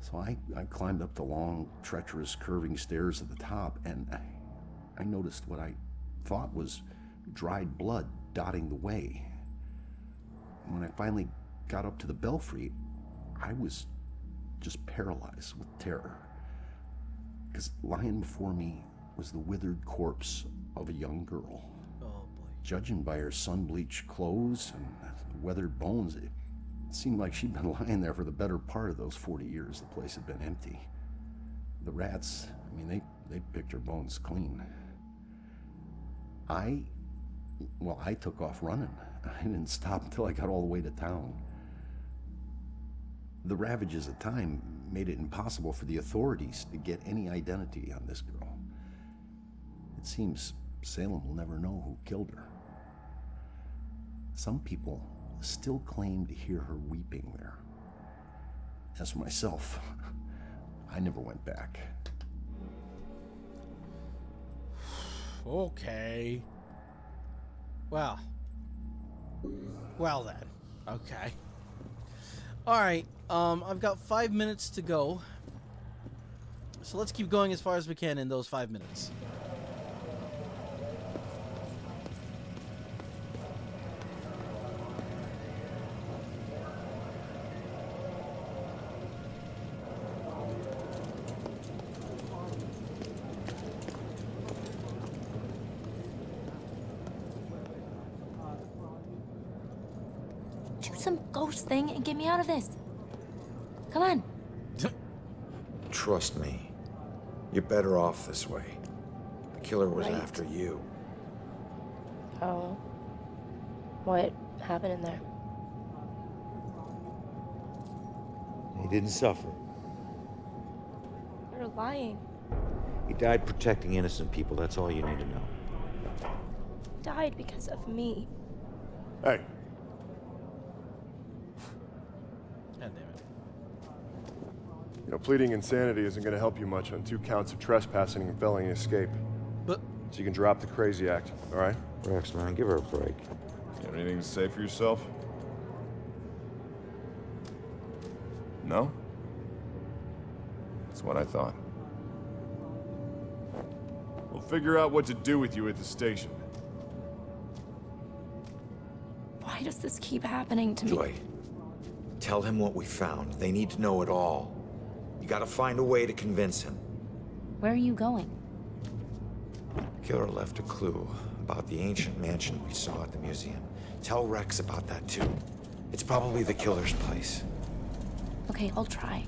So I climbed up the long, treacherous, curving stairs at the top, and I noticed what I thought was dried blood dotting the way. When I finally got up to the belfry, I was just paralyzed with terror. Because lying before me was the withered corpse of a young girl. Oh, boy. Judging by her sun-bleached clothes and weathered bones, it seemed like she'd been lying there for the better part of those 40 years the place had been empty. The rats, they picked her bones clean. I took off running. I didn't stop until I got all the way to town. The ravages of time made it impossible for the authorities to get any identity on this girl. It seems Salem will never know who killed her. Some people still claim to hear her weeping there. As for myself, I never went back. Okay. Well then. Okay. Alright, I've got 5 minutes to go. So let's keep going as far as we can in those 5 minutes. Some ghost thing and get me out of this. Come on. Trust me. You're better off this way. The killer was after you. Oh. What happened in there? He didn't suffer. You're lying. He died protecting innocent people. That's all you need to know. Died because of me. Hey. God damn it. You know, pleading insanity isn't going to help you much on 2 counts of trespassing and felony escape. But so you can drop the crazy act, all right? Rex, man, give her a break. You have anything to say for yourself? No? That's what I thought. We'll figure out what to do with you at the station. Why does this keep happening to me? Joy, tell him what we found. They need to know it all. You gotta find a way to convince him. Where are you going? Killer left a clue about the ancient mansion we saw at the museum. Tell Rex about that too. It's probably the killer's place. Okay, I'll try.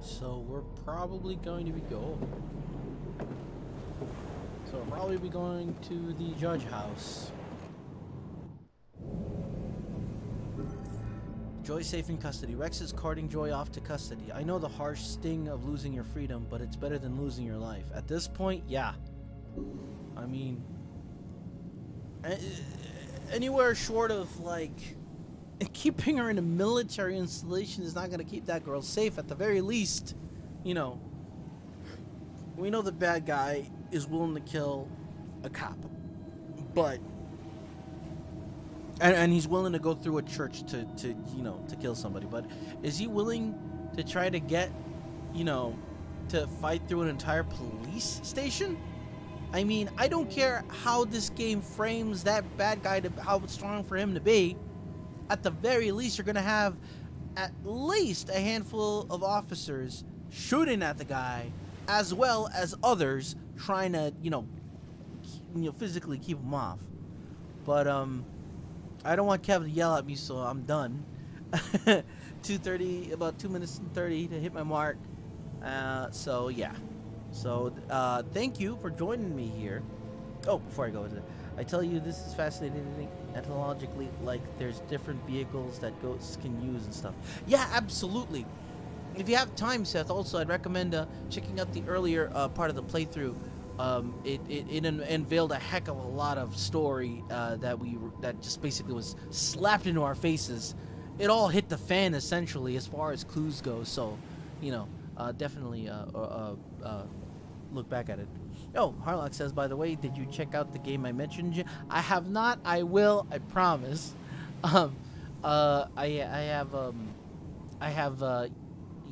So we're probably going to be going to the judge house. Joy safe in custody. Rex is carting Joy off to custody. I know the harsh sting of losing your freedom, but it's better than losing your life. At this point, yeah. I mean, anywhere short of, like, keeping her in a military installation is not going to keep that girl safe. At the very least, you know, we know the bad guy is willing to kill a cop, but and he's willing to go through a church to you know, to kill somebody, but is he willing to try to get, you know, to fight through an entire police station? I mean, I don't care how this game frames that bad guy to how strong for him to be. At the very least, you're gonna have at least a handful of officers shooting at the guy, as well as others trying to, you know, physically keep him off. But I don't want Kevin to yell at me, so I'm done. 2:30, about 2 minutes and 30 to hit my mark. So yeah. So thank you for joining me here. Oh, before I go with it, I tell you, this is fascinating etymologically. Like, there's different vehicles that ghosts can use and stuff. Yeah, absolutely. If you have time, Seth, also I'd recommend checking out the earlier part of the playthrough. It unveiled a heck of a lot of story that just basically was slapped into our faces. It all hit the fan essentially as far as clues go. So, you know, definitely look back at it. Oh, Harlock says, by the way, did you check out the game I mentioned? I have not. I will. I promise. I have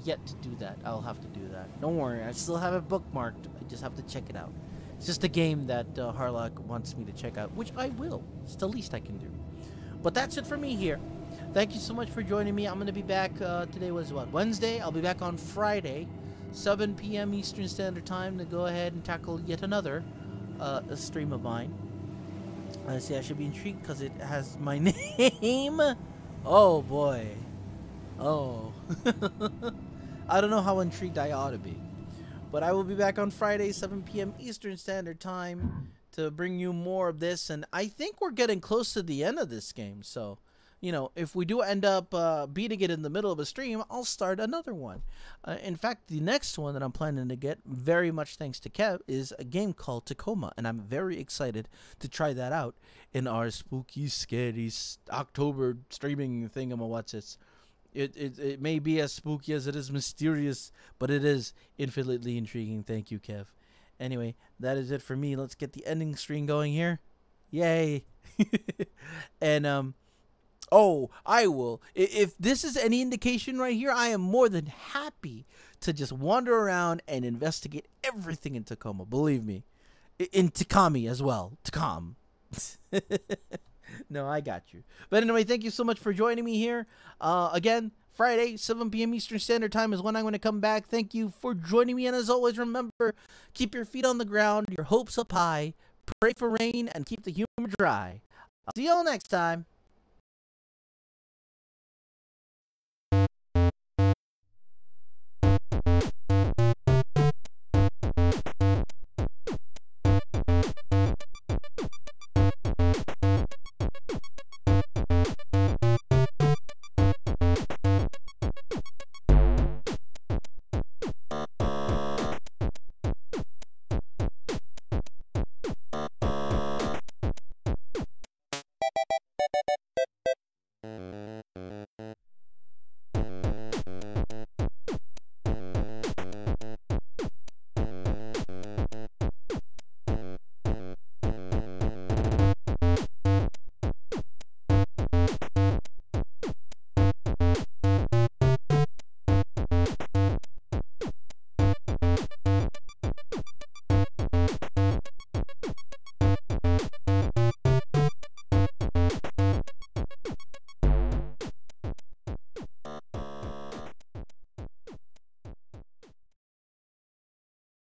yet to do that. I'll have to do that. Don't worry. I still have it bookmarked. I just have to check it out. It's just a game that Harlock wants me to check out, which I will. It's the least I can do. But that's it for me here. Thank you so much for joining me. I'm going to be back. Today was what? Wednesday. I'll be back on Friday, 7 p.m. Eastern Standard Time, to go ahead and tackle yet another stream of mine. See, I should be intrigued because it has my name. Oh, boy. Oh. I don't know how intrigued I ought to be. But I will be back on Friday, 7 p.m. Eastern Standard Time to bring you more of this. And I think we're getting close to the end of this game. So, you know, if we do end up beating it in the middle of a stream, I'll start another one. In fact, the next one that I'm planning to get, very much thanks to Kev, is a game called Tacoma. And I'm very excited to try that out in our spooky, scary October streaming thingamawhatsits. It may be as spooky as it is mysterious, but it is infinitely intriguing. Thank you, Kev. Anyway, that is it for me. Let's get the ending screen going here. Yay. And, oh, I will. If this is any indication right here, I am more than happy to just wander around and investigate everything in Tacoma. Believe me. In Takami as well. Takam. No, I got you. But anyway, thank you so much for joining me here. Again, Friday, 7 p.m. Eastern Standard Time is when I'm going to come back. Thank you for joining me. And as always, remember, keep your feet on the ground, your hopes up high, pray for rain, and keep the humor dry. I'll see you all next time.